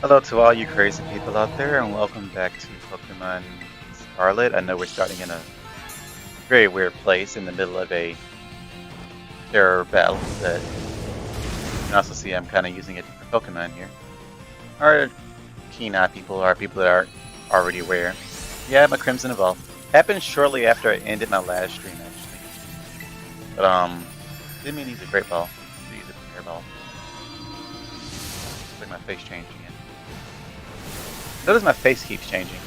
Hello to all you crazy people out there, and welcome back to Pokemon Scarlet. I know we're starting in a very weird place in the middle of a terror battle, but you can also see I'm kind of using a different Pokemon here. Our keen-eye people are people that are already aware. Yeah, my Crimson Evolve. Happened shortly after I ended my last stream, actually. But, didn't mean to use a Great Ball. To use a Air Ball. Looks like my face changed again. Notice my face keeps changing.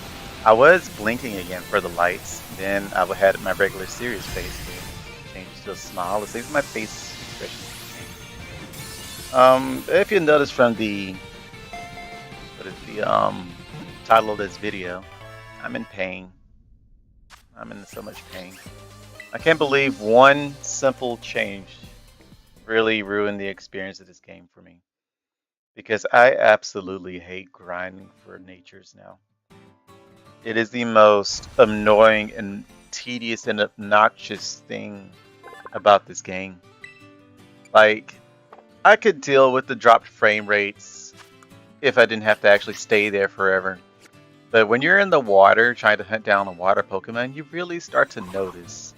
I was blinking again for the lights, then I had my regular serious face changes to a smile. It seems my face expression changed. If you notice from the title of this video, I'm in pain. I'm in so much pain. I can't believe one simple change really ruined the experience of this game for me. Because I absolutely hate grinding for natures now. It is the most annoying and tedious and obnoxious thing about this game. Like, I could deal with the dropped frame rates if I didn't have to actually stay there forever. But when you're in the water trying to hunt down a water Pokemon, you really start to notice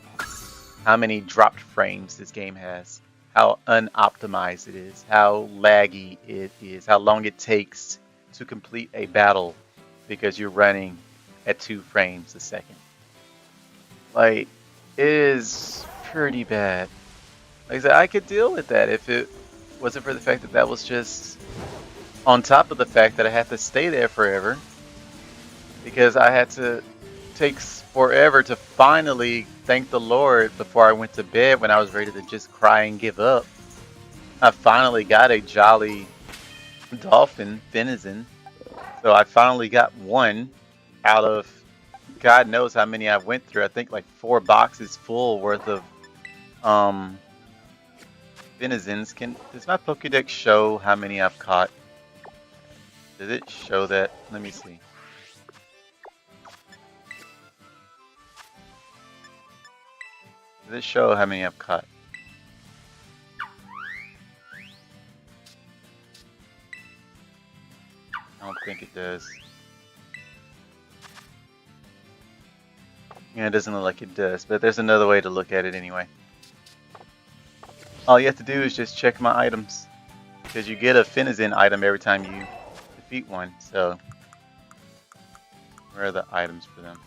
how many dropped frames this game has, how unoptimized it is, how laggy it is, how long it takes to complete a battle because you're running at 2 frames a second. Like, it is pretty bad. Like I said, I could deal with that if it wasn't for the fact that that was just on top of the fact that I had to stay there forever because I had to take forever to finally thank the Lord before I went to bed when I was ready to just cry and give up. I finally got a jolly dolphin Finizen. So I finally got one out of God knows how many I went through. I think like 4 boxes full worth of Finizens. Does my Pokédex show how many I've caught? Does it show that? Let me see. Does it show how many I've caught? I don't think it does. Yeah, it doesn't look like it does, but there's another way to look at it anyway. All you have to do is just check my items, because you get a Finizen item every time you defeat one, so where are the items for them?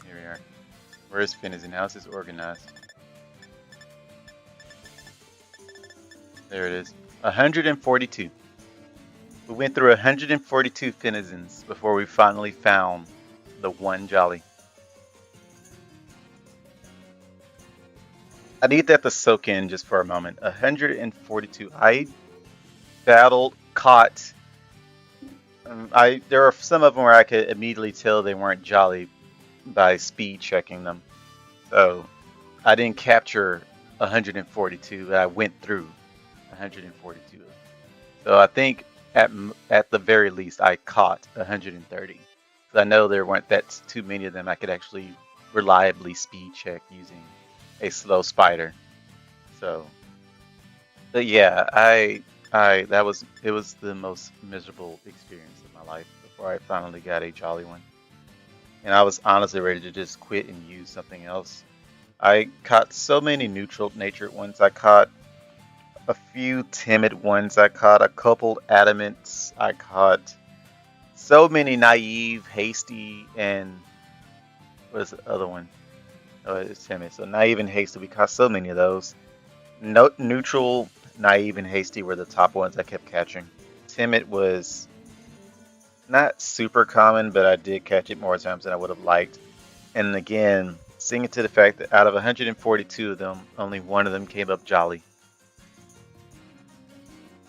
Here we are. Where is Finizen? How is this organized? There it is. 142. We went through 142 Finizens before we finally found the one Jolly. I need that to soak in just for a moment. 142. I caught. There are some of them where I could immediately tell they weren't Jolly by speed checking them. So I didn't capture 142, but I went through 142. So I think at the very least I caught 130. So I know there weren't that too many of them I could actually reliably speed check using a slow spider. So, but yeah, it was the most miserable experience of my life before I finally got a jolly one. And I was honestly ready to just quit and use something else. I caught so many neutral natured ones. I caught a few timid ones. I caught a couple adamants. I caught so many naive, hasty, and what is the other one? Oh, it's timid. So naive and hasty. We caught so many of those. Neutral, naive, and hasty were the top ones I kept catching. Timid was not super common, but I did catch it more times than I would have liked. And again, seeing it to the fact that out of 142 of them, only one of them came up jolly.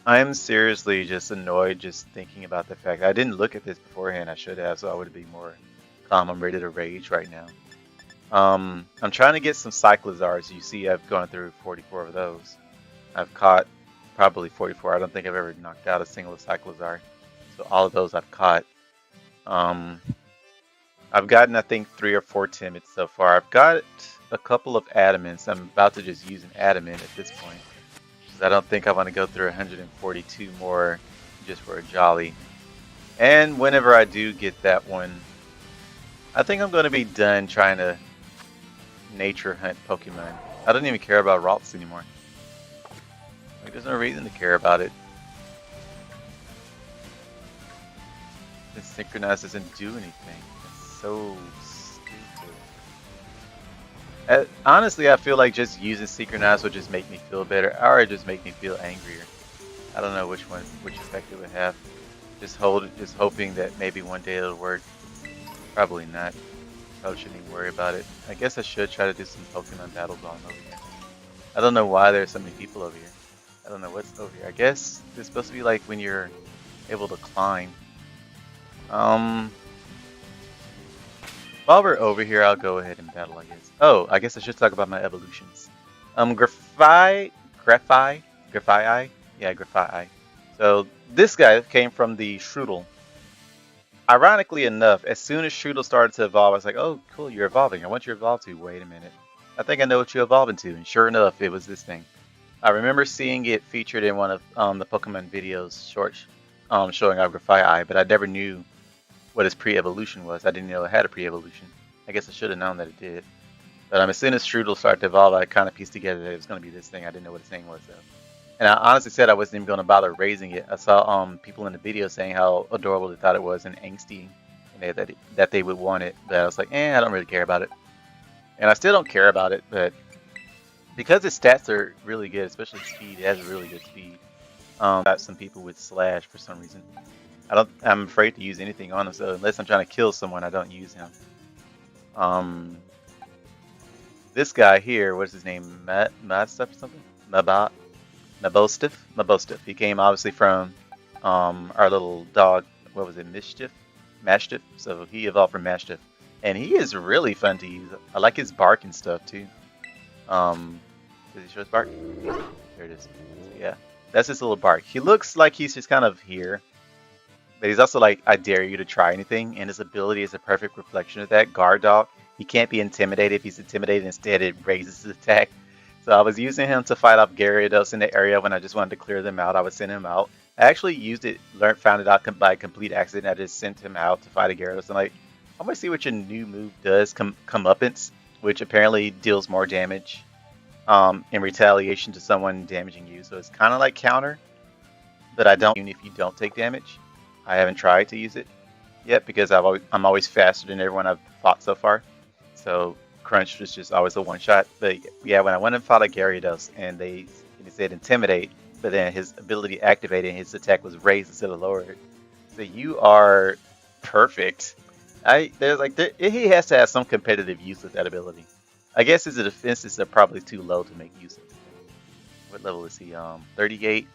I am seriously just annoyed just thinking about the fact I didn't look at this beforehand. I should have, so I would be more calm. I'm ready to rage right now. I'm trying to get some Cyclizars. You see, I've gone through 44 of those. I've caught probably 44. I don't think I've ever knocked out a single Cyclizar. So all of those I've caught. I've gotten, I think, 3 or 4 timids so far. I've got a couple of adamants. I'm about to just use an adamant at this point. I don't think I want to go through 142 more just for a jolly. And whenever I do get that one, I think I'm going to be done trying to nature hunt Pokemon. I don't even care about Ralts anymore. Like, there's no reason to care about it. This Synchronize doesn't do anything. It's so stupid. Honestly, I feel like just using Synchronize would just make me feel better, or it just make me feel angrier. I don't know which effect it would have. Just hoping that maybe one day it'll work. Probably not. Probably shouldn't even worry about it. I guess I should try to do some Pokemon battles while I'm over here. I don't know why there's so many people over here. I don't know what's over here. I guess it's supposed to be like when you're able to climb. While we're over here, I'll go ahead and battle, I guess. Oh, I guess I should talk about my evolutions. Graphi. Yeah, Graphi. So this guy came from the Strudel. Ironically enough, as soon as Strudel started to evolve, I was like, oh, cool, you're evolving. I want you to evolve to. Wait a minute. I think I know what you're evolving to. And sure enough, it was this thing. I remember seeing it featured in one of the Pokemon videos, shorts, showing off Graphi, but I never knew what his pre-evolution was. I didn't know it had a pre-evolution. I guess I should have known that it did. But as soon as Strudel started to evolve, I kind of pieced together that it was going to be this thing. I didn't know what his thing was, though. And I honestly said I wasn't even going to bother raising it. I saw people in the video saying how adorable they thought it was and angsty, and that they would want it. But I was like, I don't really care about it. And I still don't care about it, but because its stats are really good, especially speed, it has really good speed. Got some people with Slash for some reason. I'm afraid to use anything on him, so unless I'm trying to kill someone, I don't use him. This guy here, what's his name? Madstuff or something? Mabostiff. He came obviously from our little dog. What was it? Mastiff. So he evolved from Mastiff, and he is really fun to use. I like his bark and stuff too. Does he show his bark? There it is. Yeah, that's his little bark. He looks like he's just kind of here, but he's also like, I dare you to try anything, and his ability is a perfect reflection of that. Guard dog. He can't be intimidated. If he's intimidated, instead it raises his attack. So I was using him to fight off Gyarados in the area when I just wanted to clear them out. I would send him out. I actually used it, found it out by complete accident. I just sent him out to fight a Gyarados. I'm like, I'm going to see what your new move does, Comeuppance, which apparently deals more damage in retaliation to someone damaging you. So it's kind of like counter, but I don't, even if you don't take damage. I haven't tried to use it yet because I'm always faster than everyone I've fought so far. So Crunch was just always a one-shot. But yeah, when I went and fought a Gyarados and they said Intimidate, but then his ability activated and his attack was raised instead of lowered. So you are perfect. He has to have some competitive use with that ability. I guess his defenses are probably too low to make use of it. What level is he? 38.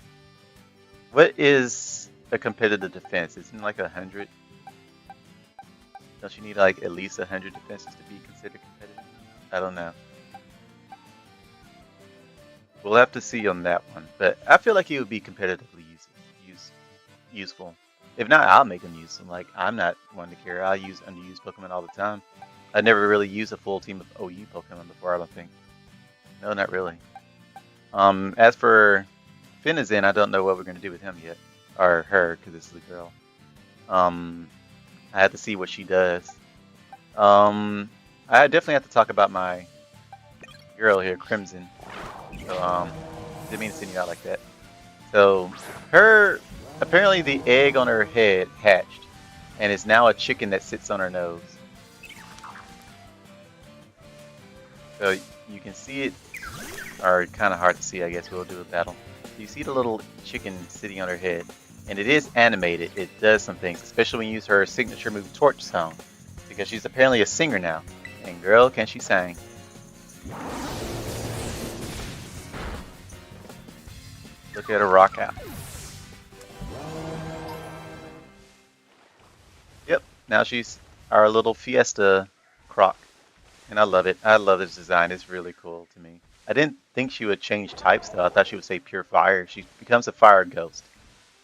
What is a competitive defense? Isn't it like 100? Don't you need like at least 100 defenses to be considered competitive? I don't know. We'll have to see on that one, but I feel like he would be competitively useful. If not, I'll make him use him. Like, I'm not one to care. I'll use underused Pokemon all the time. I never really used a full team of OU Pokemon before, I don't think. No, not really. As for Finizen, I don't know what we're going to do with him yet. Or her, because this is a girl. I have to see what she does. I definitely have to talk about my girl here, Crimson. So, didn't mean to send you out like that. So, apparently the egg on her head hatched, and it's now a chicken that sits on her nose. So, you can see it, or kind of hard to see, I guess. We'll do a battle. You see the little chicken sitting on her head, and it is animated. It does some things, especially when you use her signature move, Torch Song, because she's apparently a singer now. And girl, can she sing. Look at her rock out. Yep, now she's our little Fiesta Croc. And I love it. I love this design. It's really cool to me. I didn't think she would change types though. I thought she would say pure fire. She becomes a fire ghost.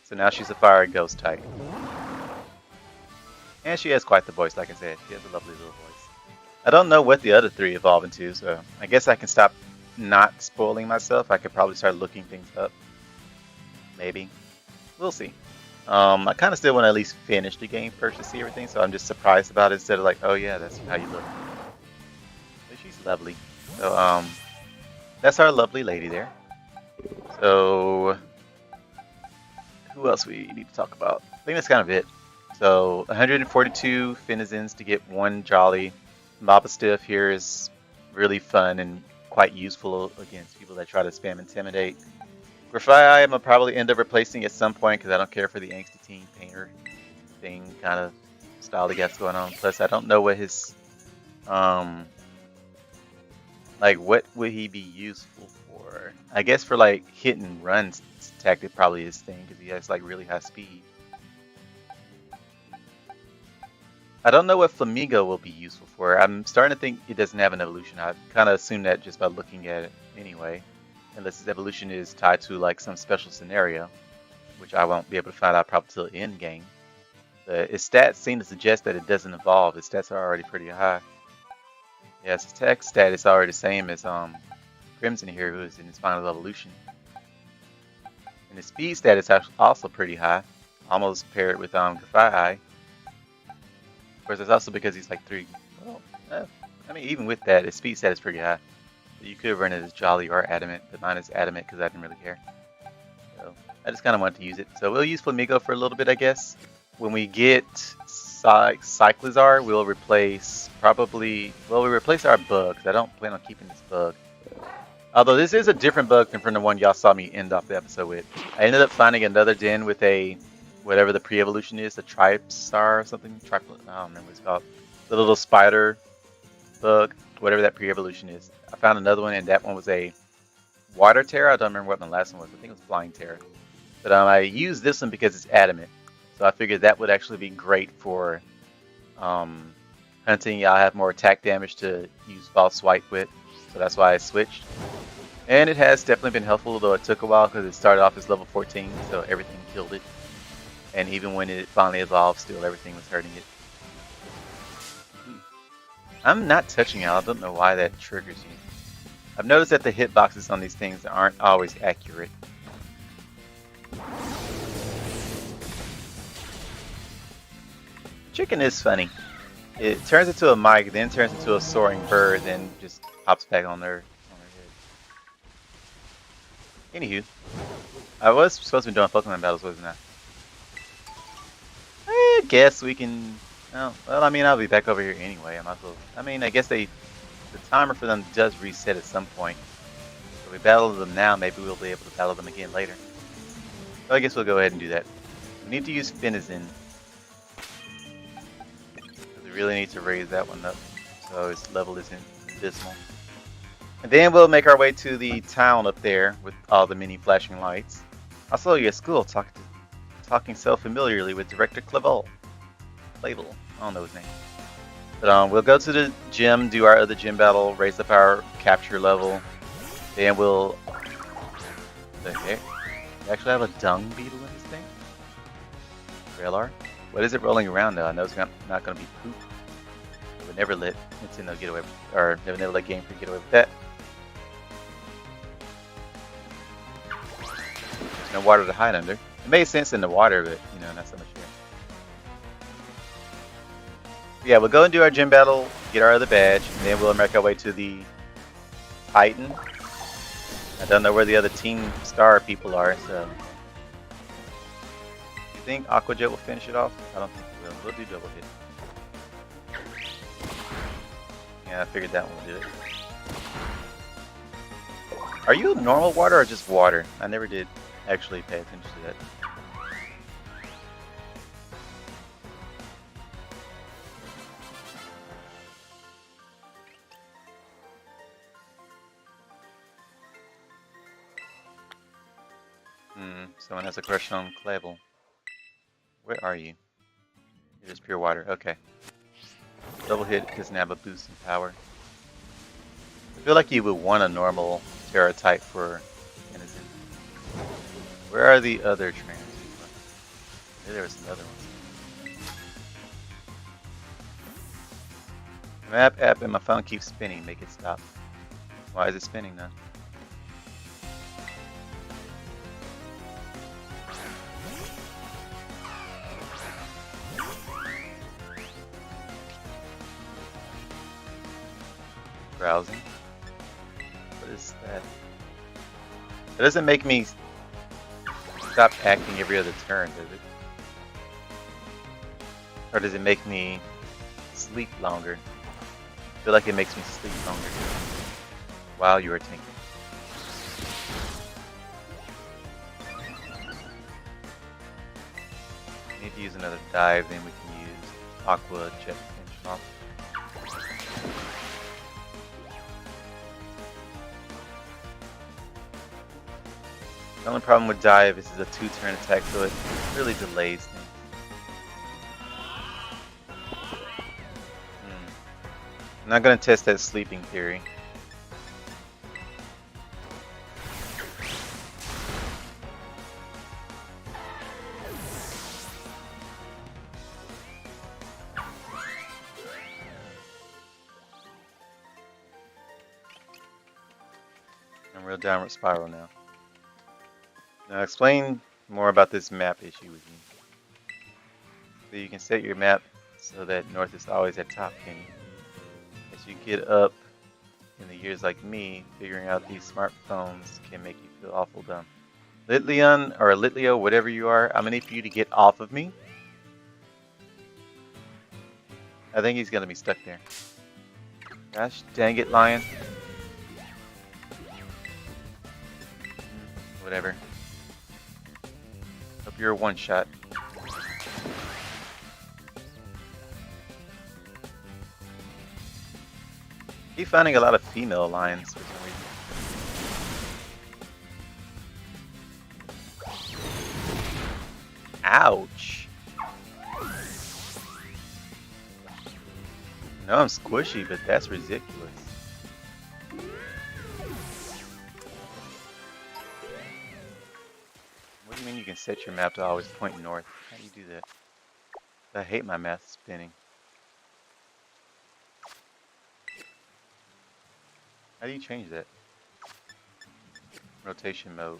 So now she's a fire ghost type. And she has quite the voice, like I said. She has a lovely little voice. I don't know what the other three evolve into, so I guess I can stop not spoiling myself. I could probably start looking things up. Maybe. We'll see. I kind of still want to at least finish the game first to see everything, so I'm just surprised about it instead of like, oh yeah, that's how you look. But she's lovely. So that's our lovely lady there. So who else we need to talk about? I think that's kind of it. So 142 Finizens to get one Jolly. Maba Stiff here is really fun and quite useful against people that try to spam Intimidate. Grafai I'm gonna probably end up replacing at some point because I don't care for the angsty teen painter thing kind of style he got going on. Plus I don't know what his like what would he be useful for? I guess for like hit and run tactic probably his thing because he has like really high speed. I don't know what Flamingo will be useful for. I'm starting to think it doesn't have an evolution. I kind of assumed that just by looking at it anyway. Unless its evolution is tied to like some special scenario, which I won't be able to find out probably till the end game. But its stats seem to suggest that it doesn't evolve. Its stats are already pretty high. Yes, its attack stat is already the same as Crimson here, who is in its final evolution. And its speed stat is also pretty high, almost paired with Grafai. Of course, it's also because he's like 3. Well, I mean, even with that, his speed stat is pretty high. You could have run it as Jolly or Adamant, but mine is Adamant because I didn't really care. So I just kind of wanted to use it. So we'll use Flamingo for a little bit, I guess. When we get Cyclizar, we'll replace we replace our bug, because I don't plan on keeping this bug. Although this is a different bug than from the one y'all saw me end off the episode with. I ended up finding another den with a, whatever the pre-evolution is, a Tripstar or something. I don't remember what it's called. The little spider bug, whatever that pre-evolution is. I found another one, and that one was a Water Terror. I don't remember what my last one was. I think it was Flying Terror. But I used this one because it's Adamant. So I figured that would actually be great for hunting. I'll have more attack damage to use False Swipe with. So that's why I switched. And it has definitely been helpful, though it took a while because it started off as level 14. So everything killed it. And even when it finally evolved, still everything was hurting it. I'm not touching it. I don't know why that triggers you. I've noticed that the hitboxes on these things aren't always accurate. Chicken is funny. It turns into a mic, then turns into a soaring bird, then just pops back on their head. Anywho, I was supposed to be doing Pokemon battles, wasn't I? I guess we can. Oh, well, I mean, I'll be back over here anyway. I might as well. I mean, I guess the timer for them does reset at some point. If we battle them now, maybe we'll be able to battle them again later. So I guess we'll go ahead and do that. We need to use Finizen. We really need to raise that one up so its level isn't abysmal. And then we'll make our way to the town up there with all the mini flashing lights. I saw you at school talking so familiarly with Director Clavel. I don't know his name. But we'll go to the gym, do our other gym battle, raise up our capture level. Then we'll... Okay. We actually have a dung beetle in this thing? Railar? What is it rolling around though? I know it's not going to be poop. We would never let Nintendo get away with, or never let Game Freak get away with that. There's no water to hide under. It made sense in the water, but you know, not so much here. Yeah, we'll go and do our gym battle, get our other badge, and then we'll make our way to the Titan. I don't know where the other Team Star people are, so... You think Aqua Jet will finish it off? I don't think we will. We'll do double hit. Yeah, I figured that one would do it. Are you normal water or just water? I never did actually pay attention to that. Someone has a crush on Clavel. Where are you? You're just pure water. Okay. Double hit doesn't have a boost in power. I feel like you would want a normal Terra type for Innocent. Where are the other trainers? Maybe there was another one. Map app and my phone keeps spinning. Make it stop. Why is it spinning now? browsing. What is that? It doesn't make me stop acting every other turn, does it? Or does it make me sleep longer? I feel like it makes me sleep longer while you are tinking. Need to use another dive, then we can use Aqua Jet Finish off. The only problem with dive is it's a 2-turn attack, so it really delays things. I'm not going to test that sleeping theory. I'm real downward spiral now. Now explain more about this map issue with me. So you can set your map so that north is always at top, can you? As you get up in the years like me, figuring out these smartphones can make you feel awful dumb. Litleon or Litleo, whatever you are, I'm gonna need for you to get off of me. I think he's gonna be stuck there. Gosh dang it, Lion. Whatever. Hope you're a one-shot. Keep finding a lot of female lions for some reason. Ouch! No, I'm squishy, but that's ridiculous. What do you mean you can set your map to always point north? How do you do that? I hate my map spinning. How do you change that? Rotation mode.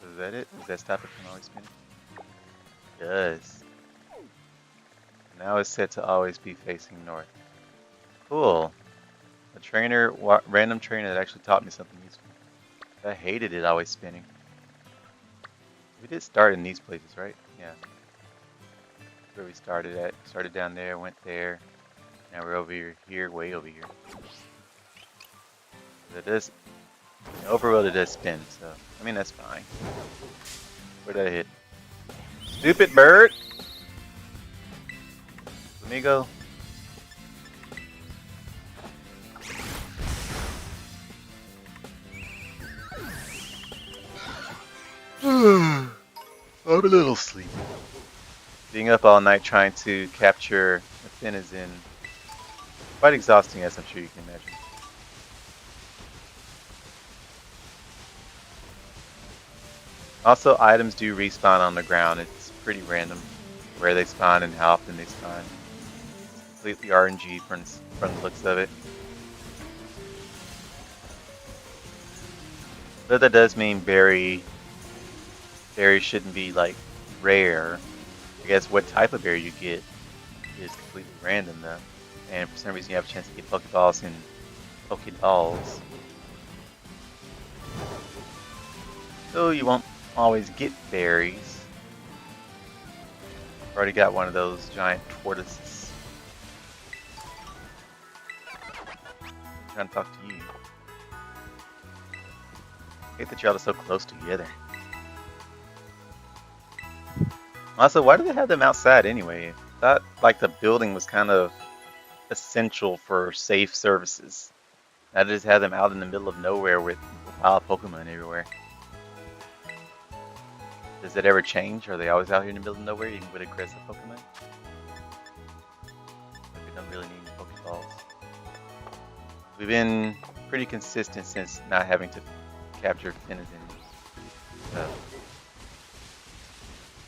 Is that it? Does that stop it from always spinning? It does. Now it's set to always be facing north. Cool. A trainer, random trainer that actually taught me something useful. I hated it always spinning. We did start in these places, right? Yeah. That's where we started at. Started down there, went there. Now we're over here, way over here. It does, the overworld it does spin, so I mean that's fine. Where did I hit? Stupid bird! Let me go. I'm a little sleepy. Being up all night trying to capture a fin is quite exhausting, as I'm sure you can imagine. Also, items do respawn on the ground. It's pretty random where they spawn and how often they spawn. It's completely RNG from the looks of it. But that does mean berries shouldn't be like rare. I guess what type of berry you get is completely random though. And for some reason you have a chance to get Pokeballs and Pokeballs. So you won't always get berries. I've already got one of those giant tortoises. I'm trying to talk to you. I hate that y'all are so close together. Also, why do they have them outside anyway? I thought like the building was kind of essential for safe services. Now they just have them out in the middle of nowhere with wild Pokemon everywhere. Does that ever change? Are they always out here in the middle of nowhere, even with aggressive Pokemon? Like we don't really need Pokeballs. We've been pretty consistent since not having to capture Finizen.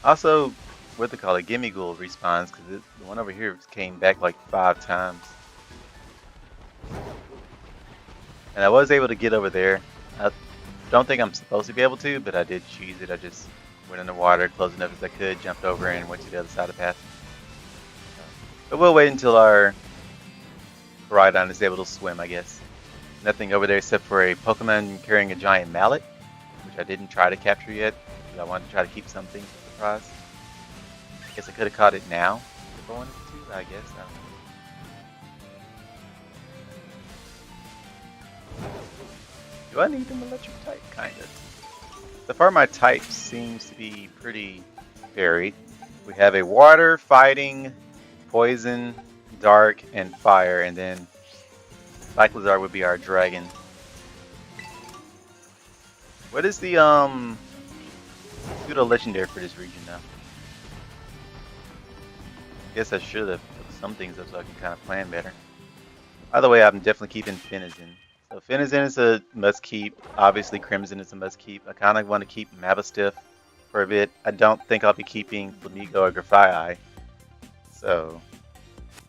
Also, what they call it, Gimmighoul respawns, because the one over here came back like 5 times. And I was able to get over there. don't think I'm supposed to be able to, but I did cheese it. I just went in the water close enough as I could, jumped over and went to the other side of the path. But we'll wait until our Rhydon is able to swim, I guess. Nothing over there except for a Pokemon carrying a giant mallet, which I didn't try to capture yet, because I wanted to try to keep something for surprise. I guess I could have caught it now if I wanted to, I guess. I don't know. Do I need an electric type? Kind of. So far my type seems to be pretty varied. We have a water, fighting, poison, dark, and fire, and then Cyclizar would be our dragon. What is the pseudo legendary for this region now? Guess I should have put some things up so I can kind of plan better. By the way, I'm definitely keeping Finizen. So Finizen is a must keep. Obviously Crimson is a must keep. I kind of want to keep Mavistiff for a bit. I don't think I'll be keeping Flamigo or Grafaiai. So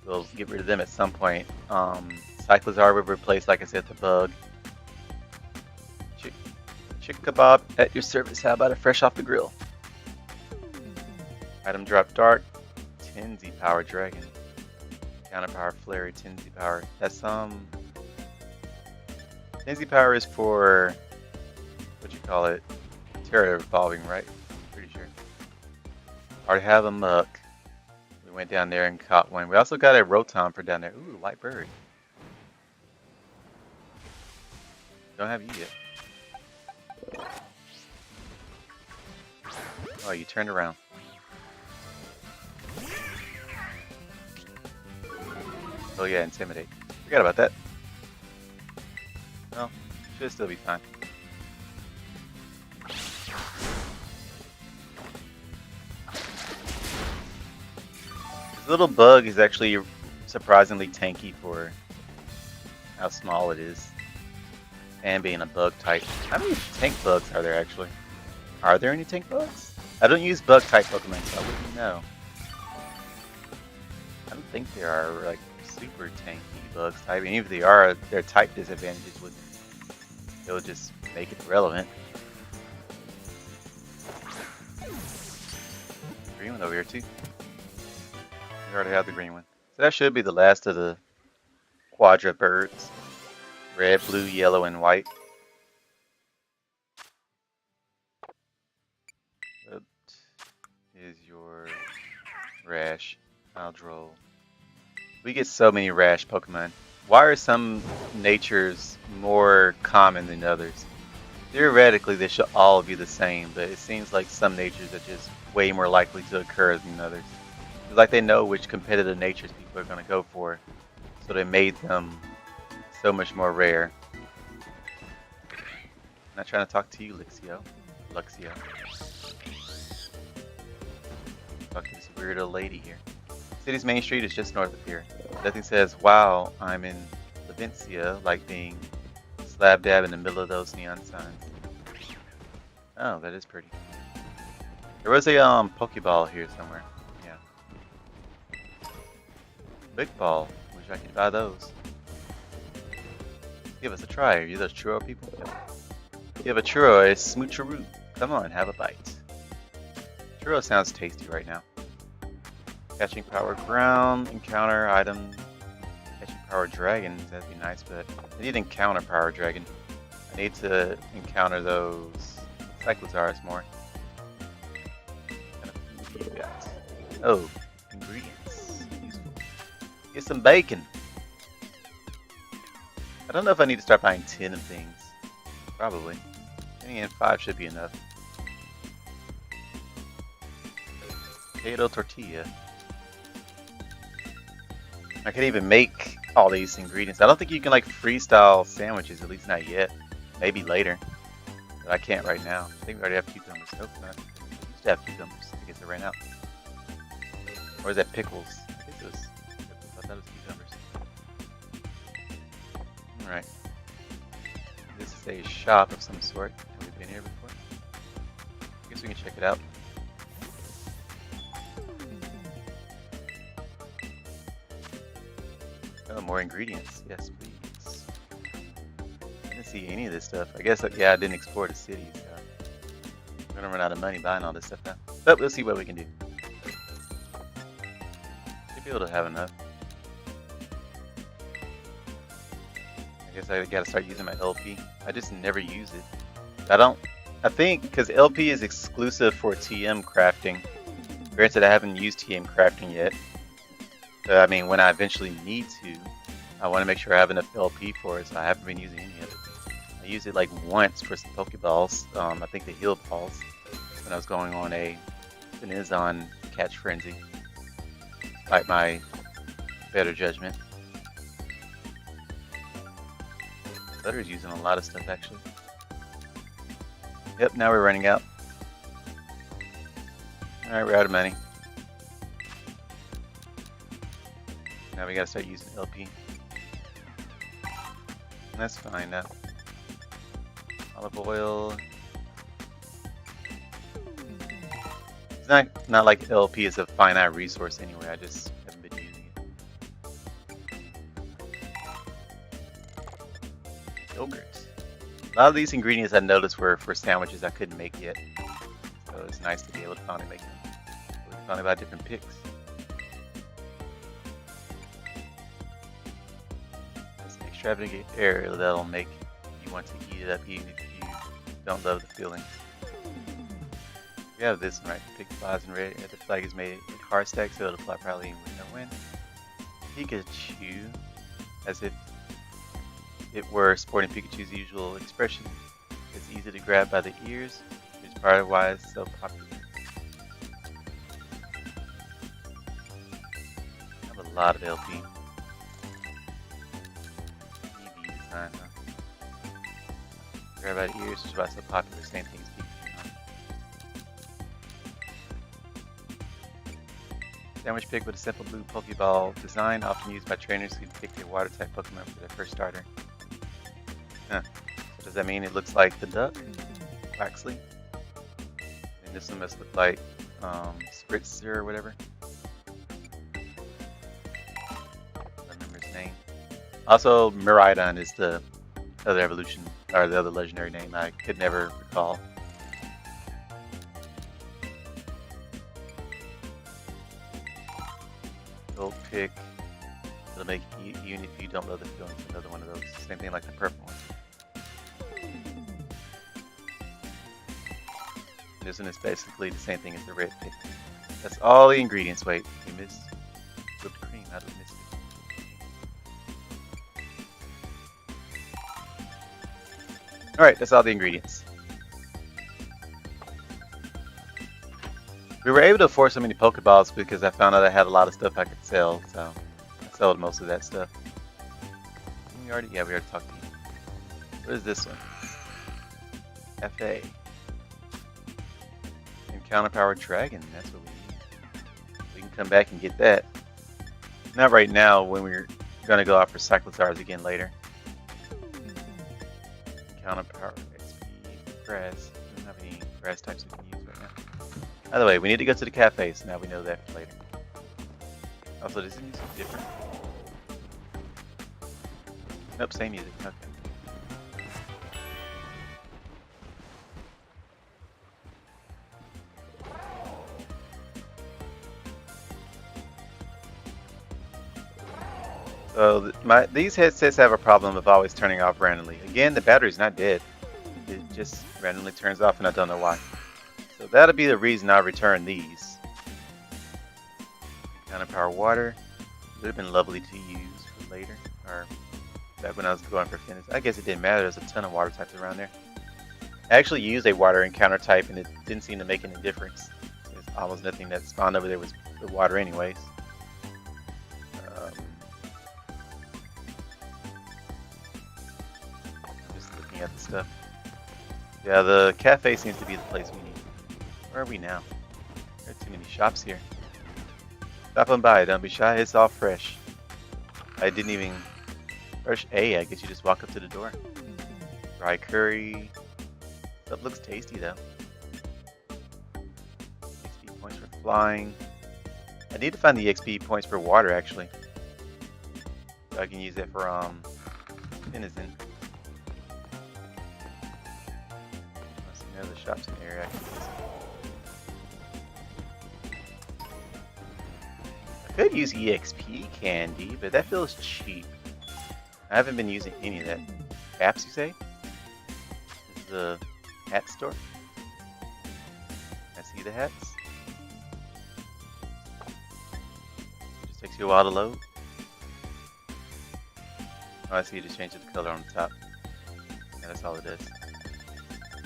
we'll get rid of them at some point. Cyclizar will replace, like I said, the bug. Chick kebab at your service. How about a fresh off the grill? Item drop dark. Tenzi power dragon. Counter power flurry. Tenzi power. That's Tenzi power is for what you call it? Terra evolving, right? Pretty sure. Already have a muck. We went down there and caught one. We also got a Rotom for down there. Ooh, white bird. Don't have you yet. Oh, you turned around. Oh yeah, intimidate. Forgot about that. Well, should still be fine. This little bug is actually surprisingly tanky for how small it is. And being a bug type. How many tank bugs are there actually? Are there any tank bugs? I don't use bug type Pokemon, so I wouldn't know. I don't think there are like super tanky bugs type. And even if they are, their type disadvantages would they'll just make it irrelevant. Green one over here too. We already have the green one. So that should be the last of the Quadra birds. Red, blue, yellow, and white. What is your Rash? Aldrol. We get so many Rash Pokemon. Why are some natures more common than others? Theoretically, they should all be the same, but it seems like some natures are just way more likely to occur than others. It's like they know which competitive natures people are going to go for, so they made them so much more rare. I'm not trying to talk to you, Luxio. Talk to this weirdo lady here. City's main street is just north of here. Nothing says, wow, I'm in Levincia, like being slab dab in the middle of those neon signs. Oh, that is pretty. There was a Pokeball here somewhere. Yeah. Big ball. Wish I could buy those. Give us a try. Are you those churro people? Yep. You have a churro, a smoocheroo. Come on, have a bite. Churro sounds tasty right now. Catching power ground, encounter item. Catching power dragon, that'd be nice, but I need encounter power dragon. I need to encounter those Cyclizars more. What kind of food you got? Oh, ingredients. Useful. Get some bacon. I don't know if I need to start buying 10 of things. Probably. And 5 should be enough. Potato tortilla. I can even make all these ingredients. I don't think you can like freestyle sandwiches, at least not yet. Maybe later. But I can't right now. I think we already have cucumbers. Nope, not. We used to have cucumbers. I guess they ran out. Or is that pickles? I guess it was pickles. I thought it was cucumbers. Alright. This is a shop of some sort. Have we been here before? I guess we can check it out. Oh, more ingredients. Yes, please. see any of this stuff. I guess, yeah, I didn't explore the city, so I'm gonna run out of money buying all this stuff now. But we'll see what we can do. Should be able to have enough. I guess I gotta start using my LP. I just never use it. I think because LP is exclusive for TM crafting. Granted, I haven't used TM crafting yet. So, I mean, when I eventually need to, I want to make sure I have enough LP for it, so I haven't been using any of it. I used it like once for some Pokeballs, I think the heal balls, when I was going on a Finizon catch frenzy, despite my better judgment. Butter's using a lot of stuff actually. Yep, now we're running out. Alright, we're out of money. Now we gotta start using LP. And that's fine now. Olive oil. It's not like LP is a finite resource anyway, I just haven't been using it. Yogurt. A lot of these ingredients I noticed were for sandwiches I couldn't make yet. So it's nice to be able to finally make them. We can finally buy different picks. It's an extravagant air that'll make you want to eat it up even if you don't love the feelings. We have this one, right? Pick flies in red. The flag is made with hard stack, so it'll fly probably with no wind. Pikachu, as if it were sporting Pikachu's usual expression. It's easy to grab by the ears, which is part of why it's so popular. I have a lot of LP. EV design, huh? Grab by the ears, which is why it's so popular. Same thing as Pikachu, huh? Sandwich pick with a simple blue Pokeball design, often used by trainers who pick their water type Pokemon for their first starter. Huh. So does that mean it looks like the duck? Waxley? And this one must look like Spritzer or whatever. I don't remember his name. Also, Miraidon is the other evolution, or the other legendary name I could never recall. Gold pick. It'll make you, even if you don't love the feelings, another one of those. Same thing like the purple one. This one is basically the same thing as the red pick. That's all the ingredients. Wait, we missed whipped cream. How did we miss it? Alright, that's all the ingredients. We were able to afford so many Pokeballs because I found out I had a lot of stuff I could sell, so I sold most of that stuff. We already talked to you. What is this one? FA. Encounter Power Dragon, that's what we need. We can come back and get that. Not right now, when we're gonna go out for Cyclotars again later. Encounter Power XP, grass. We don't have any grass types we can use right now. By the way, we need to go to the cafe, so now we know that for later. Also, does it music different? Nope, same music. Okay. So these headsets have a problem of always turning off randomly. Again, the battery's not dead. It just randomly turns off and I don't know why. So that'll be the reason I return these. Counter power water. Would have been lovely to use for later. Or back when I was going for fitness. I guess it didn't matter, there's a ton of water types around there. I actually used a water encounter type and it didn't seem to make any difference. There's almost nothing that spawned over there was the water anyways. At the stuff. Yeah, the cafe seems to be the place we need. Where are we now? There are too many shops here. Stop on by, don't be shy, it's all fresh. I didn't even... Fresh A, I guess you just walk up to the door. Dry curry. Stuff looks tasty though. XP points for flying. I need to find the XP points for water actually. So I can use it for Denizen. shop some area activities. I could use EXP candy, but that feels cheap. I haven't been using any of that. Caps, you say? This is the hat store. I see the hats. It just takes you a while to load. Oh, I see you just changed the color on the top. Yeah, that's all it is.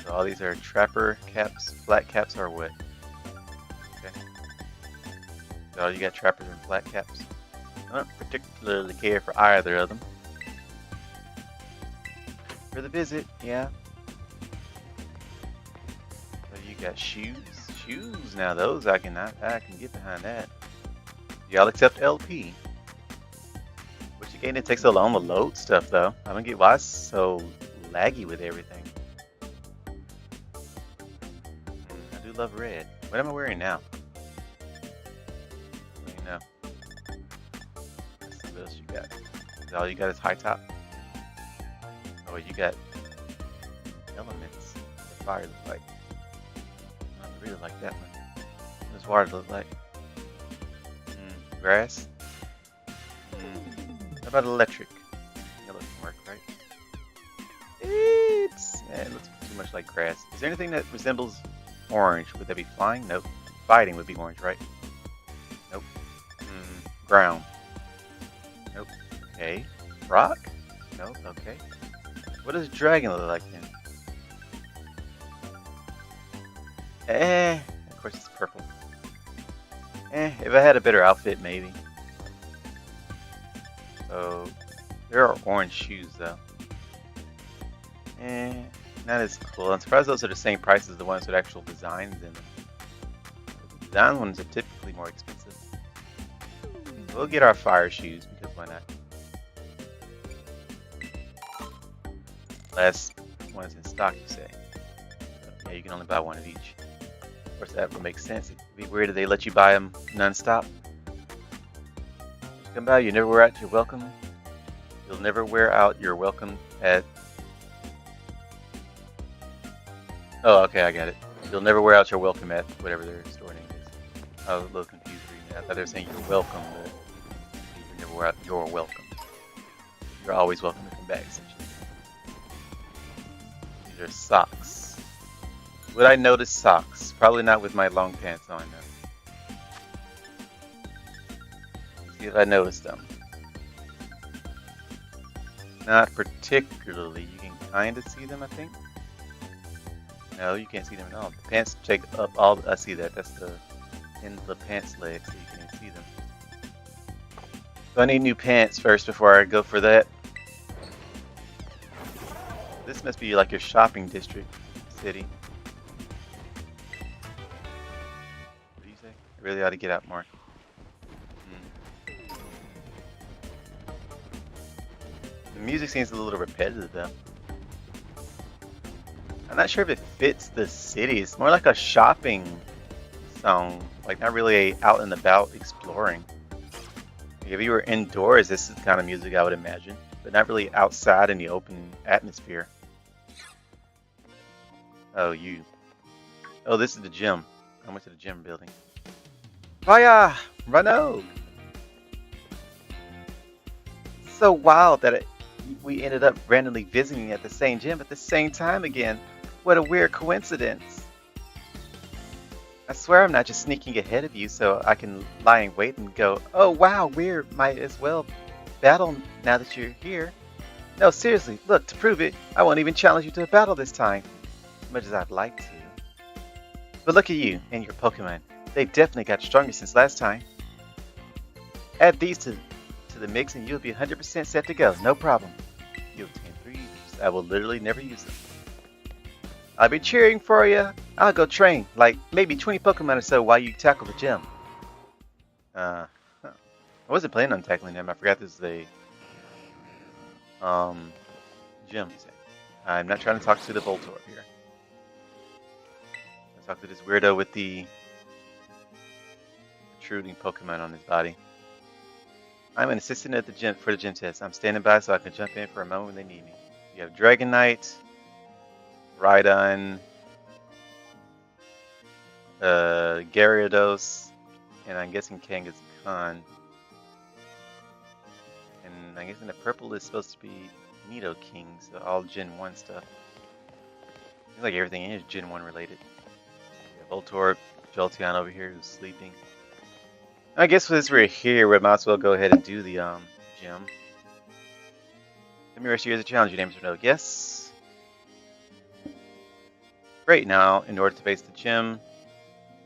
So all these are trapper caps, flat caps, or what? Okay. So you got trappers and flat caps. I don't particularly care for either of them. For the visit, yeah. So you got shoes. Shoes, now those I can get behind that. Y'all accept LP. Which again, it takes so long to load stuff though. I don't get why it's so laggy with everything. I do love red. What am I wearing now? Let me know. Let's see what else you got. Is all you got is high top? Oh, you got elements. What fire look like? I really like that one. What does water look like? Grass? How about electric? Yellow can work, right? It looks too much like grass. Is there anything that resembles orange? Would that be flying? Nope. Fighting would be orange, right? Nope. Ground. Nope. Okay. Rock? Nope. Okay. What does dragon look like then? Of course it's purple. If I had a better outfit, maybe. Oh, there are orange shoes though. Not as cool. I'm surprised those are the same price as the ones with actual designs in them. The design ones are typically more expensive. We'll get our fire shoes because why not? Last one's in stock, you say? Yeah, you can only buy one of each. Of course, that would make sense. It'd be weird if they let you buy them non-stop. Come by, you never wear out your welcome. You'll never wear out your welcome at... Oh, okay, I got it. You'll never wear out your welcome at whatever their store name is. I was a little confused reading that. I thought they were saying you're welcome, but you never wear out your welcome. You're always welcome to come back, essentially. These are socks. Would I notice socks? Probably not with my long pants on, though. Let's see if I notice them. Not particularly. You can kind of see them, I think. No, you can't see them at all. The pants take up all. I see that. That's the in the pants leg, so you can even see them. So I need new pants first before I go for that. This must be like your shopping district, city. What do you say? I really ought to get out more. The music seems a little repetitive though. I'm not sure if it fits the city. It's more like a shopping song, like not really a out and about exploring. If you were indoors, this is the kind of music I would imagine, but not really outside in the open atmosphere. Oh, you. Oh, this is the gym. I went to the gym building. Hiya! Rano! It's so wild that we ended up randomly visiting at the same gym at the same time again. What a weird coincidence. I swear I'm not just sneaking ahead of you so I can lie in wait and go, oh wow, we might as well battle now that you're here. No, seriously, look, to prove it, I won't even challenge you to a battle this time. As much as I'd like to. But look at you and your Pokemon. They've definitely got stronger since last time. Add these to the mix and you'll be 100% set to go, no problem. You obtain 3 Eevers. I will literally never use them. I'll be cheering for you. I'll go train, like maybe 20 Pokemon or so while you tackle the gym. I wasn't planning on tackling them. I forgot this is a gym. I'm not trying to talk to the Voltorb here. Let's talk to this weirdo with the protruding Pokemon on his body. I'm an assistant at the gym for the gym test. I'm standing by so I can jump in for a moment when they need me. You have Dragonite, Rhydon, Gyarados, and I'm guessing Kangaskhan. And I'm guessing the purple is supposed to be Nidoking, so all Gen 1 stuff. Seems like everything is Gen 1 related. We have Voltorb, Jolteon over here who's sleeping. I guess since we're here, we might as well go ahead and do the gym. Let me rest you as a challenge. Your name is Renault. Yes. Great. Now, in order to face the gym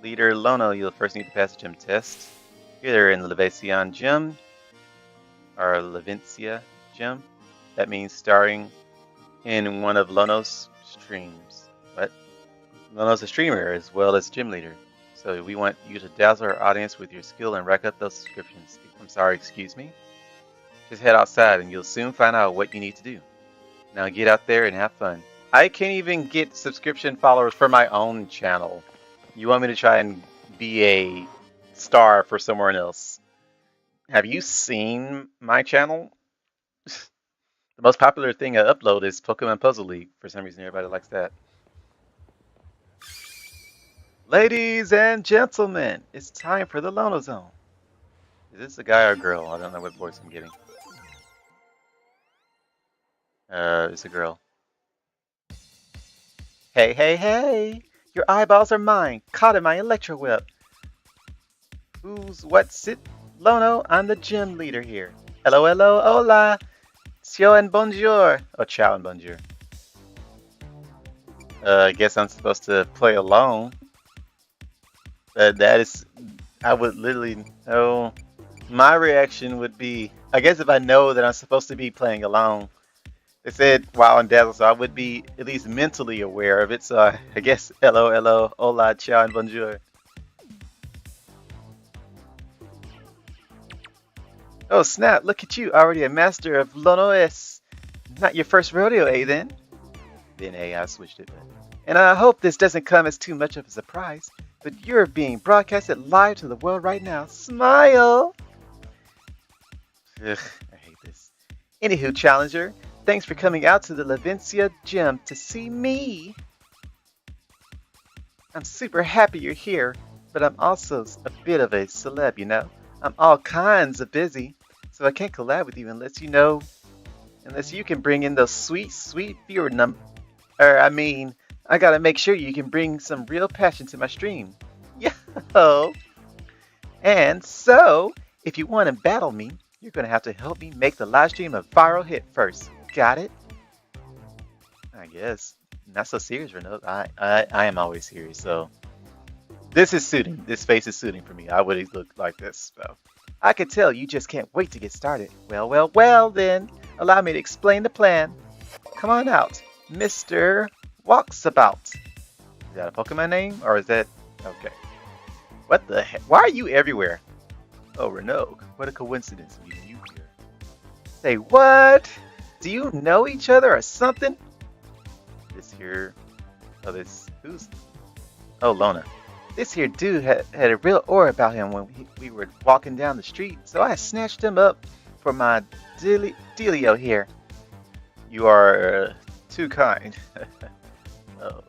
leader Lono, you'll first need to pass the gym test. Either in the Levacion gym or Levincia gym. That means starting in one of Lono's streams. But Lono's a streamer as well as gym leader. So we want you to dazzle our audience with your skill and rack up those subscriptions. I'm sorry, excuse me. Just head outside and you'll soon find out what you need to do. Now get out there and have fun. I can't even get subscription followers for my own channel. You want me to try and be a star for someone else? Have you seen my channel? The most popular thing I upload is Pokemon Puzzle League. For some reason, everybody likes that. Ladies and gentlemen, it's time for the Lono Zone. Is this a guy or a girl? I don't know what voice I'm getting. It's a girl. Hey, hey, hey! Your eyeballs are mine, caught in my electro whip. What's it? Lono, I'm the gym leader here. Hello, hello, hola! Ciao and bonjour. Oh, ciao and bonjour. I guess I'm supposed to play alone. I would literally know. My reaction would be, I guess if I know that I'm supposed to be playing alone, they said while I'm dazzled, so I would be at least mentally aware of it. So I guess hello, hello, hola, ciao, and bonjour. Oh snap, look at you, already a master of Lonoes. Not your first rodeo, eh then? Then I switched it. And I hope this doesn't come as too much of a surprise, but you're being broadcasted live to the world right now. Smile! Ugh, I hate this. Anywho, Challenger, thanks for coming out to the Levincia gym to see me. I'm super happy you're here, but I'm also a bit of a celeb, you know? I'm all kinds of busy, so I can't collab with you unless you can bring in those sweet, sweet viewer numbers. I gotta make sure you can bring some real passion to my stream. Yo! And so, if you want to battle me, you're gonna have to help me make the live stream a viral hit first. Got it? I guess. Not so serious, Renault. I am always serious, so this is suiting. This face is suiting for me. I would look like this, so. I can tell you just can't wait to get started. Well, well, well then. Allow me to explain the plan. Come on out, Mr. Walksabout. Is that a Pokemon name, or is that... Okay. What the heck? Why are you everywhere? Oh, Renault, what a coincidence meeting you here. Say what? Do you know each other or something? This here... Who's... Oh, Lona. This here dude had a real aura about him when we were walking down the street, so I snatched him up for my dealio here. You are too kind. Oh.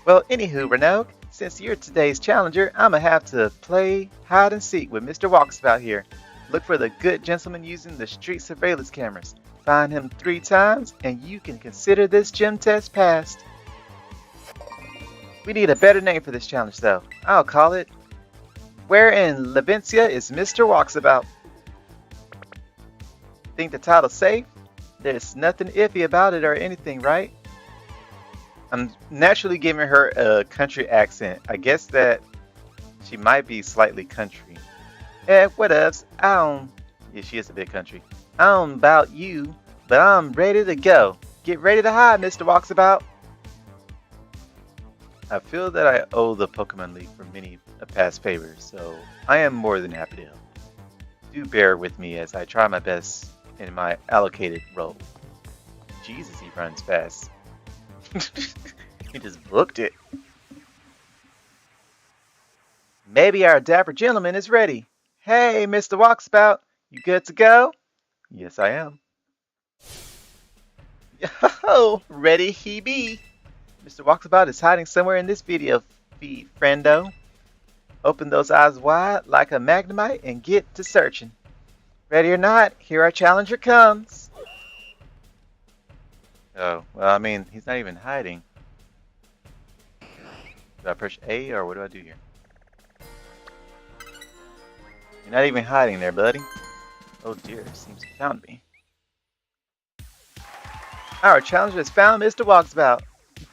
Well, anywho, Renault, since you're today's challenger, I'ma have to play hide and seek with Mr. Walksabout here. Look for the good gentleman using the street surveillance cameras. Find him 3 times, and you can consider this gym test passed. We need a better name for this challenge, though. I'll call it, Where in Levincia is Mr. Walksabout? Think the title's safe? There's nothing iffy about it or anything, right? I'm naturally giving her a country accent. I guess that she might be slightly country. Whatevs. Yeah, she is a bit country. I don't know about you, but I'm ready to go. Get ready to hide, Mr. Walksabout. I feel that I owe the Pokemon League for many past favors, so I am more than happy to help. Do bear with me as I try my best in my allocated role. Jesus, he runs fast. He just booked it. Maybe our dapper gentleman is ready. Hey, Mr. Walksabout, you good to go? Yes, I am. Yo, ready he be. Mr. Walkabout is hiding somewhere in this video feed, friendo. Open those eyes wide like a magnemite and get to searching. Ready or not, here our challenger comes. Oh, well, I mean, he's not even hiding. Do I push A or what do I do here? You're not even hiding there, buddy. Oh dear, it seems he found me. Our challenger has found Mr. Walkabout.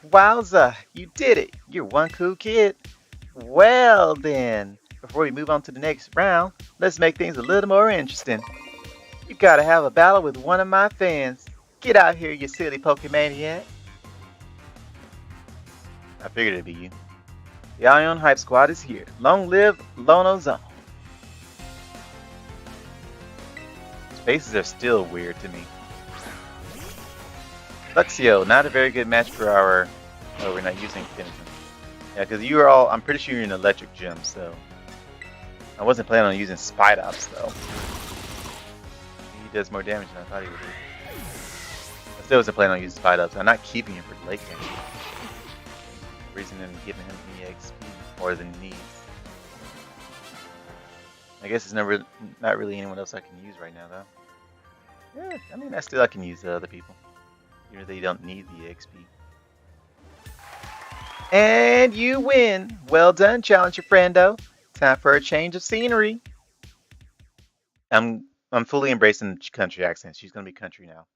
Wowza, you did it. You're one cool kid. Well then, before we move on to the next round, let's make things a little more interesting. You gotta have a battle with one of my fans. Get out here, you silly Pokemaniac. I figured it'd be you. The Ion Hype Squad is here. Long live Lono Zone. His faces are still weird to me. Luxio, not a very good match for our... Oh, we're not using Finitum. Yeah, because you are all... I'm pretty sure you're an electric gym, so... I wasn't planning on using Spidops, though. He does more damage than I thought he would do. I still wasn't planning on using Spidops. I'm not keeping him for late game. The reason I'm giving him EXP more than he needs. I guess there's not really anyone else I can use right now, though. Yeah, I mean, I can use other people. Even if they don't need the XP. And you win! Well done, Challenger Friendo. Time for a change of scenery. I'm fully embracing the country accent. She's gonna be country now.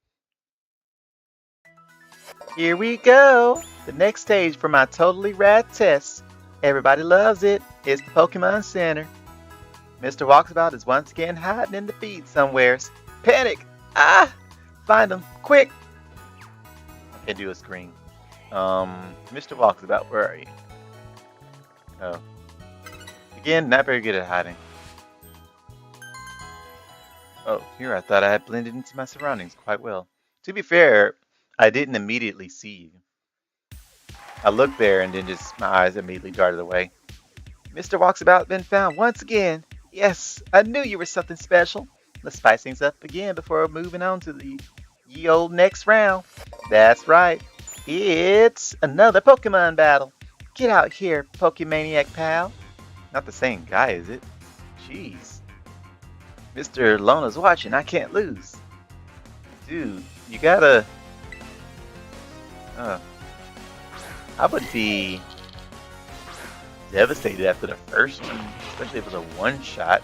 Here we go! The next stage for my totally rad test. Everybody loves it. It's the Pokemon Center. Mr. Walkabout is once again hiding in the feed somewheres. Panic! Ah! Find him, quick! I can't do a screen. Mr. Walkabout, where are you? Oh. Again, not very good at hiding. Oh, here I thought I had blended into my surroundings quite well. To be fair, I didn't immediately see you. I looked there and then just my eyes immediately darted away. Mr. Walkabout been found once again. Yes, I knew you were something special. Let's spice things up again before moving on to the ye old next round. That's right. It's another Pokemon battle. Get out here, Pokemaniac pal. Not the same guy, is it? Jeez. Mr. Lona's watching. I can't lose. Dude, you gotta... I would be devastated after the first one, especially if it was a one-shot.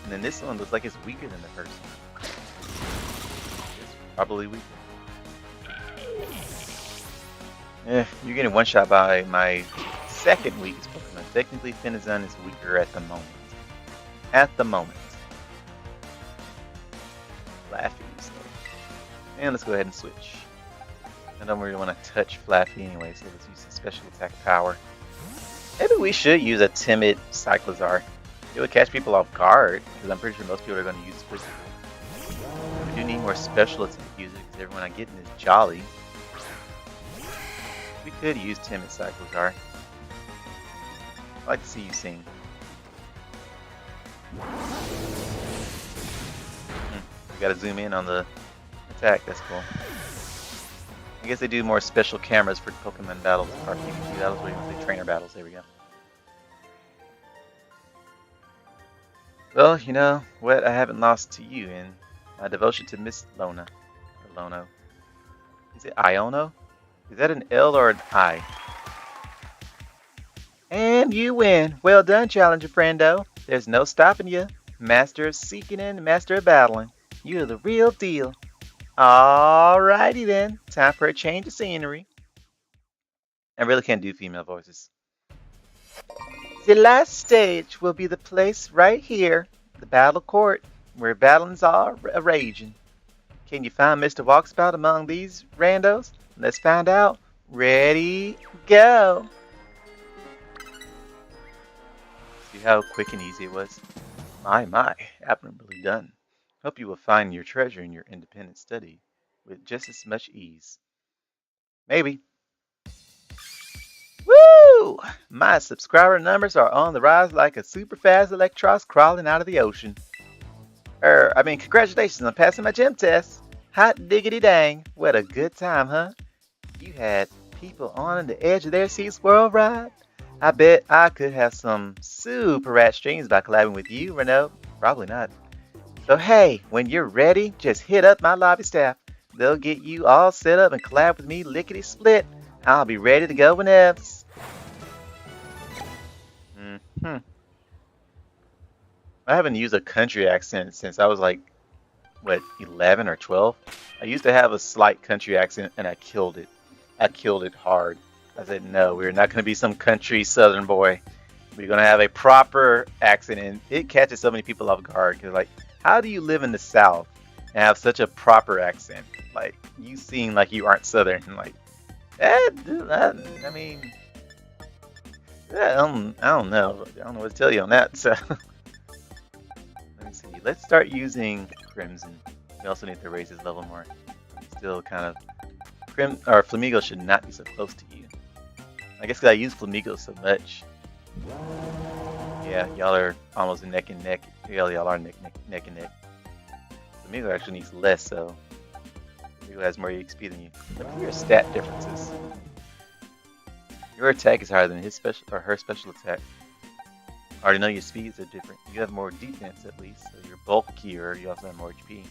And then this one looks like it's weaker than the first one. It's probably weaker. You're getting one shot by my second weakest Pokemon. Technically, Finazon is weaker at the moment. At the moment. Flaffy's though. And let's go ahead and switch. I don't really want to touch Flaffy anyway, so let's use the special attack power. Maybe we should use a timid Cyclizar. It would catch people off guard, because I'm pretty sure most people are going to use Squishy. We do need more special attack users, because everyone I'm getting is Jolly. We could use timid Cyclizar. I'd like to see you sing. We gotta zoom in on the attack, that's cool. I guess they do more special cameras for Pokemon battles, or PvP battles, or even trainer battles. There we go. Well, you know what? I haven't lost to you in my devotion to Miss Lona. Or Lono. Is it Iono? Is that an L or an I? And you win. Well done, Challenger Friendo. There's no stopping you. Master of seeking and master of battling. You're the real deal. Alrighty then. Time for a change of scenery. I really can't do female voices. The last stage will be the place right here. The battle court, where battlings are raging. Can you find Mr. Walkabout among these randos? Let's find out. Ready, go! See how quick and easy it was? My, admirably done. Hope you will find your treasure in your independent study with just as much ease. Maybe. Woo! My subscriber numbers are on the rise like a super fast Electros crawling out of the ocean. Congratulations on passing my gym test. Hot diggity dang. What a good time, huh? You had people on the edge of their seats worldwide. I bet I could have some super rat streams by collabing with you, Renault. Probably not. So hey, when you're ready, just hit up my lobby staff. They'll get you all set up and collab with me lickety split. I'll be ready to go whenever. Hmm. I haven't used a country accent since I was like, what, 11 or 12? I used to have a slight country accent and I killed it. I killed it hard. I said, no, we're not going to be some country southern boy. We're going to have a proper accent, and it catches so many people off guard because, like, how do you live in the South and have such a proper accent? Like, you seem like you aren't southern. Like, I mean, I don't know. I don't know what to tell you on that. So, let me see. Let's start using Crimson. We also need to raise his level more. Still kind of Flamigo should not be so close to you. I guess because I use Flamigo so much. Yeah, y'all are almost neck and neck. Y'all are neck and neck. Flamigo actually needs less, so Flamigo has more XP than you. Look at your stat differences. Your attack is higher than his special or her special attack. I already know your speeds are different. You have more defense at least, so you're bulkier. You also have more HP.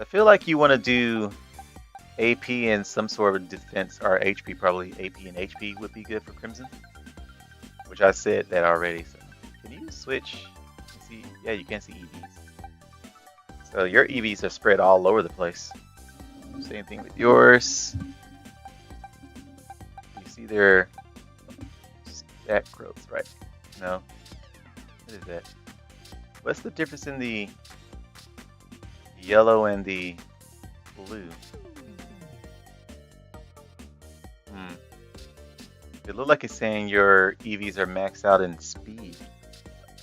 I feel like you want to do AP and some sort of defense, or HP probably. AP and HP would be good for Crimson, which I said that already. So can you switch? See, yeah, you can see EVs. So your EVs are spread all over the place. Same thing with yours. You see their stat growth, right? No. What is that? What's the difference in the yellow and the blue? It looked like it's saying your EVs are maxed out in speed.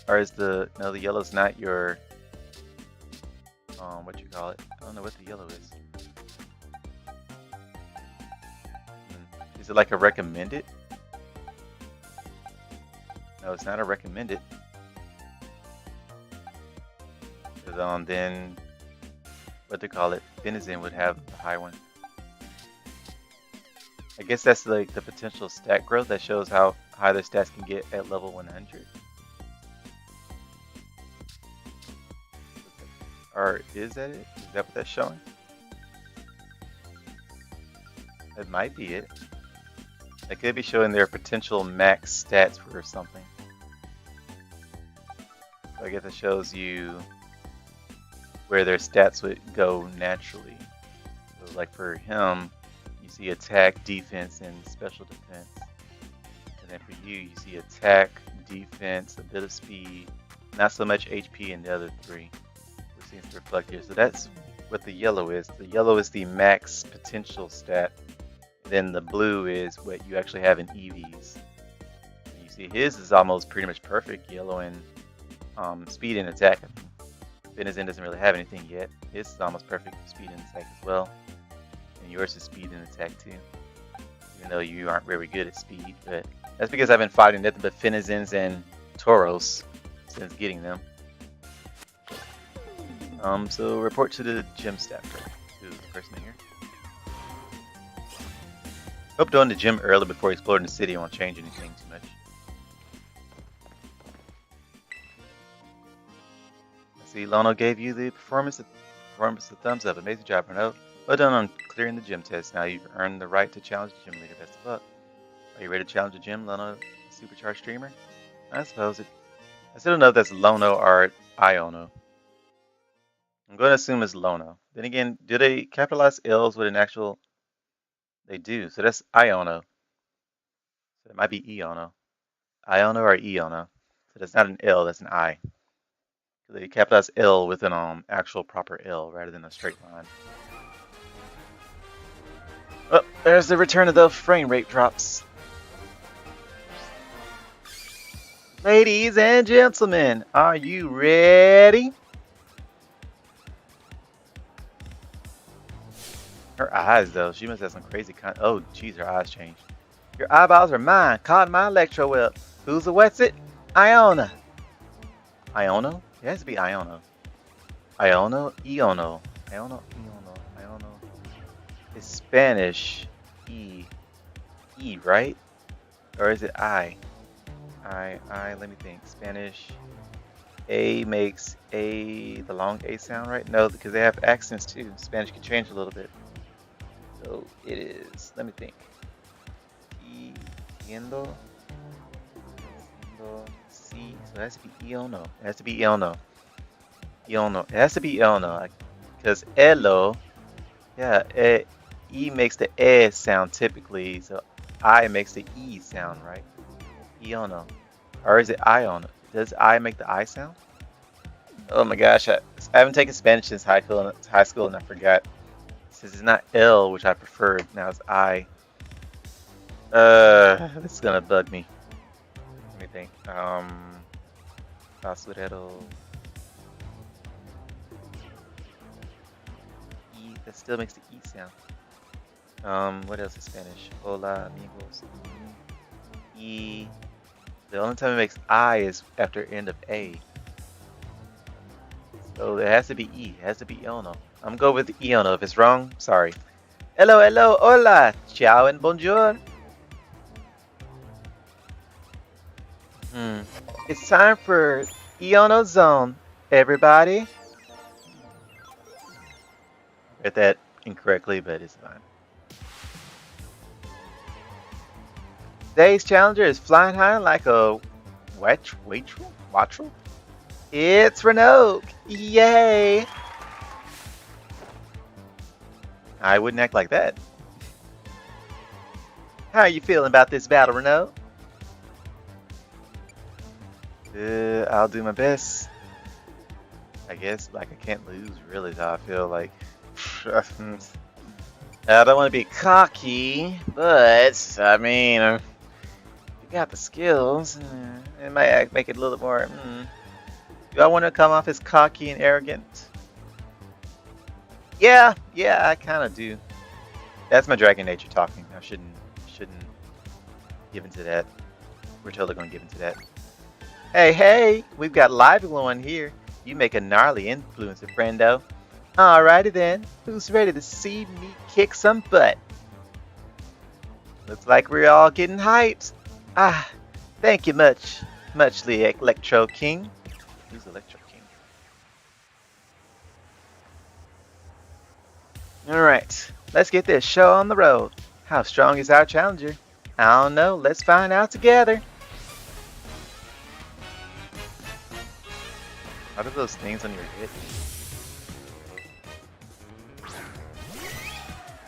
Or is the yellow's not your what you call it? I don't know what the yellow is. Is it like a recommended? No, it's not a recommended. Because then what they call it, Denizen would have the high one. I guess that's like the potential stat growth that shows how high their stats can get at level 100. Or is that it? Is that what that's showing? That might be it. They could be showing their potential max stats for something. So I guess it shows you where their stats would go naturally. So like for him, you see attack, defense, and special defense. And then for you, you see attack, defense, a bit of speed, not so much HP in the other three, which seems to reflect here. So that's what the yellow is. The yellow is the max potential stat. Then the blue is what you actually have in EVs. And you see his is almost pretty much perfect, yellow and speed and attack. Denizen doesn't really have anything yet. His is almost perfect for speed and attack as well. And yours is speed and attack too. Even though you aren't very good at speed, but that's because I've been fighting nothing but Finizens and Tauros since getting them. So report to the gym staff. Who's the person in here? Hope doing the gym early before exploring the city won't change anything too much. I see Lono gave you the performance a thumbs up. Amazing job, Renault. Well done on clearing the gym test. Now you've earned the right to challenge the gym leader. Best of luck. Are you ready to challenge the gym, Lono, supercharged streamer? I suppose it. I still don't know if that's Lono or Iono. I'm going to assume it's Lono. Then again, do they capitalize L's with an actual? They do. So that's Iono. So it might be Iono. Iono or Iono. So that's not an L, that's an I. So they capitalize L with an actual proper L rather than a straight line. Oh, there's the return of the frame rate drops. Ladies and gentlemen, are you ready? Her eyes, though, she must have some crazy oh, geez, her eyes changed. Your eyeballs are mine, caught in my electro web. Who's the what's it? Iona. Iono? It has to be Iono. Iono? Iono. Iono? Iono. Iono. It's Spanish. E, right? Or is it I? Let me think. Spanish. A makes A the long A sound, right? No, because they have accents too. Spanish can change a little bit. So it is, let me think. Tiendo. C. So it has to be iono. It has to be iono. Iono. It has to be iono. Because elo, yeah, E makes the E sound typically. So I makes the E sound, right? Iono. Or is it iono? Does I make the I sound? Oh my gosh, I haven't taken Spanish since high school and I forgot. Since it's not L, which I preferred, now it's I. This is gonna bug me. Let me think. Basurero. E, that still makes the E sound. What else is Spanish? Hola, amigos. E. The only time it makes I is after end of A. So it has to be E. It has to be Iono. I'm going with Iono. If it's wrong, sorry. Hello, hello, hola, ciao and bonjour. It's time for Iono Zone, everybody. Read that incorrectly, but it's fine. Today's challenger is flying high like a Wattrel? It's Renault! Yay! I wouldn't act like that. How are you feeling about this battle, Renault? I'll do my best. I guess, like, I can't lose, really, though. I feel like... I don't want to be cocky, but, I mean, you got the skills. It might make it a little more... Do I want to come off as cocky and arrogant? Yeah, I kind of do. That's my dragon nature talking. I shouldn't give into that. We're totally gonna give into that. Hey, we've got Lively One here. You make a gnarly influencer, friendo. Alrighty then, who's ready to see me kick some butt? Looks like we're all getting hyped. Thank you muchly, Electro King. Who's Electro King? Alright, let's get this show on the road. How strong is our challenger? I don't know, let's find out together. What are those things on your head?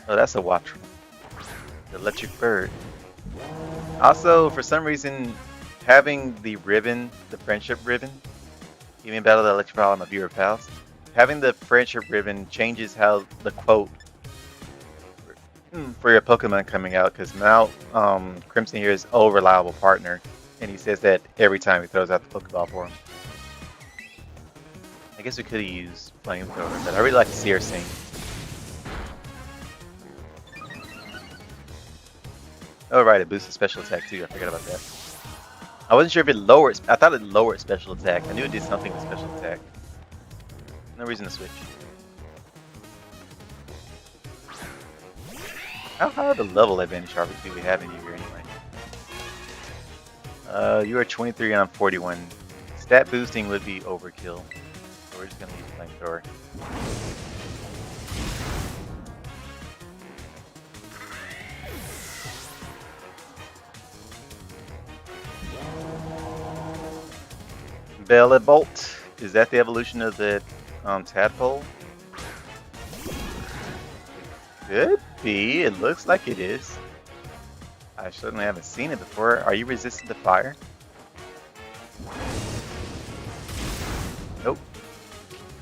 Oh, that's a Wattrel. The electric bird. Also, for some reason, having the ribbon, the friendship ribbon, even Battle of the Electric Pal, I'm a viewer pals. Having the friendship ribbon changes how the quote for your Pokemon coming out, because now Crimson here is "oh reliable partner," and he says that every time he throws out the Pokeball for him. I guess we could have used Flamethrower, but I really like to see her sing. Oh right, it boosted special attack too. I forgot about that. I wasn't sure if it lowered. I thought it lowered special attack. I knew it did something with special attack. No reason to switch. How high of a level advantage do we have in you here anyway? You are 23 and I'm 41. Stat boosting would be overkill. So we're just gonna use Flamethrower. Bellet Bolt. Is that the evolution of the tadpole? Could be. It looks like it is. I certainly haven't seen it before. Are you resistant to fire? Nope.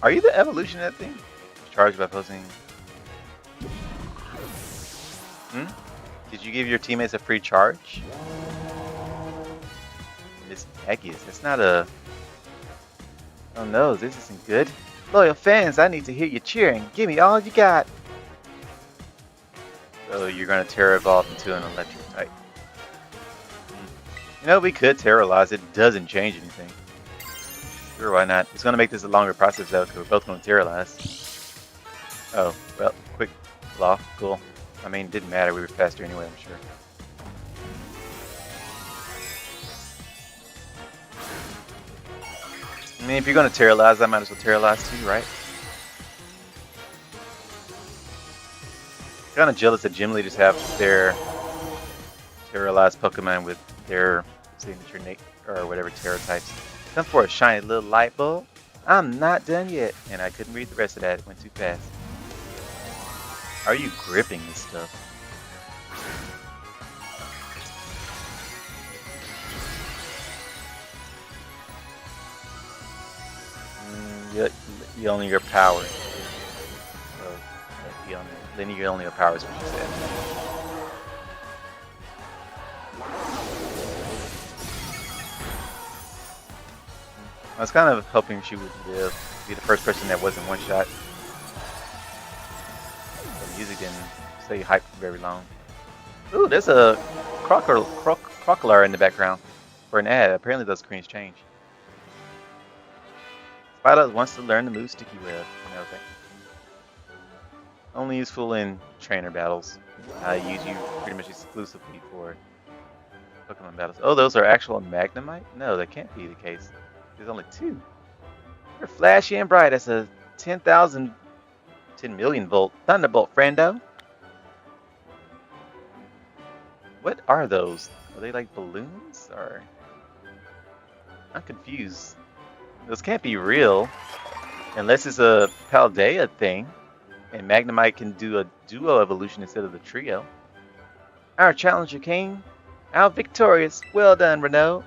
Are you the evolution of that thing? Charged by posing. Did you give your teammates a free charge? Miss Aggies. That's not a... Oh no, this isn't good. Loyal fans, I need to hear you cheering. Give me all you got. So you're going to Terra Evolve into an electric type. You know, we could Terrorize it. It doesn't change anything. Sure, why not? It's going to make this a longer process though, because we're both going to Terrorize. Oh, well, quick flaw. Cool. I mean, it didn't matter. We were faster anyway, I'm sure. mean, if you're gonna terrorize, I might as well terrorize too, right? Kind of jealous that gym leaders have their terrorized Pokemon with their signature or whatever terror types. Come for a shiny little light bulb. I'm not done yet, and I couldn't read the rest of that. It went too fast. Are you gripping this stuff? You only your power. So, then you only your power is what you said. I was kind of hoping she would be the first person that wasn't one shot. The music didn't stay hyped for very long. Ooh, there's a crocodile in the background for an ad. Apparently those screens change. Scarlet wants to learn the move Sticky Web. Okay. Only useful in trainer battles. I use you pretty much exclusively for Pokemon battles. Oh, those are actual Magnemite? No, that can't be the case. There's only two. You're flashy and bright as a 10 million volt Thunderbolt, friendo. What are those? Are they like balloons? Or I'm confused. Those can't be real. Unless it's a Paldea thing. And Magnemite can do a duo evolution instead of the trio. Our challenger king. Out victorious. Well done, Renault.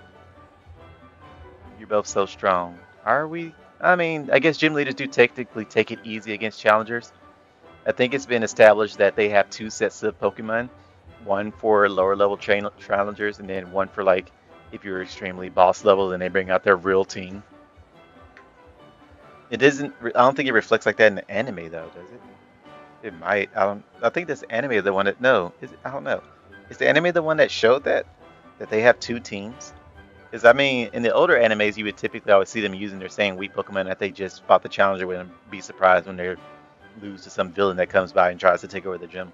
You're both so strong. Are we? I mean, I guess gym leaders do technically take it easy against challengers. I think it's been established that they have two sets of Pokemon. One for lower level challengers, and then one for like if you're extremely boss level, then they bring out their real team. It doesn't. I don't think it reflects like that in the anime, though, does it? It might. I don't. I think this anime is the one that. No, is it? I don't know. Is the anime the one that showed that they have two teams? Because I mean, in the older animes, you would typically always see them using their same weak Pokemon that they just fought the challenger with, and be surprised when they lose to some villain that comes by and tries to take over the gym.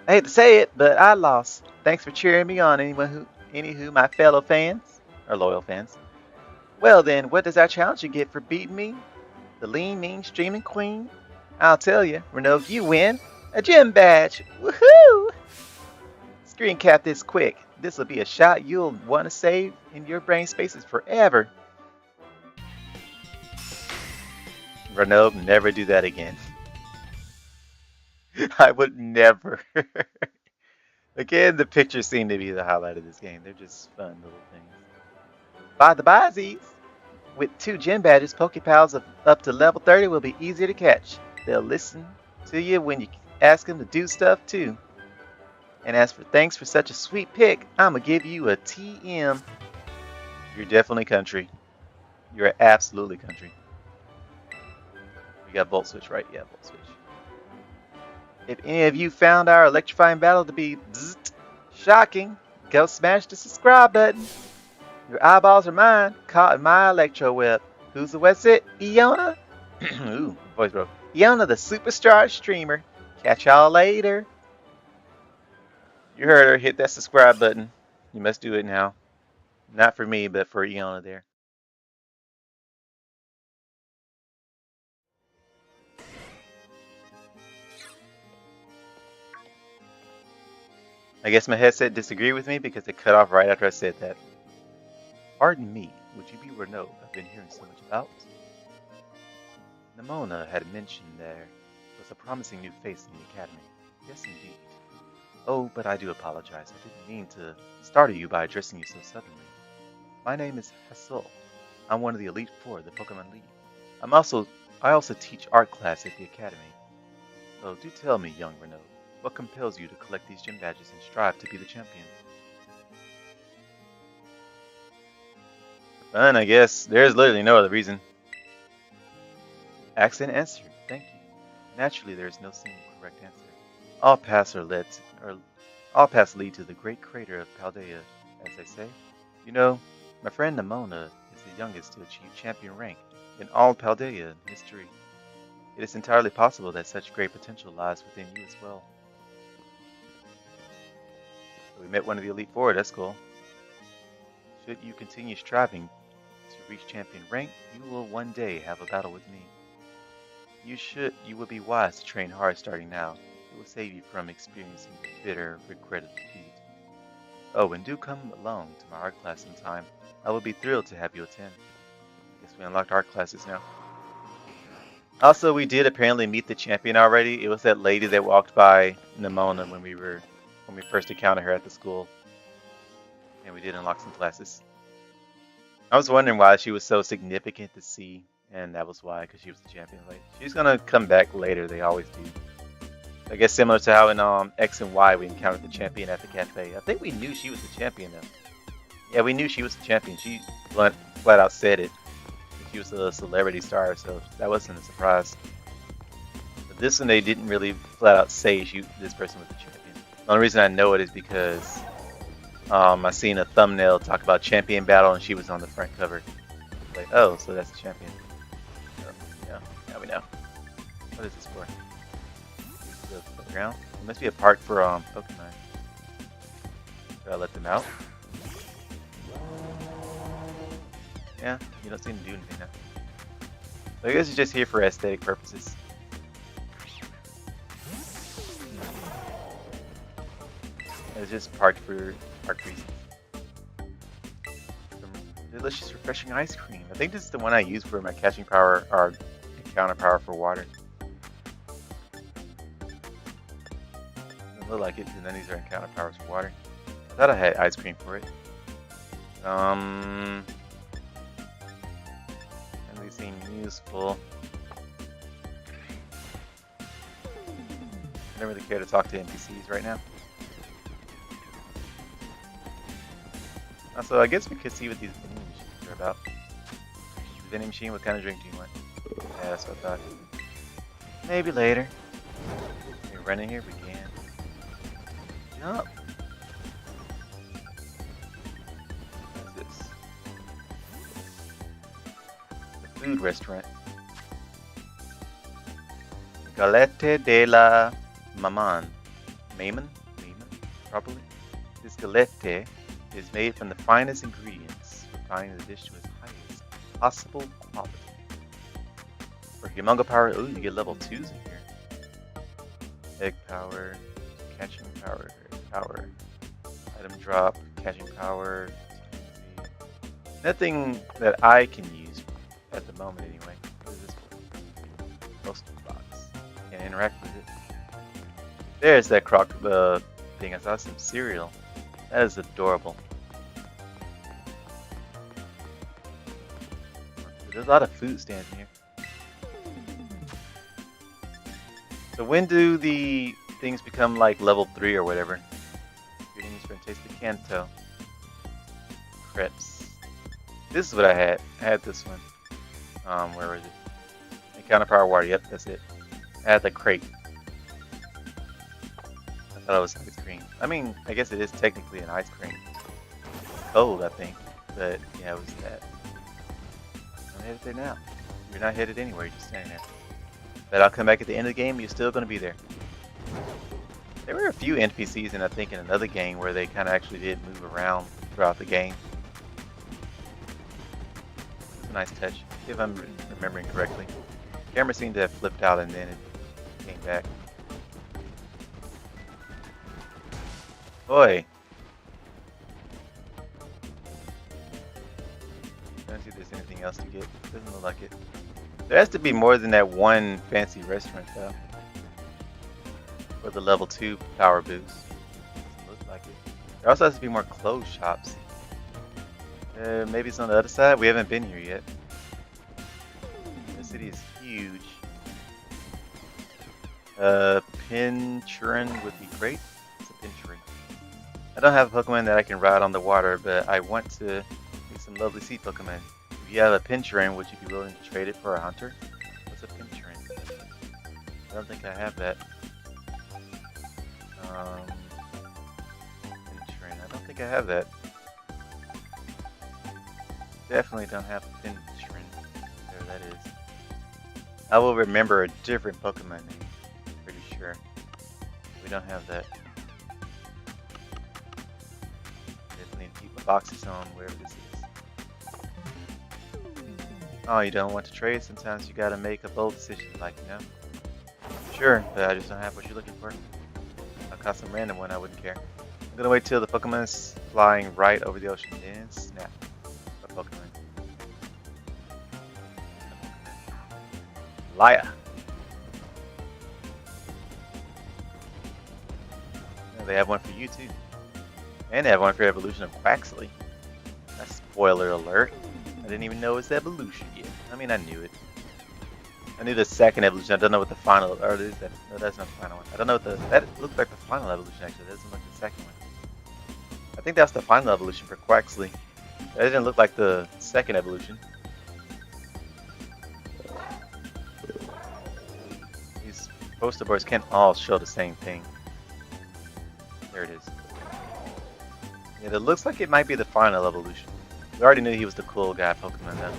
I hate to say it, but I lost. Thanks for cheering me on, anywho, my fellow fans or loyal fans. Well then, what does our challenger get for beating me? The lean, mean, streaming queen? I'll tell you, Renault, you win a gym badge. Woohoo! Screen cap this quick. This will be a shot you'll want to save in your brain spaces forever. Renault, never do that again. I would never. Again, the pictures seem to be the highlight of this game. They're just fun little things. By the byzies, with 2 gym badges, Pokepals up to level 30 will be easier to catch. They'll listen to you when you ask them to do stuff too. And as for thanks for such a sweet pick, I'ma give you a TM. You're definitely country. You're absolutely country. We got Volt Switch, right? Yeah, Volt Switch. If any of you found our electrifying battle to be shocking, go smash the subscribe button. Your eyeballs are mine, caught in my electro web. Who's the what's it? Iona? Ooh, voice broke. Iona, the superstar streamer. Catch y'all later. You heard her. Hit that subscribe button. You must do it now. Not for me, but for Iona there. I guess my headset disagreed with me because it cut off right after I said that. Pardon me, would you be Renault I've been hearing so much about? Nimona had mentioned there was a promising new face in the academy. Yes, indeed. Oh, but I do apologize. I didn't mean to startle you by addressing you so suddenly. My name is Hassel. I'm one of the Elite Four, the Pokemon League. I also teach art class at the academy. So do tell me, young Renault, what compels you to collect these gym badges and strive to be the champion? Fun, I guess. There's literally no other reason. Accent answered. Thank you. Naturally, there is no single correct answer. All paths lead to the great crater of Paldea, as they say. You know, my friend Nimona is the youngest to achieve champion rank in all Paldea history. It is entirely possible that such great potential lies within you as well. So we met one of the Elite Four, that's cool. Should you continue striving to reach champion rank, you will one day have a battle with me. You will be wise to train hard starting now. It will save you from experiencing the bitter regret of defeat. Oh, and do come along to my art class sometime. I will be thrilled to have you attend. I guess we unlocked art classes now. Also, we did apparently meet the champion already. It was that lady that walked by Nimona when we first encountered her at the school. And we did unlock some classes. I was wondering why she was so significant to see, and that was why, because she was the champion. Like, she's gonna come back later. They always do. I guess similar to how in X and Y we encountered the champion at the cafe. I think we knew she was the champion though. Yeah, we knew she was the champion. She flat out said it. She was a celebrity star, so that wasn't a surprise. But this one they didn't really flat out say this person was the champion. The only reason I know it is because I seen a thumbnail talk about champion battle and she was on the front cover. Like, oh, so that's the champion. So, yeah, now we know. What is this for? The playground? It must be a park for Pokemon. Should I let them out? Yeah, you don't seem to do anything now. So I guess it's just here for aesthetic purposes. It's just parked for reasons. Some delicious, refreshing ice cream. I think this is the one I use for my catching power or encounter power for water. Doesn't look like it, and then these are encounter powers for water. I thought I had ice cream for it. And they seem useful. I don't really care to talk to NPCs right now. Also, I guess we could see what these vending machines are about. The vending machine, what kind of drink do you want? Yeah, that's what I thought. Maybe later. Can we run in here? We can. Jump! What is this? The food restaurant. Galette de la Maman. Maman? Probably. This galette is made from the finest ingredients, refining the dish to its highest possible quality. For Humongo power, ooh, you get level 2s in here. Egg power, catching power, item drop, catching power, nothing that I can use at the moment anyway. What is this for? Postal box. Can't interact with it. There's that thing. I saw some cereal. That is adorable. There's a lot of food stands in here. So when do the things become like level 3 or whatever? Greetings from Taste of Kanto. Crepes. This is what I had. I had this one. Where was it? Encounter power water. Yep, that's it. I had the crate. I thought it was ice cream. I mean, I guess it is technically an ice cream. It's cold, I think. But yeah, it was that. I'm headed there now. You're not headed anywhere, you're just standing there. But I'll come back at the end of the game, you're still going to be there. There were a few NPCs in, I think, in another game where they kind of actually did move around throughout the game. It's a nice touch, if I'm remembering correctly. The camera seemed to have flipped out and then it came back. Boy. I don't see if there's anything else to get. Doesn't look like it. There has to be more than that one fancy restaurant though. For the level 2 power boost. Doesn't look like it. There also has to be more clothes shops. Maybe it's on the other side? We haven't been here yet. The city is huge. Pinchurin would be great. It's a Pinchurin. I don't have a Pokemon that I can ride on the water, but I want to meet some lovely sea Pokemon. If you have a Pinchurin, would you be willing to trade it for a hunter? What's a Pinchurin? I don't think I have that. Pinchurin. I don't think I have that. Definitely don't have a Pinchurin. There that is. I will remember a different Pokemon name. Pretty sure. We don't have that. Definitely need to keep my boxes on wherever this is. Oh, you don't want to trade? Sometimes you gotta make a bold decision, like, you know? Sure, but I just don't have what you're looking for. I'll caught some random one, I wouldn't care. I'm gonna wait till the Pokemon's flying right over the ocean, then snap. A Pokemon. Liar. Yeah, they have one for you too. And they have one for evolution of Quaxley. That's spoiler alert. I didn't even know it was evolution yet. I mean, I knew it. I knew the second evolution. I don't know what the final, or is that? No, that's not the final one. I don't know what the, that looks like the final evolution actually. That doesn't look like the second one. I think that's the final evolution for Quaxley. That didn't look like the second evolution. These poster boards can't all show the same thing. There it is. Yeah, it looks like it might be the final evolution. We already knew he was the cool guy Pokemon though.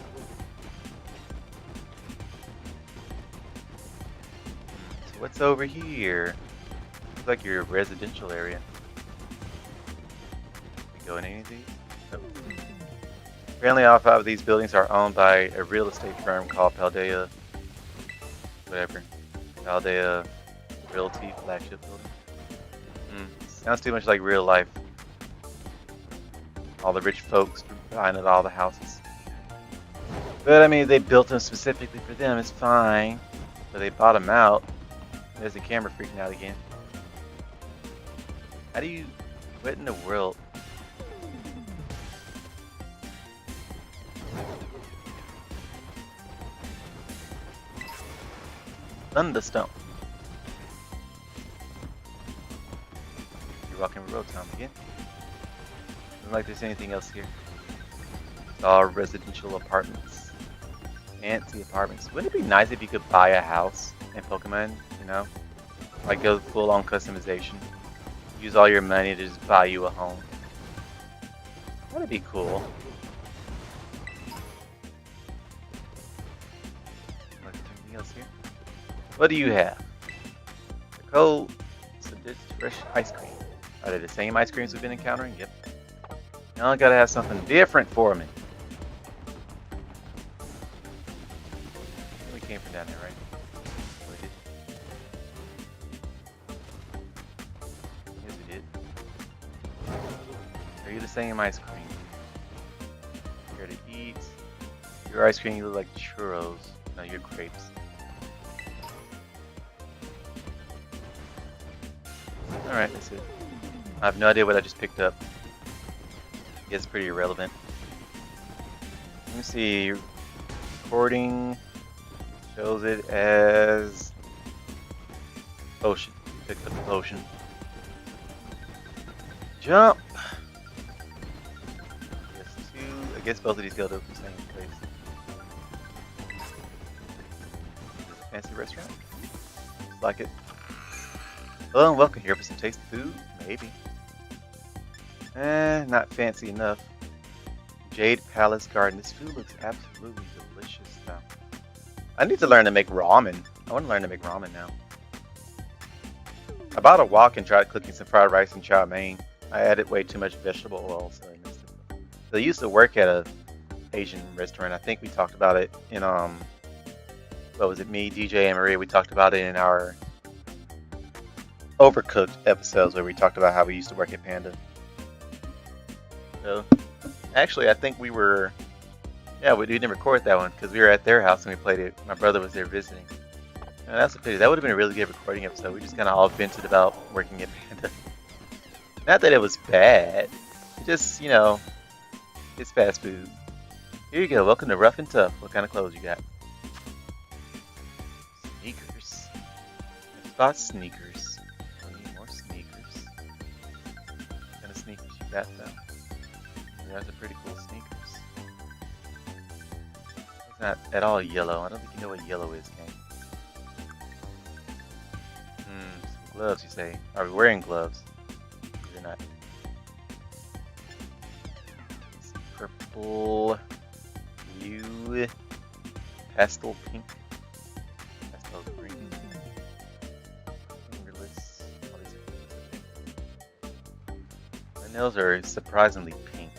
So what's over here? Looks like your residential area. Can we go in any of these? Nope. Apparently all 5 of these buildings are owned by a real estate firm called Paldea, whatever. Paldea Realty Flagship Building. Sounds too much like real life. All the rich folks buying at all the houses. But I mean, they built them specifically for them, it's fine. But they bought them out. There's the camera freaking out again. How do you, what in the world? Thunderstone. You're walking road time again. Doesn't like there's anything else here. It's all residential apartments. Fancy apartments. Wouldn't it be nice if you could buy a house in Pokemon, you know? Like go full on customization. Use all your money to just buy you a home. That'd be cool. Anything else here? What do you have? The cold, fresh ice cream. Are they the same ice creams we've been encountering? Yep. Now I gotta have something different for me. We came from down there, right? We did. Yes, we did. Are you the same ice cream? Here to eat. Your ice cream, you look like churros. No, you're crepes. Alright, that's it. I have no idea what I just picked up. I guess pretty irrelevant. Let me see. Recording shows it as potion. Picked up the potion. Jump! I guess both of these go to the same place. Fancy restaurant? Looks like it. Hello and welcome here for some tasty food. Maybe. Not fancy enough. Jade Palace Garden. This food looks absolutely delicious though. I need to learn to make ramen. I want to learn to make ramen now. I bought a wok and tried cooking some fried rice and chow mein. I added way too much vegetable oil, so I missed it. So I used to work at a Asian restaurant. I think we talked about it in what was it? Me, DJ, and Maria. We talked about it in our Overcooked episodes where we talked about how we used to work at Panda. So, actually, I think we were, yeah, we didn't record that one because we were at their house and we played it. My brother was there visiting. And that's a pity. That would have been a really good recording episode. We just kind of all vented about working at Panda. Not that it was bad. Just, you know, it's fast food. Here you go. Welcome to Rough and Tough. What kind of clothes you got? Sneakers. Let's buy sneakers. I need more sneakers. What kind of sneakers you got though? Those are pretty cool sneakers. It's not at all yellow. I don't think you know what yellow is, gang. Some gloves, you say. Are we wearing gloves? You're not. Some purple, blue, pastel pink, pastel green, fingerless. All these are pink. My nails are surprisingly pink.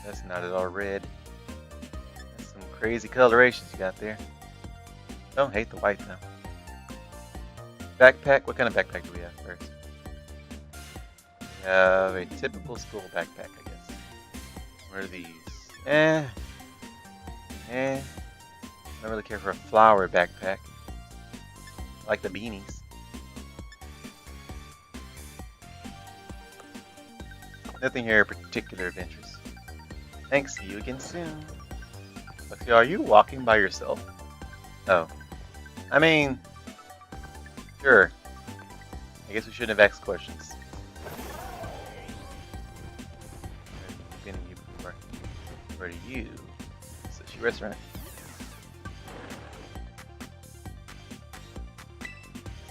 That's not at all red. That's some crazy colorations you got there. Don't hate the white though. Backpack? What kind of backpack do we have first? We have a typical school backpack, I guess. What are these? I don't really care for a flower backpack. I like the beanies. Nothing here particular of interest. Thanks, see you again soon. Lexi, are you walking by yourself? Oh. I mean, sure. I guess we shouldn't have asked questions. I've been to you before. Where are you? Sushi restaurant.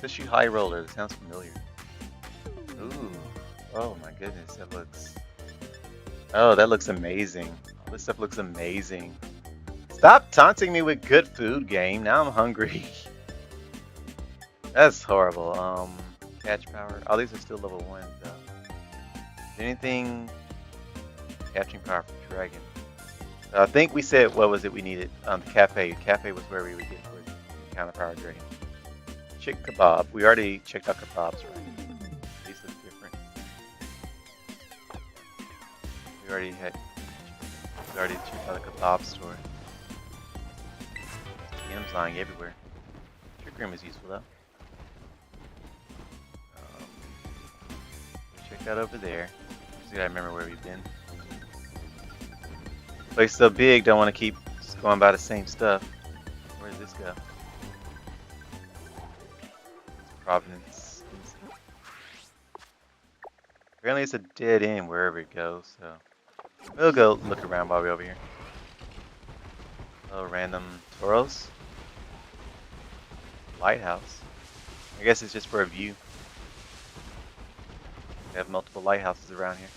Sushi high roller. That sounds familiar. Ooh. Oh my goodness. That looks. Oh, that looks amazing. All this stuff looks amazing. Stop taunting me with good food, game. Now I'm hungry. That's horrible. Catch power. Oh, these are still level 1 though. Is there anything catching power for dragon? I think we said, what was it we needed? The cafe. Cafe was where we would get for counter power dragon. Chick kebab. We already checked out kebabs, right? These look different. We already checked out a kebab store. M's lying everywhere. Trick room is useful though. Check that over there. Just gotta remember where we've been. Place so big, don't want to keep just going by the same stuff. Where does this go? Providence. Apparently it's a dead end wherever it goes, so we'll go look around while we're over here. Oh, random toros. Lighthouse. I guess it's just for a view. We have multiple lighthouses around here.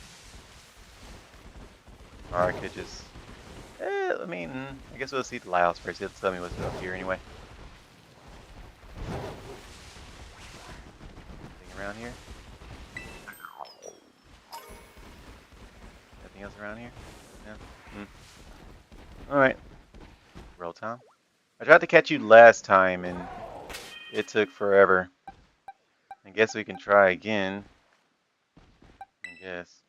Or I could just... I mean, I guess we'll see the lighthouse first. It'll tell me what's up here anyway. Anything around here? Nothing else around here? Yeah. Alright. Roll time. I tried to catch you last time and it took forever. I guess we can try again. I guess.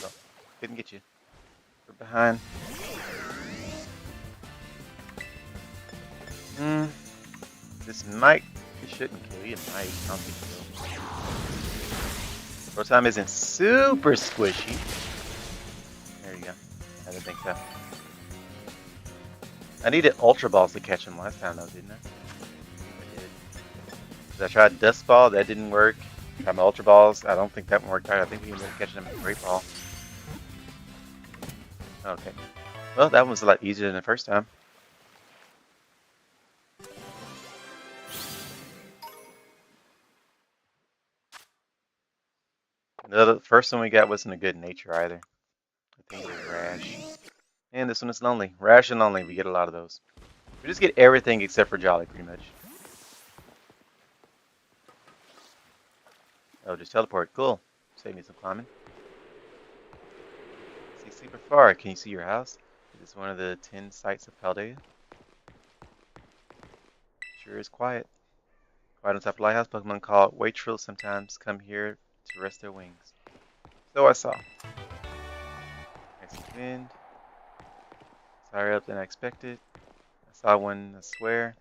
Oh, couldn't get you. We're behind. This shouldn't kill you. It might. I don't think so. Roll time isn't super squishy. There you go. I didn't think so. I needed Ultra Balls to catch him last time though, didn't I? I did. I tried Dust Ball, that didn't work. Tried my Ultra Balls, I don't think that one worked out. I think we ended up catching him with Great Ball. Okay. Well, that one was a lot easier than the first time. The first one we got wasn't a good nature either. I think it was Rash. And this one is lonely. Rash and lonely, we get a lot of those. We just get everything except for Jolly, pretty much. Oh, just teleport. Cool. Save me some climbing. See super far. Can you see your house? Is this one of the 10 sites of Paldea? Sure is quiet. Quiet on top of the lighthouse. Pokemon called Waitril sometimes come here to rest their wings. So I saw. Nice wind. It's higher up than I expected. I saw one, I swear.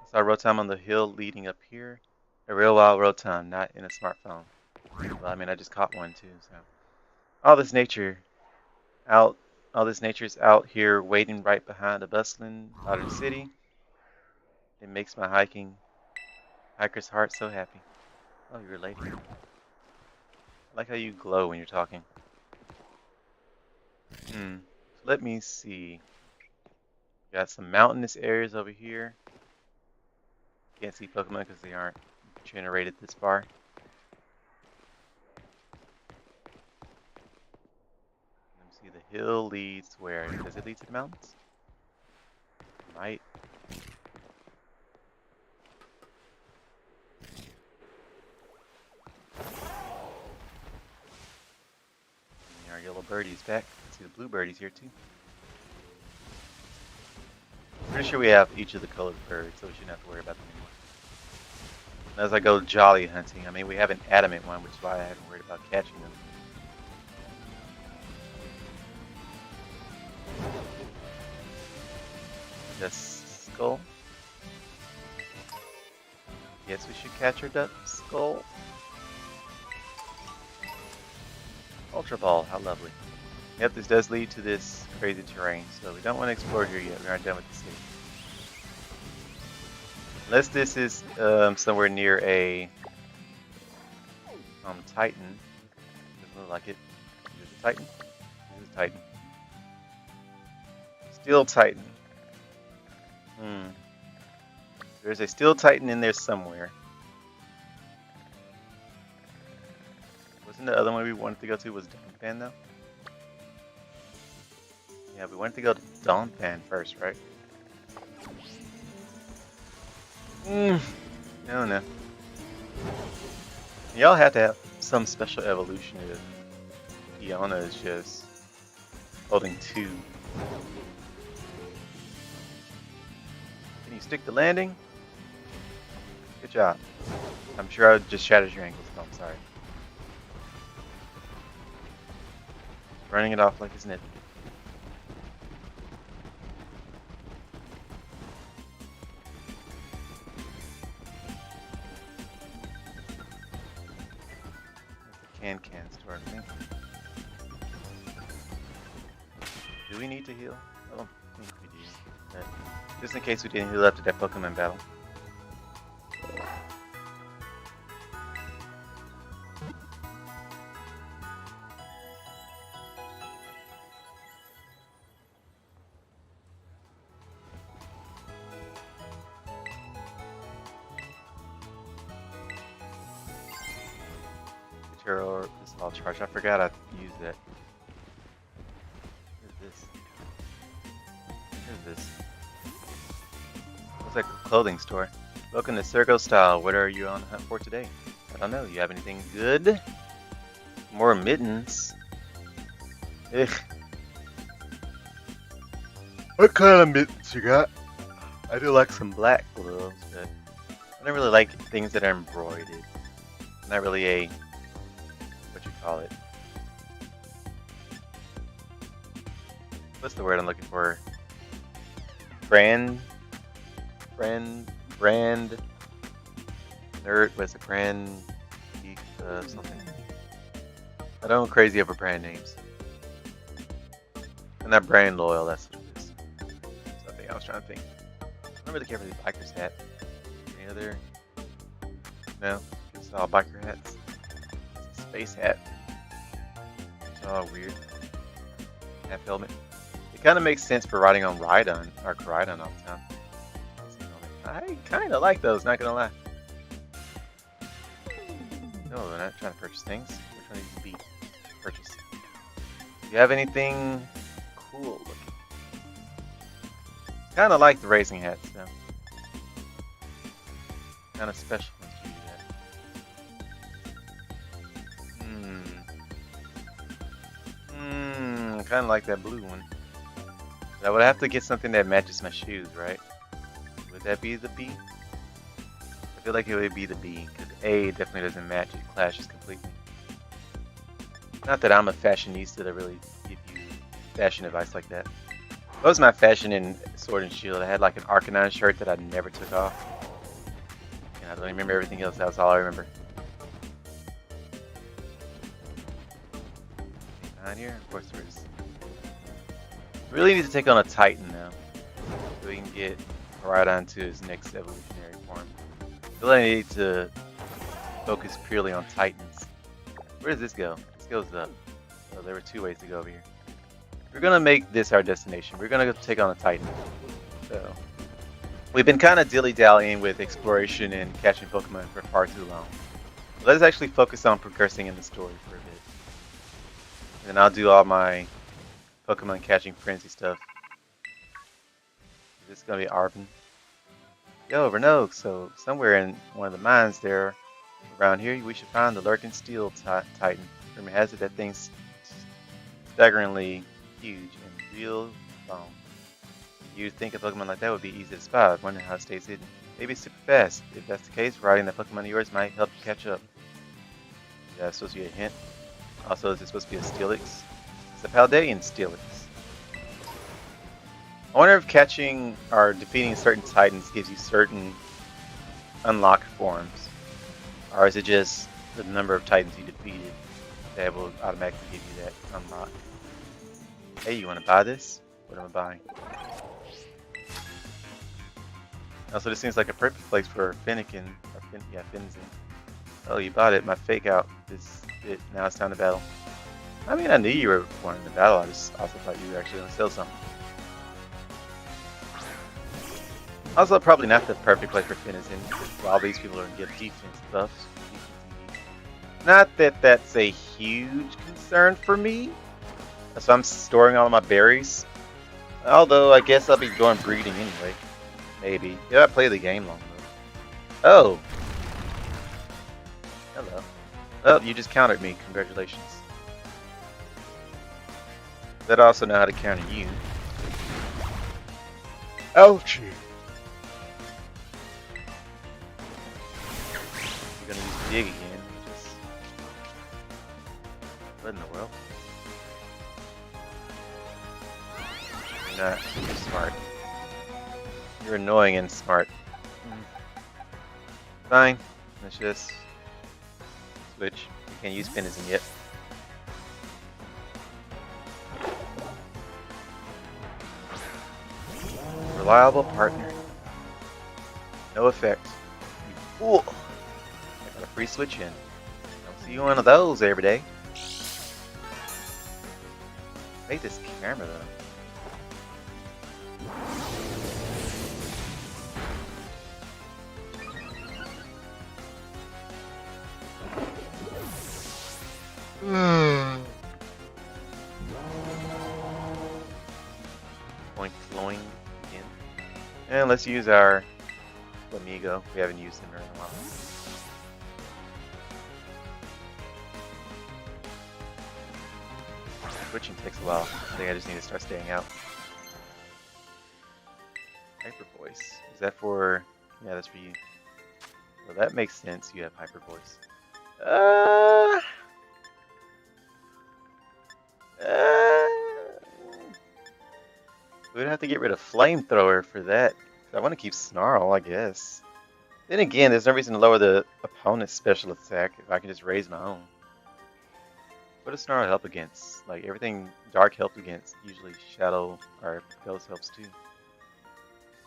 I saw Rotom on the hill leading up here. A real wild Rotom, not in a smartphone. Well, I mean, I just caught one too, so. All this nature's out here waiting right behind a bustling modern city. It makes my hiker's heart so happy. Oh, you're a lady. I like how you glow when you're talking. Let me see. Got some mountainous areas over here. Can't see Pokemon because they aren't generated this far. Let me see, the hill leads where? Does it lead to the mountains? It might. birdie's back. See the blue birdie's here too. Pretty sure we have each of the colored birds, so we shouldn't have to worry about them anymore. As I go jolly hunting, I mean, we have an adamant one, which is why I haven't worried about catching them. That's skull. Yes, we should catch our duck skull. Ultra Ball, how lovely. Yep, this does lead to this crazy terrain, so we don't want to explore here yet. We aren't done with the city. Unless this is somewhere near a Titan. Doesn't look like it. Is it a Titan? This is a Titan. Steel Titan. There's a Steel Titan in there somewhere. Wasn't the other one we wanted to go to was Donphan though? Yeah, we wanted to go to Donphan first, right? No. Y'all have to have some special evolution if Fiona is just holding 2. Can you stick the landing? Good job. I'm sure I just shattered your ankles. No, I'm sorry. Running it off like it's nitty. That's the can store, I think. Do we need to heal? I don't think we do. But just in case we didn't heal after that Pokemon battle. Or this all charged. I forgot I used that. What is this? What is this? Looks like a clothing store. Welcome to Sergo Style. What are you on the hunt for today? I don't know. You have anything good? More mittens. Ugh. What kind of mittens you got? I do like some black gloves, but I don't really like things that are embroidered. Not really a call it. What's the word I'm looking for? Brand. Nerd. What's it? Brand. Something. I don't go crazy over brand names. I'm not brand loyal. That's what it is. Something I was trying to think. I don't really care for the biker's hat. Any other? No. It's all biker hats. It's a space hat. Oh, weird. Half helmet. It kind of makes sense for riding on Rhydon all the time. I kind of like those, not gonna lie. No, we're not trying to purchase things. We're trying to use purchase. Do you have anything cool looking? Kind of like the racing hats, though. Kind of special. Kind of like that blue one. But I would have to get something that matches my shoes, right? Would that be the B? I feel like it would be the B, because A definitely doesn't match. It clashes completely. Not that I'm a fashionista to really give you fashion advice like that. What was my fashion in Sword and Shield? I had like an Arcanine shirt that I never took off. And I don't remember everything else. That's all I remember. Down here, of course there is. Really need to take on a Titan now, so we can get Rhydon to his next evolutionary form. I feel like I need to focus purely on Titans. Where does this go? This goes up. So there were 2 ways to go over here. We're gonna make this our destination. We're gonna go take on a Titan. So we've been kind of dilly-dallying with exploration and catching Pokemon for far too long. Let's actually focus on progressing in the story for a bit. And I'll do all my Pokemon catching frenzy stuff. Is this gonna be Arvin? Yo, Renault, so somewhere in one of the mines there around here we should find the lurking steel titan. Rumor has it that thing's staggeringly huge and real long. You'd think a Pokemon like that would be easy to spot, wondering how it stays hidden. Maybe super fast. If that's the case, riding that Pokemon of yours might help you catch up. Yeah, it's supposed to be a hint. Also, is it supposed to be a Steelix? It's a Paldean Steelix. I wonder if catching or defeating certain Titans gives you certain unlocked forms. Or is it just the number of Titans you defeated that will automatically give you that unlock? Hey, you want to buy this? What am I buying? Also, this seems like a perfect place for Finnegan. Finnegan. Oh, you bought it. My fake out is it. Now it's time to battle. I mean, I knew you were wanting to battle. I just also thought you were actually going to sell something. Also, probably not the perfect place for Finnegan. While these people are going to get defense buffs. Not that that's a huge concern for me. So I'm storing all of my berries. Although, I guess I'll be doing breeding anyway. Maybe. Yeah, I play the game long enough. Oh! Hello. Oh, you just countered me. Congratulations. That I also know how to counter you. Ouchie! You're gonna use dig again. Just... What in the world? You're not. You're smart. You're annoying and smart. Fine. Let's just switch. You can't use Penizen yet. Reliable partner. No effect. You fool! I got a free switch in. Don't see one of those every day. I hate this camera though. Point flowing again. And let's use our Flamigo. We haven't used him in a while. Switching takes a while. I think I just need to start staying out. Hyper Voice. Is that for... Yeah, that's for you. Well, that makes sense. You have Hyper Voice. We'd have to get rid of Flamethrower for that. I want to keep Snarl, I guess. Then again, there's no reason to lower the opponent's special attack if I can just raise my own. What does Snarl help against? Like, everything Dark helps against, usually Shadow or Ghost helps too.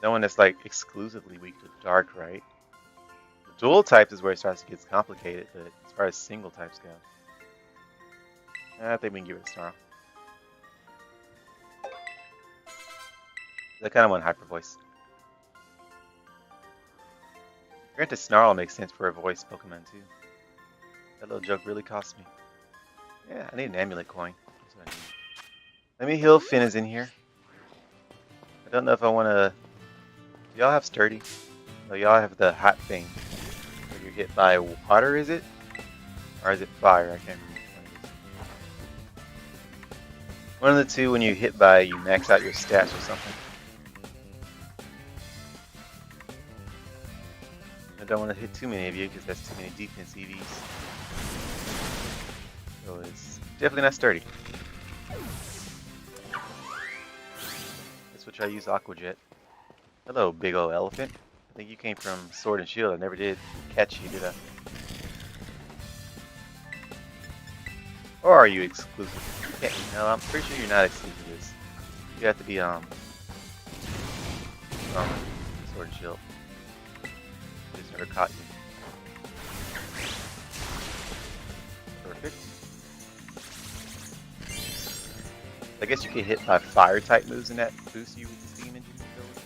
No one that's like exclusively weak to Dark, right? The dual types is where it starts to get complicated, but as far as single types go, I think we can get rid of Snarl. I kind of want Hyper Voice. Granted, Snarl makes sense for a voice Pokemon too. That little joke really cost me. Yeah, I need an amulet coin. That's what I need. Let me heal Finnegan in here. I don't know if I want to... Do y'all have Sturdy? No, y'all have the hot thing. Where you're hit by water, is it? Or is it fire? I can't remember. One of the two, when you hit by, you max out your stats or something. I don't want to hit too many of you because that's too many defense EVs. So it's definitely not sturdy. That's what I use Aqua Jet. Hello, big old elephant. I think you came from Sword and Shield. I never did catch you, did I? Or are you exclusive? Yeah, no, I'm pretty sure you're not exclusive to this. You have to be Sword and Shield. Just never caught you. Perfect. I guess you get hit by fire type moves and that boosts you with the steam engine ability.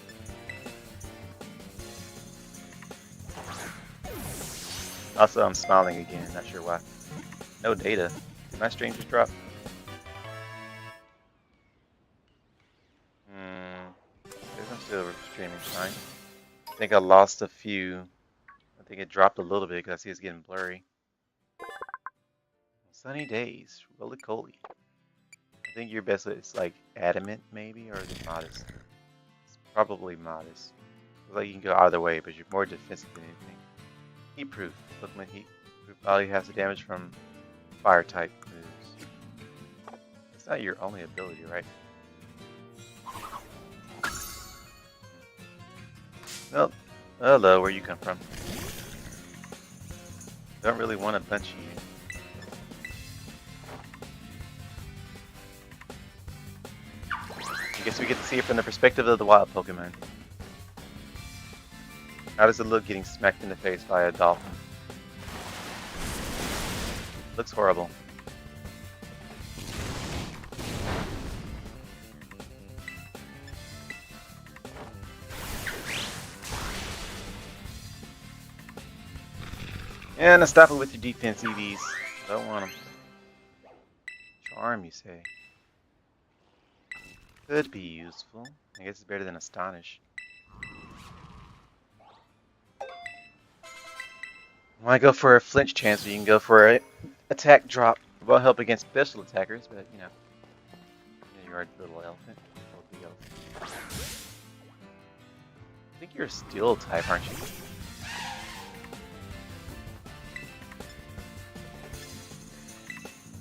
Also, I'm smiling again, not sure why. No data. Did my stream just drop? Guess I'm still streaming fine. I think I lost a few. I think it dropped a little bit because I see it's getting blurry. Sunny days, roly-coly. I think your best is like adamant, maybe, or is it modest? It's probably modest. It's like you can go either way, but you're more defensive than anything. Heat proof. Pokemon heat proof body has the damage from fire type moves. It's not your only ability, right? Well, hello, where you come from? Don't really want a bunch of you. I guess we get to see it from the perspective of the wild Pokemon. How does it look getting smacked in the face by a dolphin? Looks horrible. And stop it with your defense EVs. Don't want them. Charm, you say? Could be useful. I guess it's better than Astonish. Why go for a flinch chance when you can go for an attack drop? It won't help against special attackers, but you know. You're a little elephant. Little elephant. I think you're a steel type, aren't you?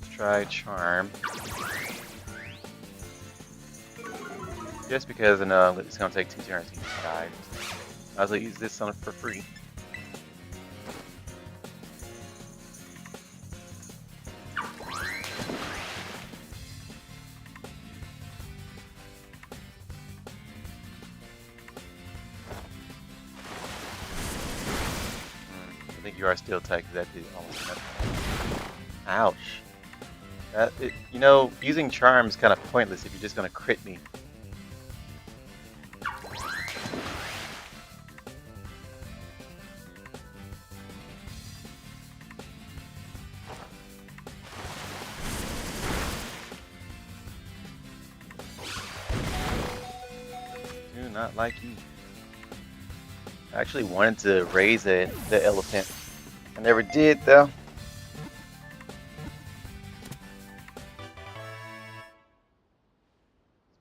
Let's try Charm. Just because I know it's going to take 2 turns to die. I was going to use this one for free. I think you are still type because that did almost nothing. Ouch. You know, using Charm is kind of pointless if you're just going to crit me. Do not like you. I actually wanted to raise the elephant. I never did though.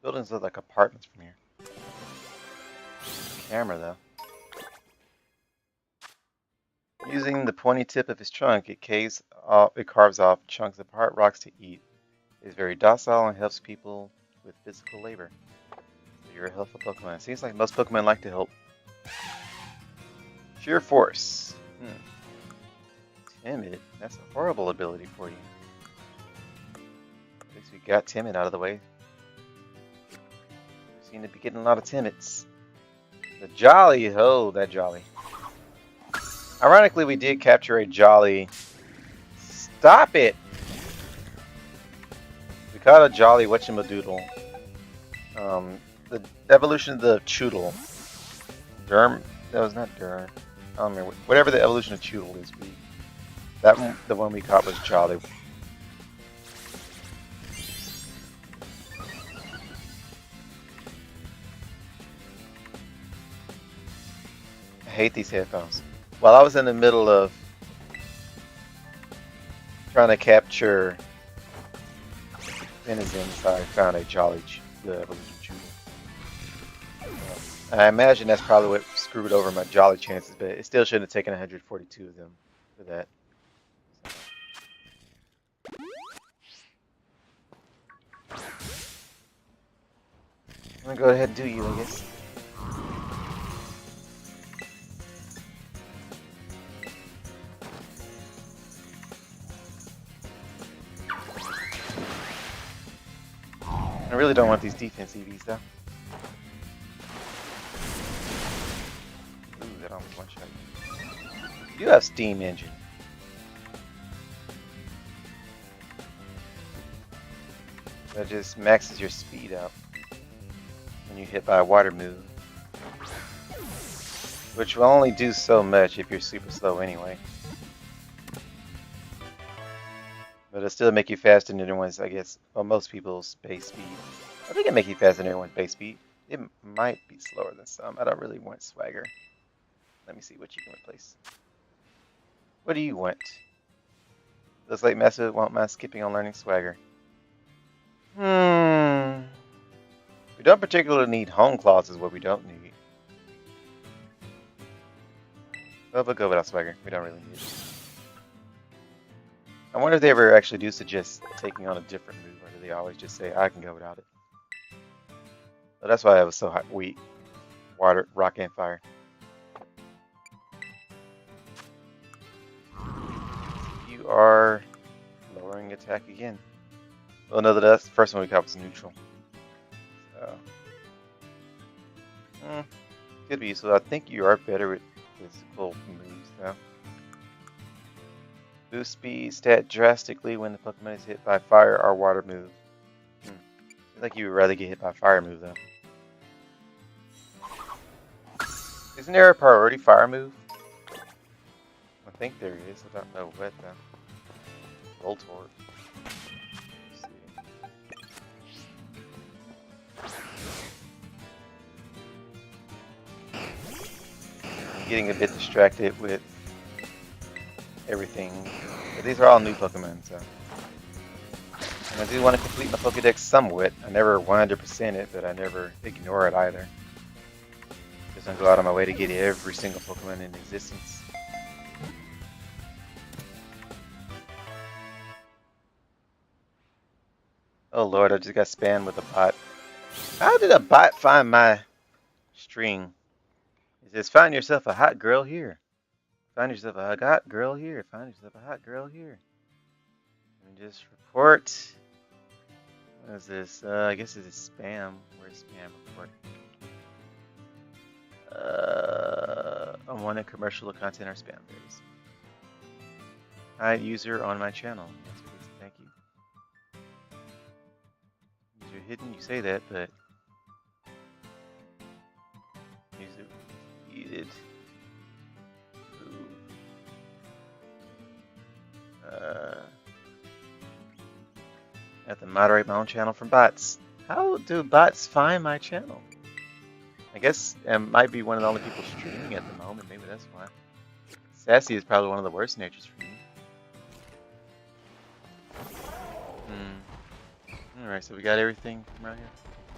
Buildings look like apartments from here. Camera though. Using the pointy tip of his trunk, it carves off chunks of hard rocks to eat. It is very docile and helps people with physical labor. So you're a helpful Pokemon. Seems like most Pokemon like to help. Sheer Force. Timid. That's a horrible ability for you. At least we got Timid out of the way. We seem to be getting a lot of Timids. The Jolly. Oh, that Jolly. Ironically, we did capture a Jolly. Stop it! We caught a Jolly whatchamadoodle. The evolution of the Choodle. That was not Durm. I don't remember. Whatever the evolution of Choodle is, the one we caught was Jolly. I hate these headphones. While I was in the middle of trying to capture denizens, I found a Jolly, the evolution Choodle. I imagine that's probably what screwed over my Jolly chances, but it still shouldn't have taken 142 of them for that. I'm gonna go ahead and do you, I guess. I really don't want these defense EVs though. Ooh, that almost one shot. You have Steam Engine. That just maxes your speed out when you hit by a water move. Which will only do so much if you're super slow anyway. But it'll still make you faster than everyone's, I guess, well, most people's base speed. I think it make you faster than everyone's base speed. It might be slower than some. I don't really want Swagger. Let me see what you can replace. What do you want? Looks like Master won't mind skipping on learning Swagger. We don't particularly need home claws is what we don't need. Well, we'll go without swagger. We don't really need it. I wonder if they ever actually do suggest taking on a different move, or do they always just say, I can go without it? But that's why I was so weak. Water, rock, and fire. You are lowering attack again. Well, no, that's the first one we got was neutral. So, could be useful. I think you are better with physical moves, though. Boost speed stat drastically when the Pokemon is hit by fire or water move. Seems like you would rather get hit by fire move, though. Isn't there a priority fire move? I think there is. I don't know what, though. Voltorb. Getting a bit distracted with everything. But these are all new Pokemon, so. And I do want to complete my Pokedex somewhat. I never 100% it, but I never ignore it either. Just don't go out of my way to get every single Pokemon in existence. Oh lord, I just got spammed with a bot. How did a bot find my string? It says, find yourself a hot girl here. Find yourself a hot girl here. Find yourself a hot girl here. Let me just report. What is this? I guess it's spam. Where's spam report? Unwanted commercial content or spam. There it is. Hide user on my channel. That's what it is. Thank you. User hidden. You say that, but user deleted. I have to moderate my own channel from bots. How do bots find my channel? I guess I might be one of the only people streaming at the moment. Maybe that's why. Sassy is probably one of the worst natures for me. Alright, so we got everything from around here.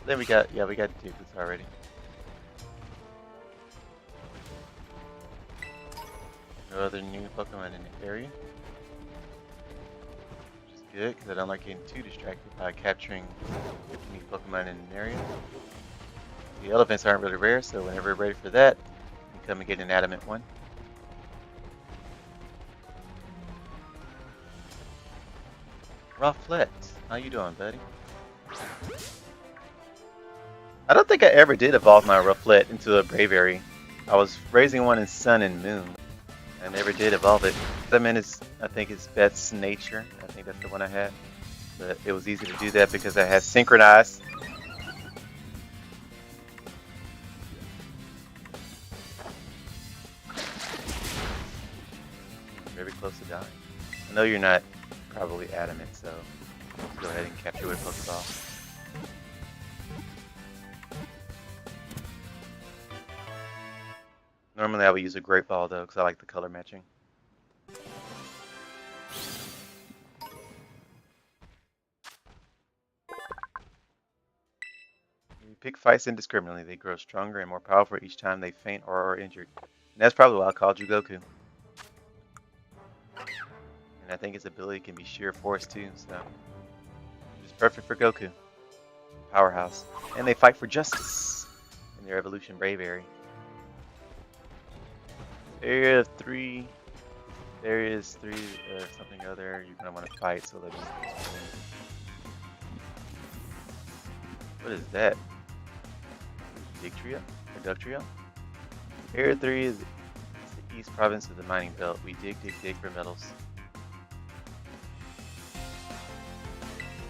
Then we got, yeah, we got Diglets already. No other new Pokemon in the area. Good, because I don't like getting too distracted by capturing new Pokemon in an area. The elephants aren't really rare, so whenever we're ready for that, we come and get an adamant one. Rufflet, how you doing, buddy? I don't think I ever did evolve my Rufflet into a Braviary. I was raising one in Sun and Moon. I never did evolve it. I think it's Beth's Nature. I think that's the one I had. But it was easy to do that because I had synchronized. Very close to dying. I know you're not probably adamant, so let's go ahead and capture with a Pokeball. Normally I would use a Great Ball though, because I like the color matching. You pick fights indiscriminately. They grow stronger and more powerful each time they faint or are injured. And that's probably why I called you Goku. And I think his ability can be sheer force too, so it's perfect for Goku. Powerhouse. And they fight for justice in their evolution Braviary. Area 3, areas 3, something other, you're gonna want to fight, so let's just... What is that? Digtrio? Or Ductrio? Area 3 is the east province of the mining belt. We dig for metals.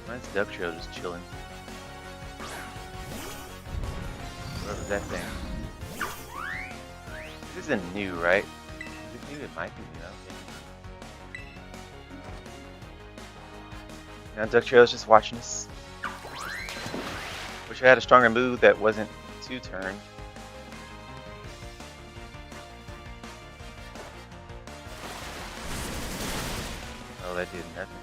Mine's Ductrio just chilling. What was that thing? This isn't new, right? Is it new? It might be new. Now Ductrio's just watching us. Wish I had a stronger move that wasn't 2-turn. Oh, that did nothing.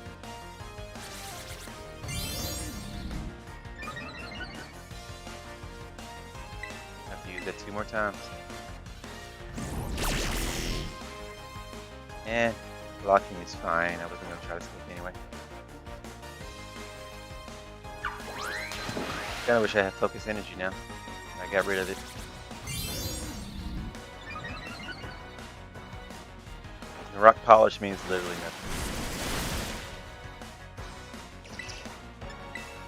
2 more times. Eh, blocking is fine. I wasn't gonna try to sneak anyway. Kinda wish I had focus energy now. I got rid of it. The rock polish means literally nothing.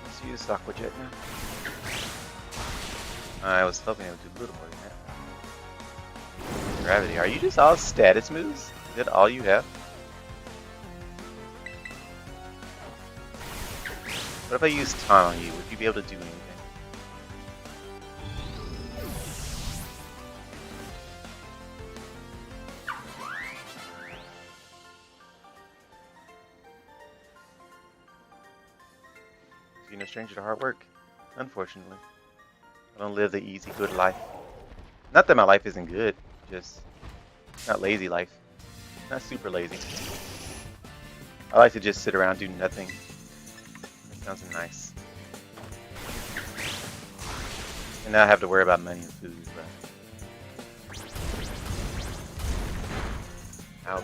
Let's use Aqua Jet now. I was hoping it would do a little more than that. Gravity. Are you just all status moves? Is that all you have? What if I use Taunt on you? Would you be able to do anything? You're no stranger to hard work, unfortunately. I don't live the easy, good life. Not that my life isn't good, just not lazy life. Not super lazy. I like to just sit around and do nothing. That sounds nice. And now I have to worry about money and food, but... Ouch.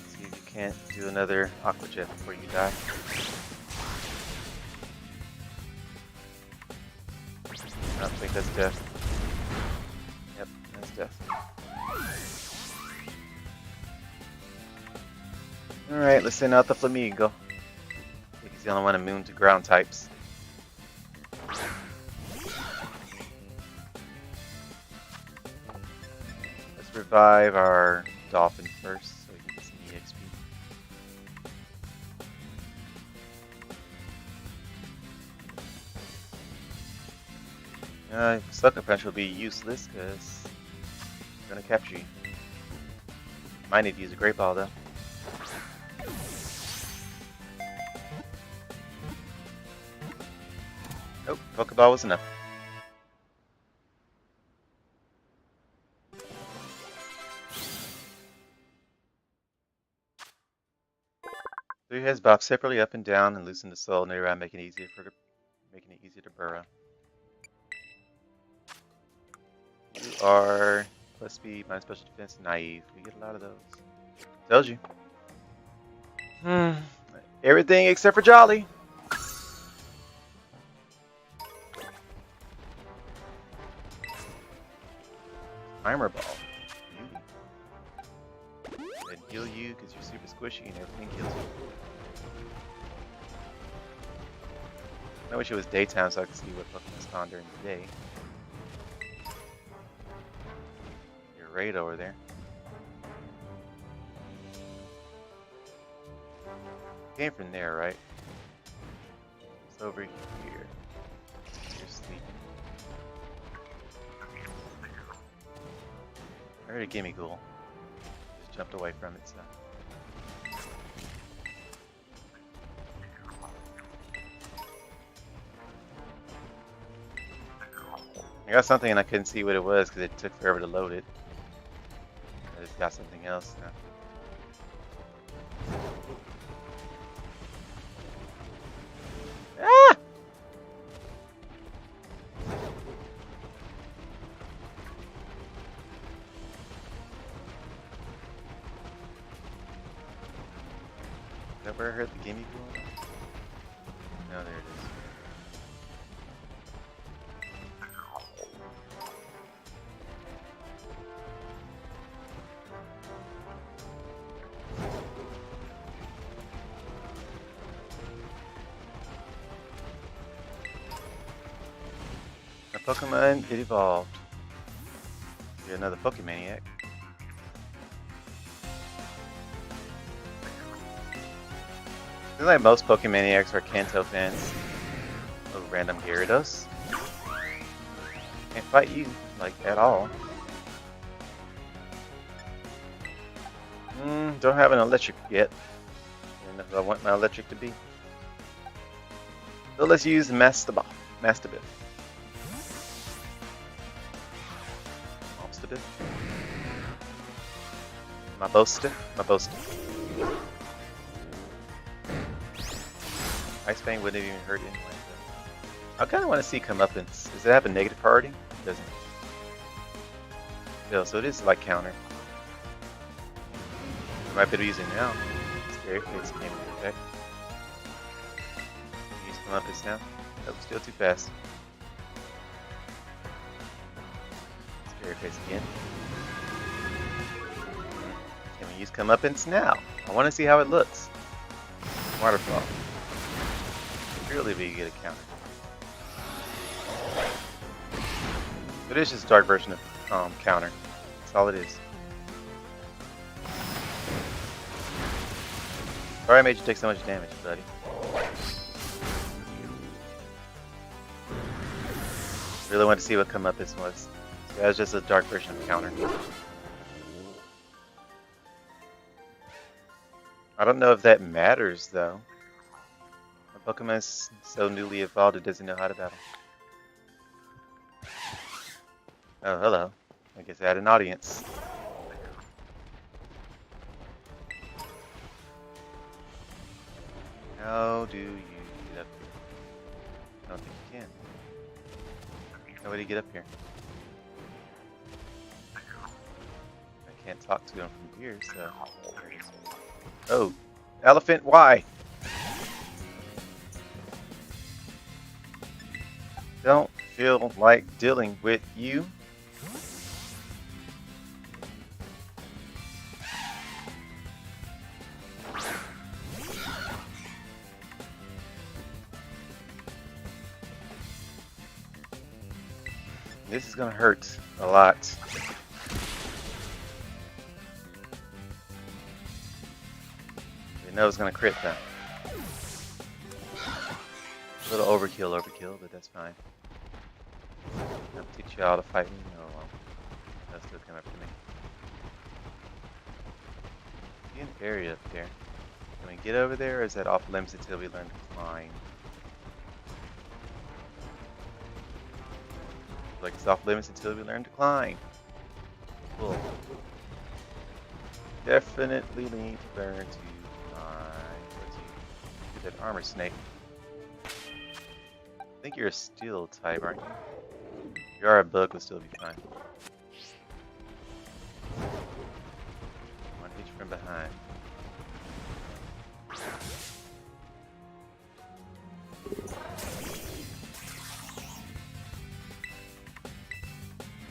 See if you can't do another Aqua Jet before you die. I don't think that's death. Yep, that's death. Alright, let's send out the Flamingo. I think he's the only one immune to ground types. Let's revive our dolphin first so we can get some EXP. Sucker Punch will be useless because I'm going to capture you. Might need to use a Great Ball though. Nope, Pokeball was enough. Three heads bob separately up and down and loosen the soul nearby, making it easier to burrow. You are plus speed, minus special defense, naive. We get a lot of those. Tells you. Everything except for Jolly. Timer Ball. Beauty. Then heal you because you're super squishy and everything kills you. I wish it was daytime so I could see what Pokemon spawn during the day. You're right over there. Came from there, right? It's over here. You're sleeping. I heard a gimme ghoul. Just jumped away from it, so. I got something and I couldn't see what it was because it took forever to load it. I just got something else now. Ah! Is that where I heard the gimme ghoul? No, there it is. Pokemon, it evolved. You're another Pokemaniac. Seems like most Pokemaniacs are Kanto fans. Oh, random Gyarados. Can't fight you, like, at all. Don't have an electric yet. And if I want my electric to be. So let's use Mastabiff. My boaster. Ice Fang wouldn't even hurt anyway. I kind of want to see comeuppance. Does it have a negative priority? It doesn't. No, so it is like counter. I might be able to use it now. Scary face came into effect. Use comeuppance now. Nope, still too fast. Scary face again. Can we use comeuppance now? I want to see how it looks. Waterfall. Surely we get a counter. It is just a dark version of counter. That's all it is. Sorry I made you take so much damage, buddy. Really wanted to see what comeuppance was. So that was just a dark version of counter. I don't know if that matters though. My Pokemon is so newly evolved it doesn't know how to battle. Oh, hello. I guess I had an audience. How do you get up here? I don't think you can. How would you get up here? I can't talk to him from here, so... Oh, elephant, why? Don't feel like dealing with you. This is gonna hurt a lot. I know it's gonna crit though. A little overkill, but that's fine. I'll teach you all to fight me. No, well, that's still come after me. See an area up there. Can we get over there, or is that off limits until we learn to climb? Like it's off limits until we learn to climb. Cool. Definitely need to learn to climb. Get that armor snake. I think you're a steel type, aren't you? If you are a bug, would still be fine. I want to hit you from behind.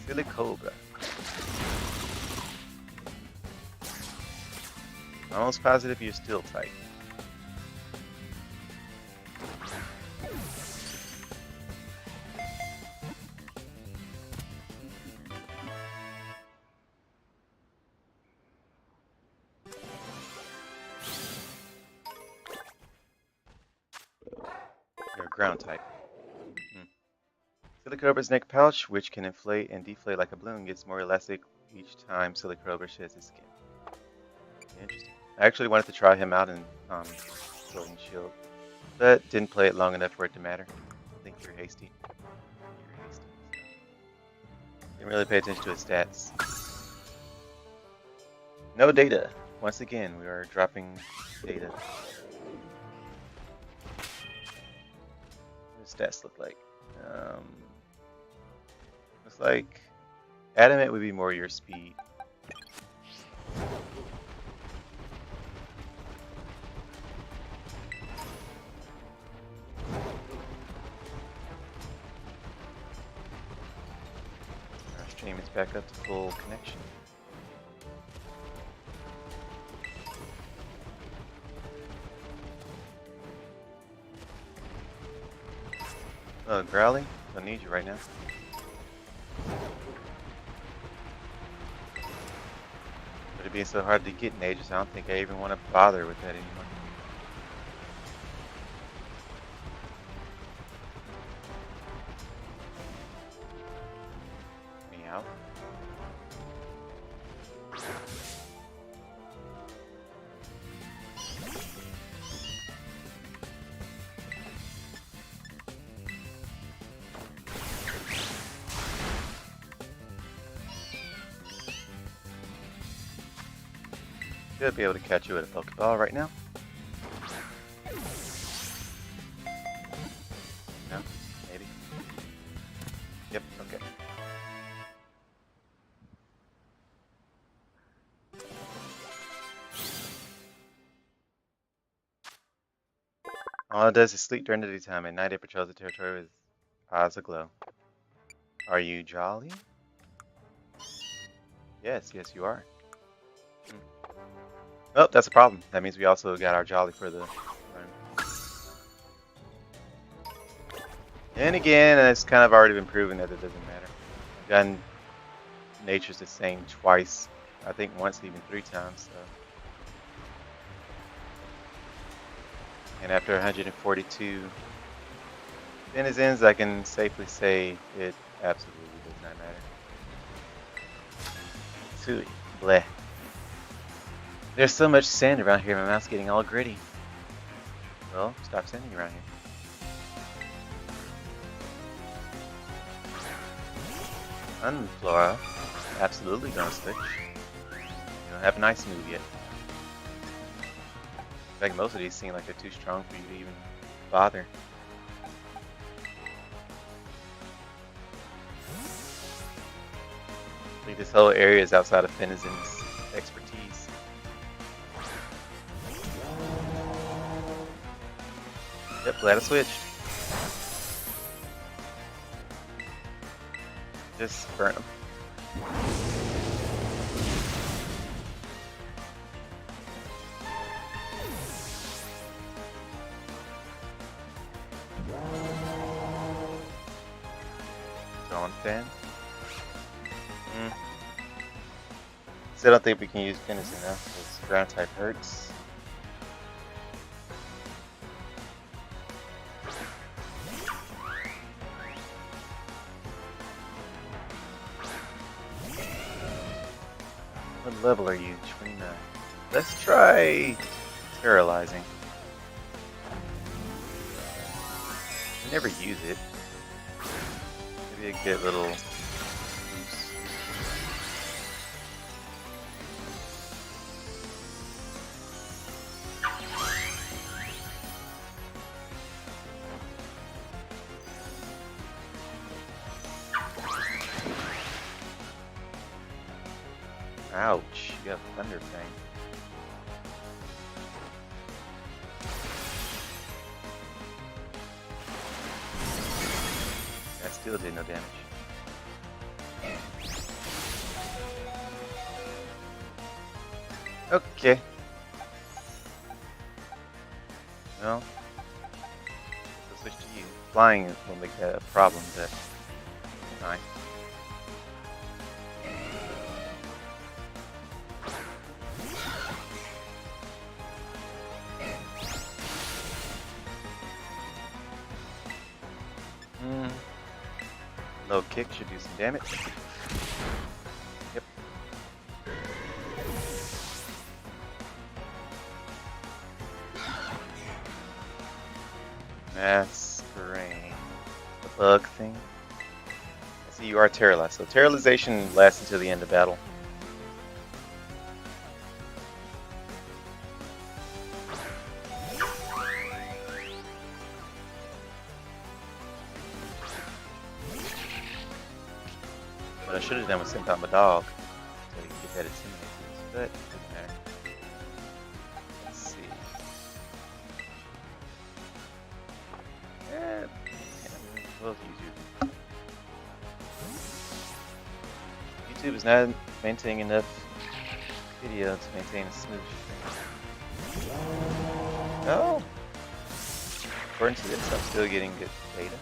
Silly Cobra. I'm almost positive you're steel type. You're a ground type. Silicobra's neck pouch, which can inflate and deflate like a balloon, gets more elastic each time Silicobra sheds his skin. Interesting. I actually wanted to try him out in Sword and Shield, but didn't play it long enough for it to matter. I think you're hasty. You're hasty. Didn't really pay attention to his stats. No data. Once again, we are dropping data. What does stats look like? Looks like Adamant would be more your speed. Our stream is back up to full connection. Oh, Growly? Don't need you right now. But it being so hard to get in Aegis, I don't think I even want to bother with that anymore. Meow. Should be able to catch you with a Pokeball right now. No? Maybe. All it does is sleep during the daytime. At night, it patrols the territory with eyes aglow. Are you jolly? Yes, yes, you are. Oh, that's a problem. That means we also got our jolly for the run. And again, it's kind of already been proven that it doesn't matter. Gun nature's the same twice. I think once, even 3 times. So. And after 142 denizens, I can safely say it absolutely does not matter. Tui, bleh. There's so much sand around here, my mouth's getting all gritty. Well, stop sanding around here. Unflora, absolutely gonna switch. You don't have a nice move yet. In fact, most of these seem like they're too strong for you to even bother. I think this whole area is outside of Fenizen's expertise. Yep, glad I switched. Just burn them. Dawn fan. So I don't think we can use Fenizen now because ground type hurts. What level are you? 29. Let's try paralyzing. I never use it. Maybe I get a little loose. Ouch, you got Thunder Fang. That still did no damage. Okay. Well, let's switch to you. Flying will make that a problem, but fine. Low kick should do some damage. Yep. Masquerade. The bug thing. I see you are Terralized. So Terralization lasts until the end of battle. What I should have done was sent out my dog so he could get that intimidated, but it doesn't matter. Let's see. Yeah, we'll use YouTube. YouTube is not maintaining enough video to maintain a smooth stream. No! According to this, I'm still getting good data.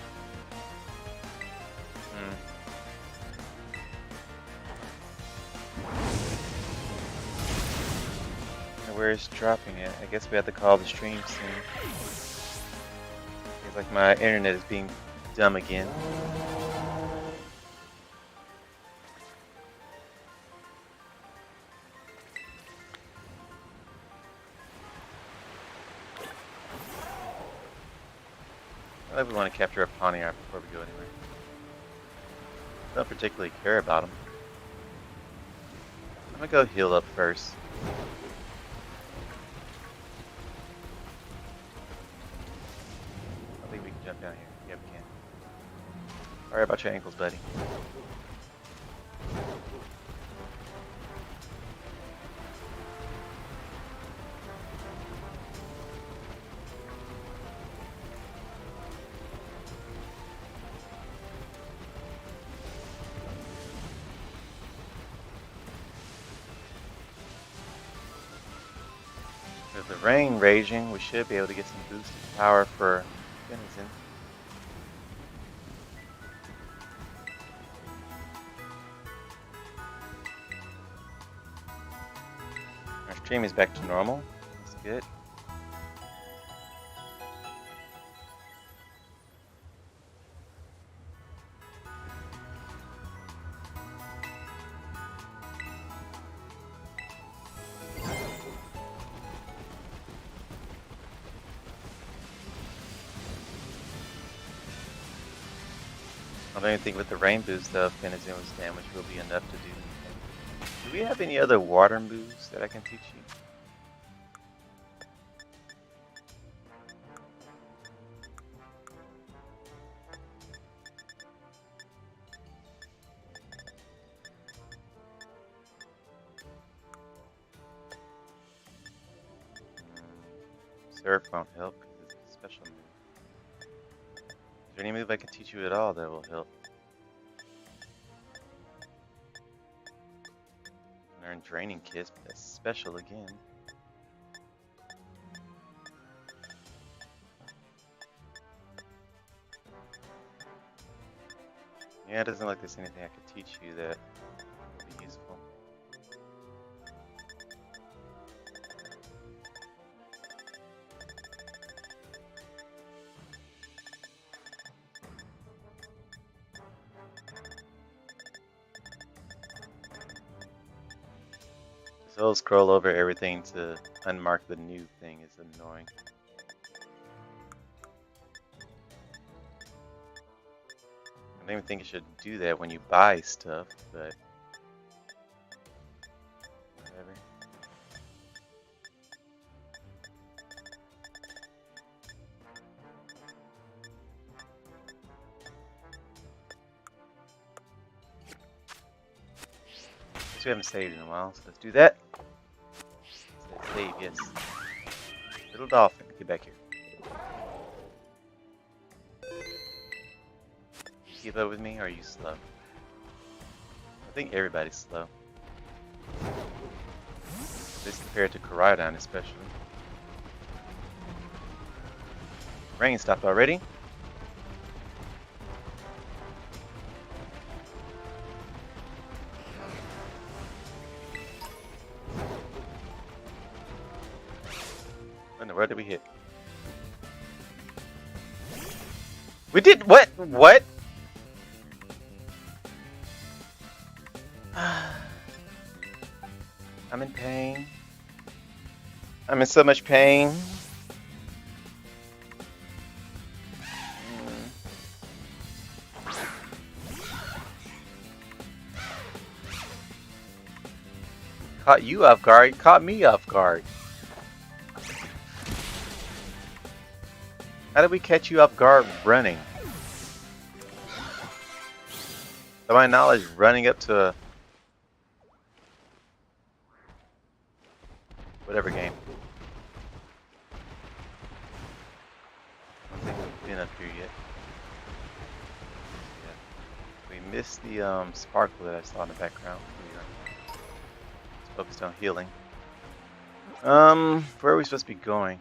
Where it's dropping it. I guess we have to call the stream soon. It's like my internet is being dumb again. I think we want to capture a Pawniard before we go anywhere. Don't particularly care about him. I'm gonna go heal up first. Jump down here. Yeah, we can. Sorry about your ankles, buddy. rain raging, we should be able to get some boosted power for Denizen. Our stream is back to normal. That's good. I don't even think with the rain boost though, if Denizen's damage will be enough to do anything. Do we have any other water moves that I can teach you? Surf won't help because it's a special move. Is there any move I can teach you at all that will help? Learn Draining Kiss, but that's special again. Yeah, it doesn't look like there's anything I could teach you that would be useful. This whole scroll over everything to unmark the new thing is annoying. I don't even think you should do that when you buy stuff, but whatever. Guess we haven't saved in a while, so let's do that. Save, yes. Little dolphin, get back here. Keep up with me, or are you slow? I think everybody's slow. At least compared to Koraidon, especially. Rain stopped already. Where did we hit? We did what? What? I'm in pain. I'm in so much pain. Caught you off guard. Caught me off guard. How did we catch you off guard running? To my knowledge, running up to a whatever game. I don't think we've been up here yet. Yeah. We missed the sparkle that I saw in the background. It's focused on healing. Where are we supposed to be going?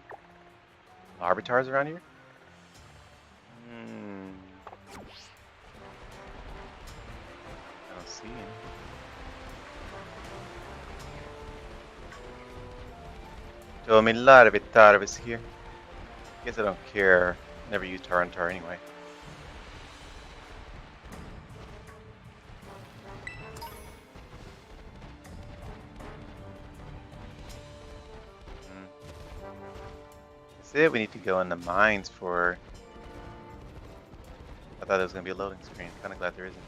Arbitars around here? I don't see him. So I'm a lot of it thought of us here. Guess I don't care. Never used Tarantar anyway. That's it. We need to go in the mines for. I thought it was gonna be a loading screen. Kind of glad there isn't.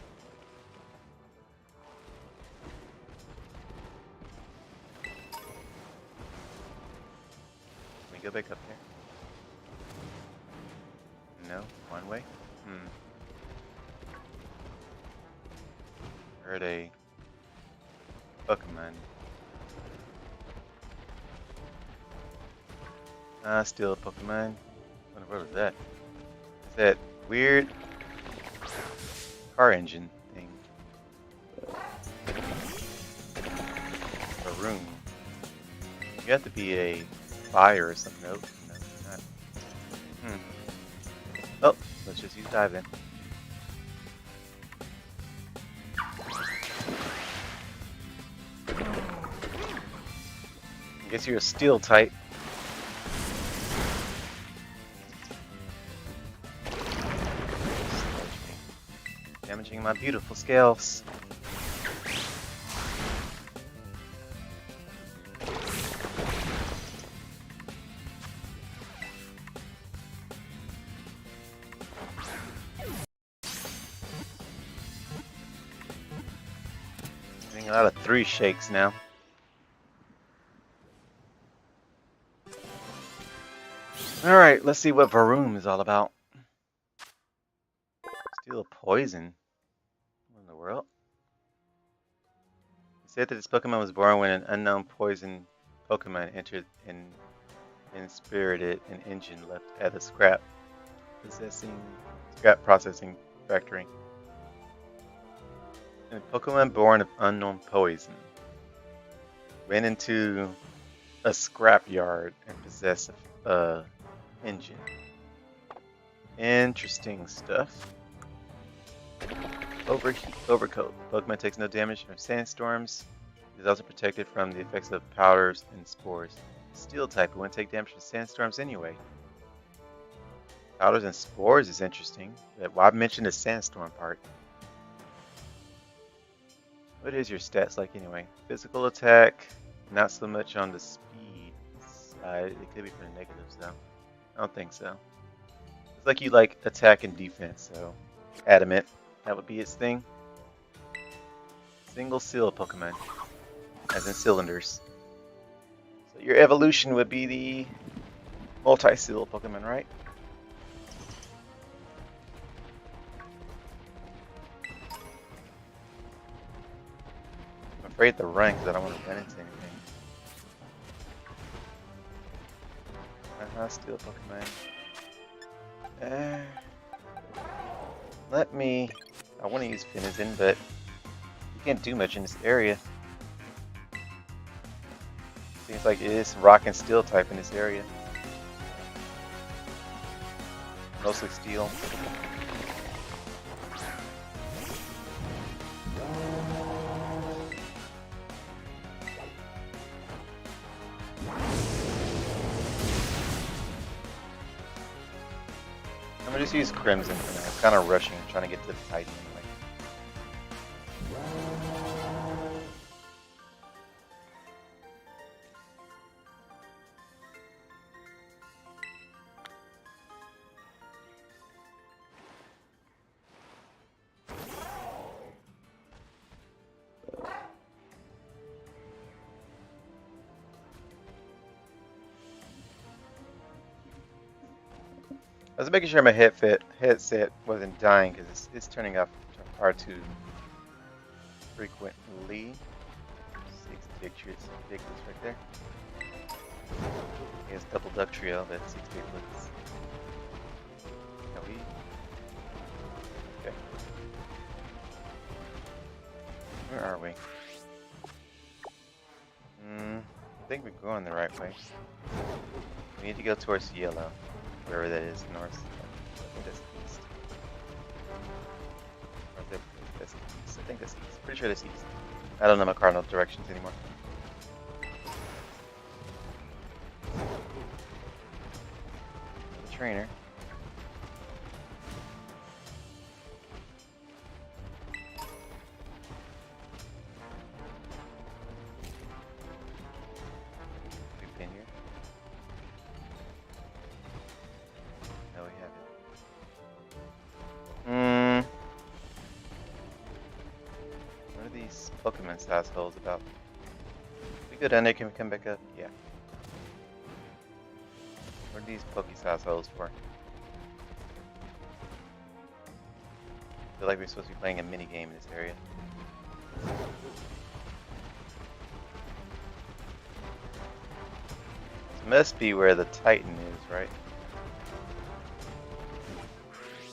Can we go back up there? No, one way. Heard a Pokemon. Still a Pokemon. What was that? Is that weird car engine thing? A room. You have to be a fire or something. Nope. No, not. Oh, let's just use dive then. I guess you're a steel type. Damaging my beautiful scales. Getting a lot of 3 shakes now. Alright, let's see what Varoom is all about. Steal poison. What in the world? It said that this Pokemon was born when an unknown poison Pokemon entered and inspirited an engine left at the scrap processing factory. A Pokemon born of unknown poison went into a scrap yard and possessed a engine. Interesting stuff. Overcoat. Pokemon takes no damage from sandstorms. It is also protected from the effects of powders and spores. Steel type, it wouldn't take damage from sandstorms anyway. Powders and spores is interesting. Well, I mentioned the sandstorm part. What is your stats like anyway? Physical attack, not so much on the speed side. It could be for the negatives though. I don't think so. It's like you like attack and defense, so adamant. That would be its thing. Single seal Pokemon, as in cylinders. So your evolution would be the multi-seal Pokemon, right? I'm afraid to run because I don't want to run into anything. Steel Pokemon. Let me. I want to use Finizen, but you can't do much in this area. Seems like it is rock and steel type in this area. Mostly steel. I'm gonna just use Crimson for now. I'm kind of rushing, trying to get to the Titan anyway. I was making sure my headset wasn't dying because it's turning off far too frequently. 6 pictures, ridiculous right there. He has double duck trio, that's 6 piglets. No, okay. Where are we? I think we're going the right way. We need to go towards yellow. Wherever that is, north. I think that's east. Or that's east. I think that's east. Pretty sure that's east. I don't know my cardinal directions anymore. The trainer. We've been here. No, we haven't. What are these Pokemon size holes about? If we go down there, can we come back up? Yeah. What are these Poke-size holes for? I feel like we're supposed to be playing a mini game in this area. This must be where the Titan is, right?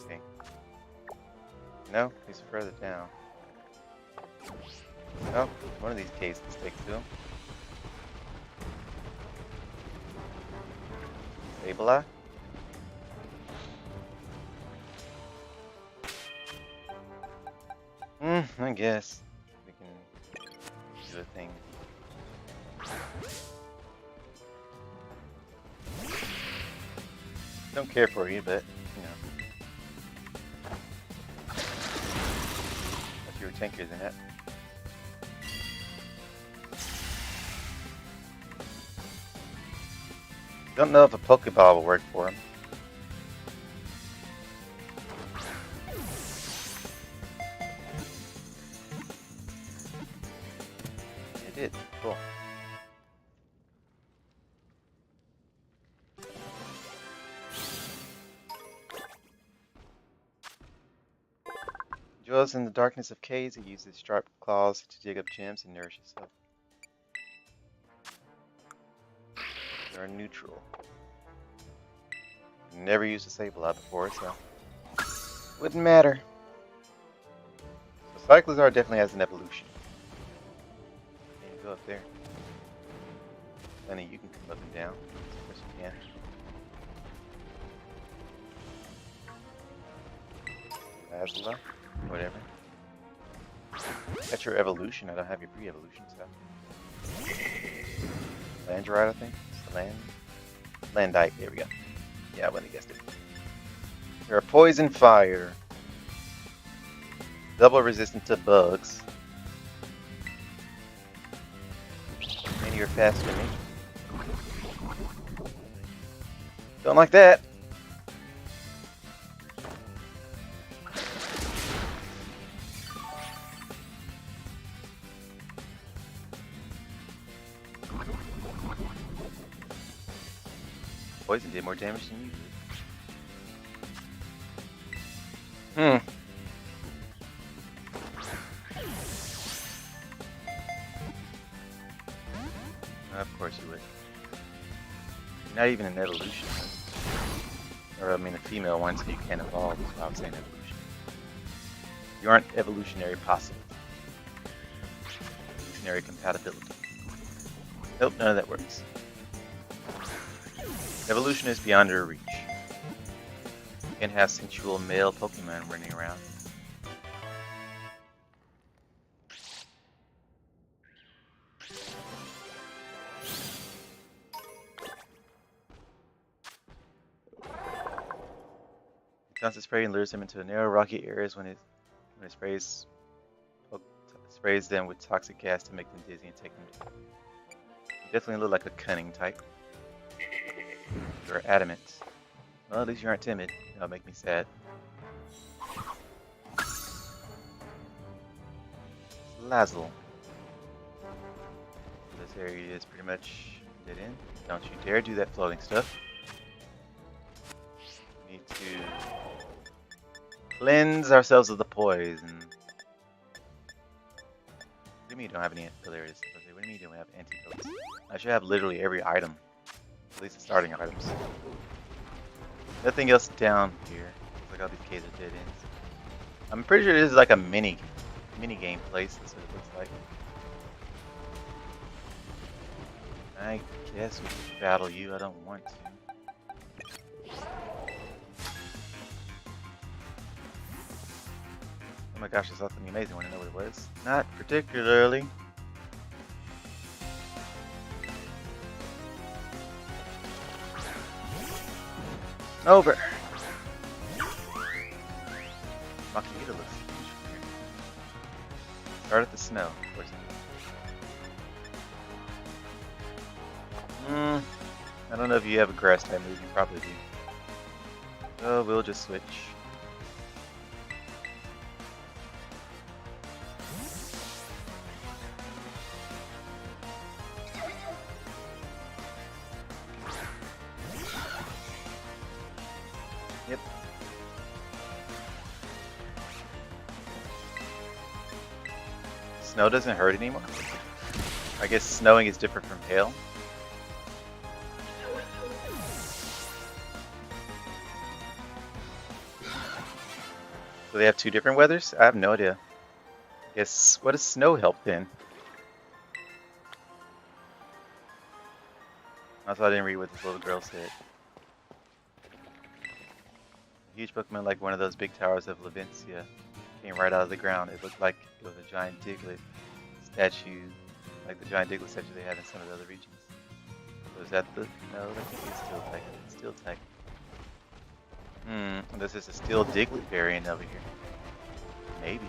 Okay. No, he's further down. Oh, one of these caves can stick to him. Sableye? I guess we can do a thing. Don't care for you, but you know. If you were tankier than that. Don't know if a Pokeball will work for him. It did. Cool. Dwells in the darkness of caves. It uses sharp claws to dig up gems and nourish itself. They are neutral. Never used a Sableye before, so wouldn't matter. So Cyclizar definitely has an evolution. You can go up there. Funny, you can come up and down. Of course you can. Lazula, whatever. That's your evolution. I don't have your pre-evolution stuff. Landrite, I think. Landite. There we go. Yeah, I wouldn't have guessed it. You're a poison fire. Double resistant to bugs. And you're faster than me. Don't like that. Poison did more damage than you did. Of course you would. You're not even an evolution. Or I mean a female one, so you can't evolve, is why I'm saying evolution. You aren't evolutionary possible. Evolutionary compatibility. Nope, none of that works. Evolution is beyond your reach. You can have sensual male Pokemon running around. It taunts its prey and lures them into narrow, rocky areas when it sprays them with toxic gas to make them dizzy and take them down. You definitely look like a cunning type. You're adamant. Well, at least you aren't timid. That'll make me sad. Lazzle. This area is pretty much dead end. Don't you dare do that floating stuff. We need to cleanse ourselves of the poison. What do you mean you don't have any? Oh, there it is. Okay, what do you mean you don't have antidotes? I should have literally every item. At least the starting items. Nothing else down here. Looks like all these caves are dead ends. I'm pretty sure this is like a mini game place. That's what it looks like. I guess we can battle you. I don't want to. Oh my gosh, there's something amazing. Want to know what it was? Not particularly. Over. Makihita looks huge from here. Start at the snow. Of course it is. I don't know if you have a grass type move. You probably do. So we'll just switch. Yep. Snow doesn't hurt anymore? I guess snowing is different from hail. So they have two different weathers? I have no idea. I guess, what does snow help then? Also, I didn't read what this little girl said. A huge Pokemon like one of those big towers of Levincia came right out of the ground. It looked like it was a giant Diglett statue, like the giant Diglett statue they have in some of the other regions. So is that the... No, that can't be a Steel type. Steel type. This is a Steel Diglett variant over here. Maybe.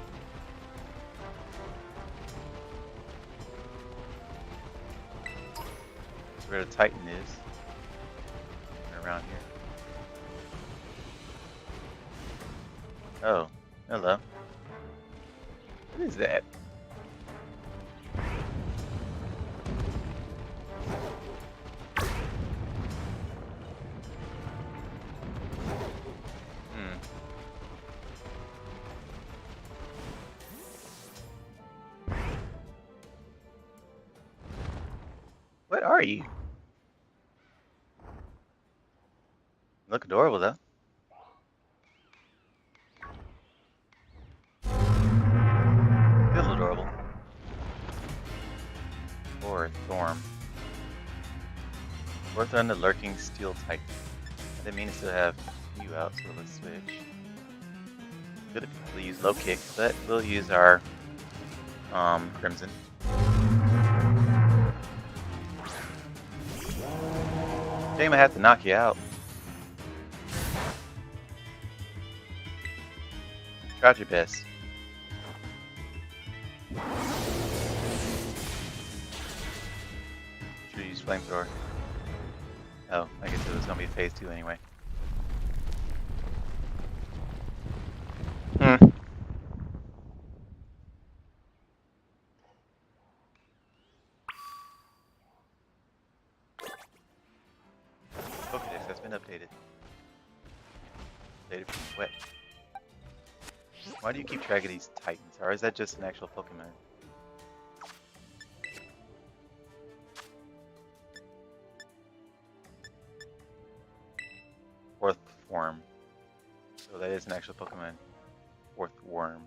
That's where the Titan is. Around here. Oh, hello. What is that? What are you? Look adorable though. Feel adorable. Or Thorm. Worth on the lurking Steel Titan. I didn't mean to still have you out, so let's switch. Could have probably used low kick, but we'll use our Crimson. Shame I have to knock you out. Tried your best. Should use flamethrower. Oh, I guess it was gonna be phase 2 anyway. Pokedex has been updated. Updated from wet. Why do you keep track of these Titans? Or is that just an actual Pokemon? Fourth form. So that is an actual Pokemon. Fourth worm.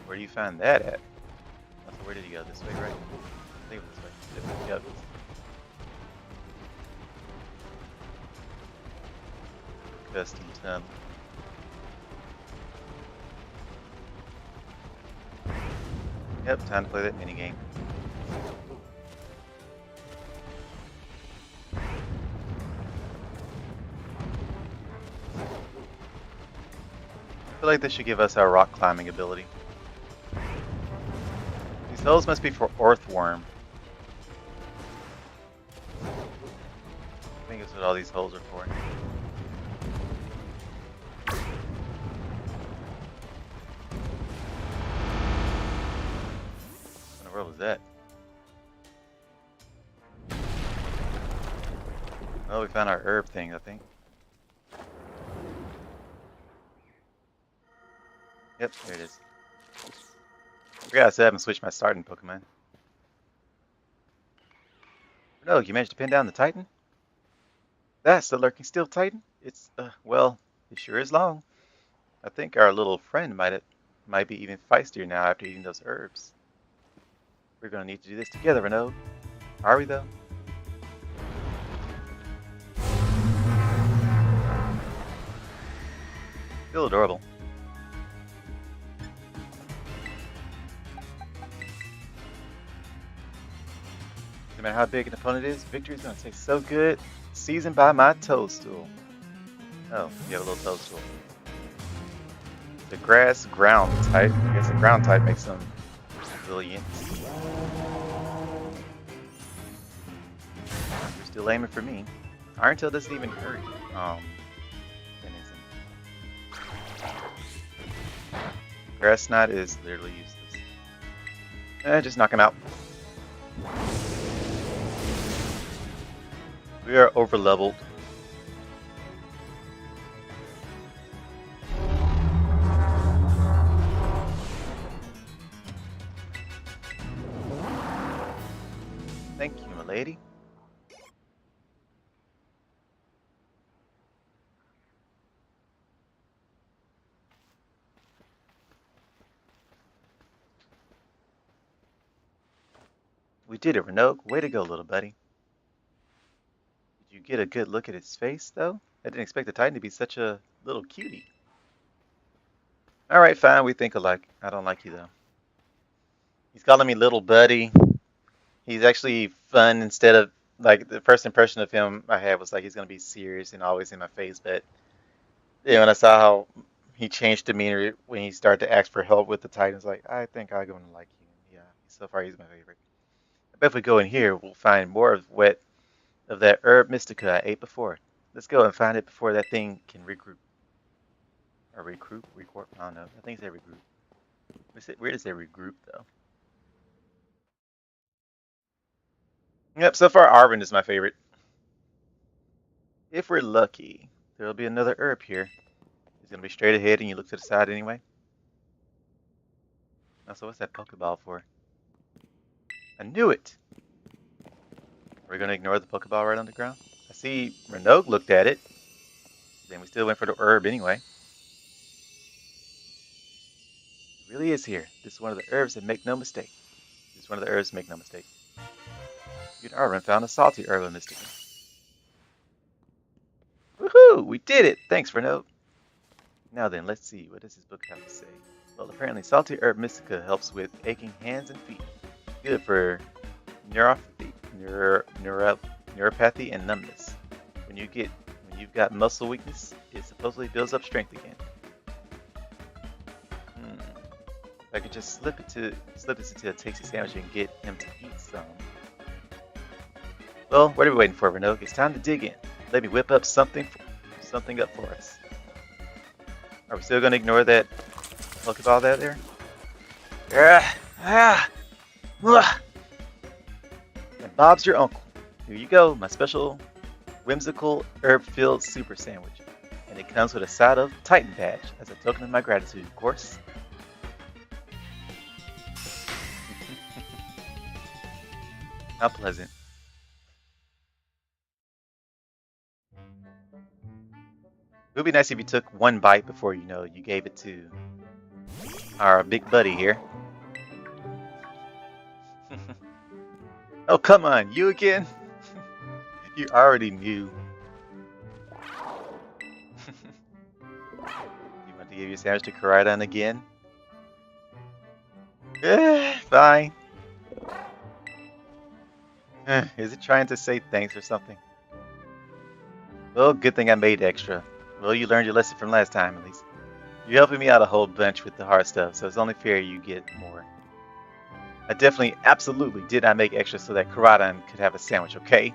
Where do you find that at? So where did he go? This way, right? I think it was this way. Yep. Custom tunnel. Yep, time to play that minigame. I feel like this should give us our rock climbing ability. These holes must be for Earthworm. I think that's what all these holes are for. What in the world was that? Oh, we found our herb thing, I think. Yep, there it is. I forgot I said I haven't switched my starting Pokemon. No, you managed to pin down the Titan? That's the lurking Steel Titan? It's, well, it sure is long. I think our little friend might be even feistier now after eating those herbs. We're gonna need to do this together, Renaud. Are we, though? Feel adorable. No matter how big an opponent is, victory's gonna taste so good. Seasoned by my toadstool. Oh, you have a little toadstool. The grass ground type. I guess the ground type makes them resilient. You're still aiming for me. Iron Tail doesn't even hurt. Grass Knot is literally useless. Just knock him out. We are over leveled. Thank you, my lady. We did it, Renaud. Way to go, little buddy. Did you get a good look at his face, though? I didn't expect the Titan to be such a little cutie. Alright, fine, we think alike. I don't like you though. He's calling me little buddy. He's actually fun instead of like the first impression of him I had was like he's gonna be serious and always in my face, but yeah, when I saw how he changed demeanor when he started to ask for help with the Titans, like I think I'm gonna like you. Yeah, so far he's my favorite. I bet if we go in here, we'll find more of that herb mystica I ate before. Let's go and find it before that thing can regroup. Or recruit? Recorp? I don't know. I think it's a regroup. Where does it regroup, though? Yep, so far Arvin is my favorite. If we're lucky, there'll be another herb here. It's going to be straight ahead and you look to the side anyway. Also, what's that Pokeball for? I knew it! We're going to ignore the Pokeball right on the ground? I see Renault looked at it. Then we still went for the herb anyway. It really is here. This is one of the herbs that make no mistake. This is one of the herbs that make no mistake. You and Arvin found a salty herb of Mystica. Woohoo! We did it! Thanks, Renault. Now then, let's see. What does this book have to say? Well, apparently salty herb Mystica helps with aching hands and feet. Good for neuropathy, neuropathy and numbness. When you've got muscle weakness, it supposedly builds up strength again. If I could just slip this into a tasty sandwich and get him to eat some. Well, what are we waiting for, Renault? It's time to dig in. Let me whip up something up for us. Are we still going to ignore that Pokeball there? And Bob's your uncle. Here you go, my special whimsical herb-filled super sandwich. And it comes with a side of Titan badge as a token of my gratitude, of course. How pleasant. It would be nice if you took one bite before you gave it to our big buddy here. Oh, come on, you again? You already knew. You want to give your sandwich to Koraidon again? Fine. Is it trying to say thanks or something? Well, good thing I made extra. Well, you learned your lesson from last time, at least. You're helping me out a whole bunch with the hard stuff, so it's only fair you get more. I definitely, absolutely did not make extra so that Koraidon could have a sandwich, okay?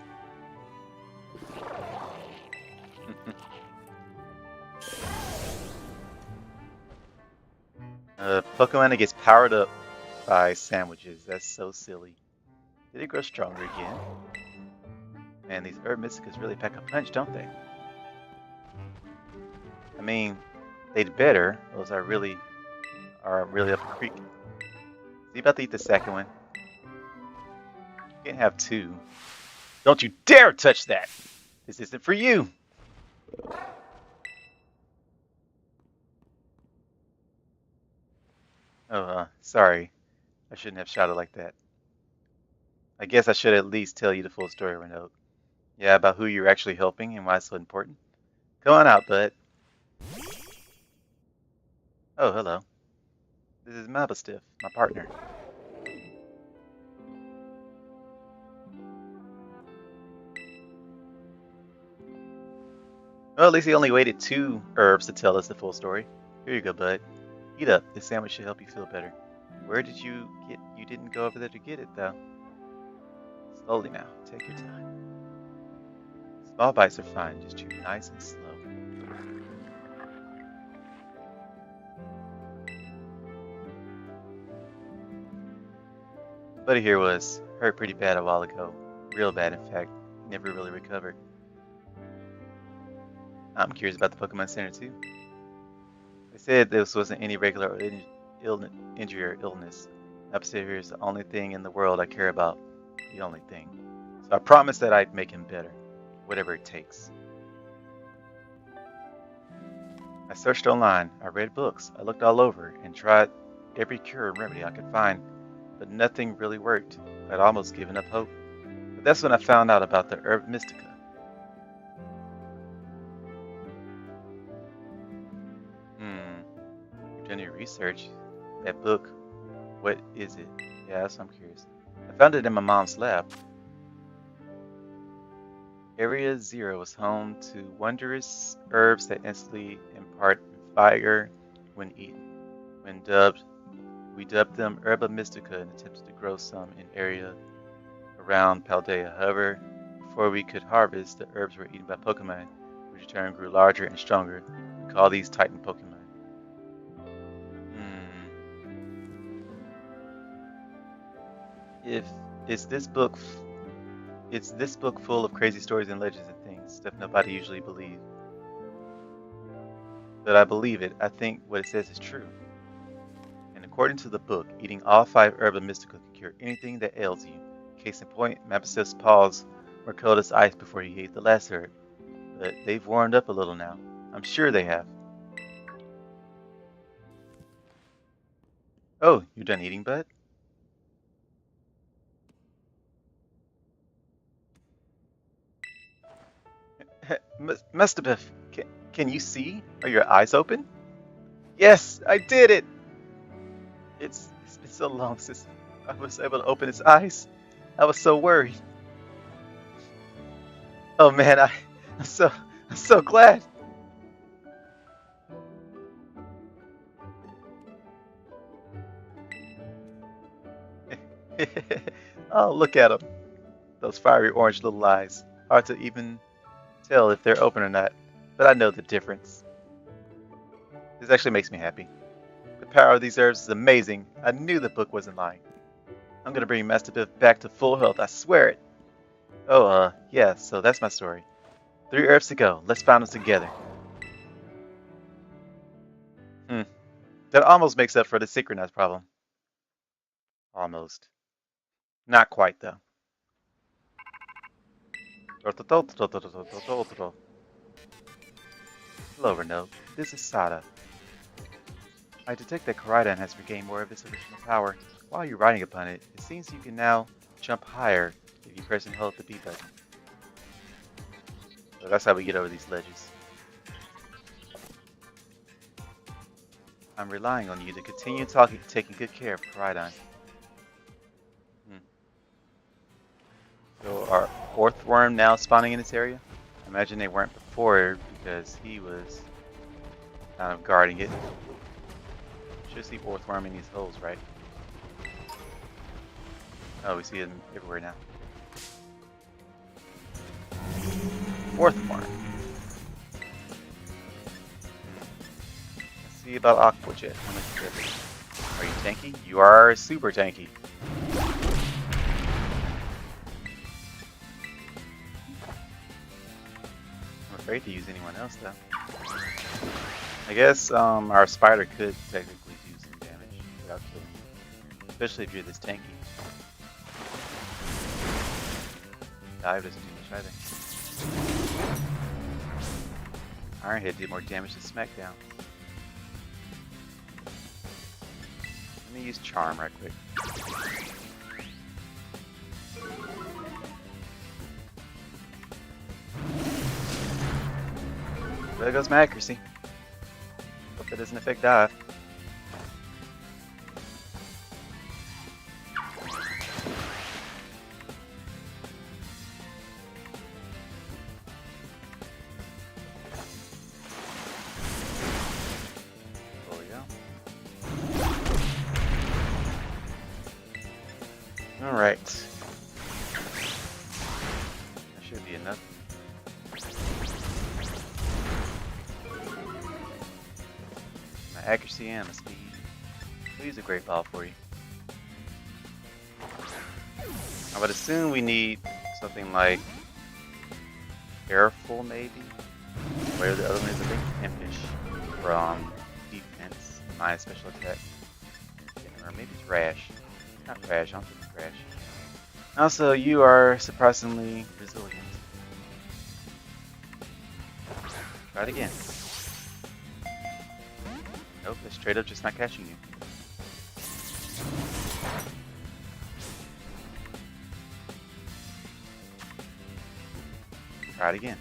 Pokemon that gets powered up by sandwiches. That's so silly. Did it grow stronger again? Man, these Herb Mysticas really pack a punch, don't they? I mean, they'd better. Those are really up a creek. Is he about to eat the second one? You can't have two. Don't you dare touch that! This isn't for you! Oh, sorry. I shouldn't have shouted like that. I guess I should at least tell you the full story, Renault. Yeah, about who you're actually helping and why it's so important. Come on out, bud. Oh, hello. This is Mabastiff, my partner. Well, at least he only waited 2 herbs to tell us the full story. Here you go, bud. Eat up. This sandwich should help you feel better. Where did you get? You didn't go over there to get it, though. Slowly now. Take your time. Small bites are fine. Just chew nice and slow. Buddy here was hurt pretty bad a while ago. Real bad, in fact. Never really recovered. I'm curious about the Pokemon Center, too. They said this wasn't any regular injury or illness. Upstairs here is the only thing in the world I care about. The only thing. So I promised that I'd make him better. Whatever it takes. I searched online. I read books. I looked all over and tried every cure and remedy I could find. But nothing really worked. I'd almost given up hope. But that's when I found out about the Herb Mystica. research. That book, what is it? Yeah, that's what I'm curious. I found it in my mom's lab. Area 0 was home to wondrous herbs that instantly impart fire when eaten. We dubbed them Herba Mystica and attempted to grow some in area around Paldea. However, before we could harvest, the herbs were eaten by Pokemon, which in turn grew larger and stronger. We call these Titan Pokemon. If is this book It's this book full of crazy stories and legends and things, stuff nobody usually believes. But I believe it. I think what it says is true. And according to the book, eating all 5 Herba Mystica can cure anything that ails you. Case in point, Mapasif's paws were cold as ice before he ate the last herb. But they've warmed up a little now. I'm sure they have. Oh, you're done eating, bud? Mustapef, can you see? Are your eyes open? Yes, I did it! It's been so long since I was able to open his eyes. I was so worried. Oh man, I'm so glad. Oh, look at them. Those fiery orange little eyes. Hard to even tell if they're open or not, but I know the difference. This actually makes me happy. The power of these herbs is amazing. I knew the book wasn't lying. I'm gonna bring Master Biff back to full health, I swear it. Oh, yeah, so that's my story. 3 herbs to go. Let's find them together. That almost makes up for the synchronized problem. Almost. Not quite, though. Hello, Renault. This is Sada. I detect that Koraidon has regained more of its original power. While you're riding upon it, it seems you can now jump higher if you press and hold the B button. So that's how we get over these ledges. I'm relying on you to continue taking good care of Koraidon. So are Orthworm now spawning in this area? I imagine they weren't before because he was kind of guarding it. Should see Orthworm in these holes, right? Oh, we see them everywhere now. Orthworm. Let's see about Aqua Jet. How much is it? Are you tanky? You are super tanky. I'm afraid to use anyone else though. I guess our spider could technically do some damage without killing you. Especially if you're this tanky. Dive doesn't do much either. Ironhead did more damage than Smackdown. Let me use Charm right quick. There goes my accuracy. Hope that doesn't affect dive. Oh yeah. Alright. That should be enough. Accuracy and speed. We'll use a great ball for you. I would assume we need something like Careful, maybe? Where the other one is, I think Impish from defense, my special attack. Or maybe it's Rash. Not Rash, I don't think it's Rash. Also, you are surprisingly resilient. Try it again. Nope, it's straight up just not catching you. Try it again.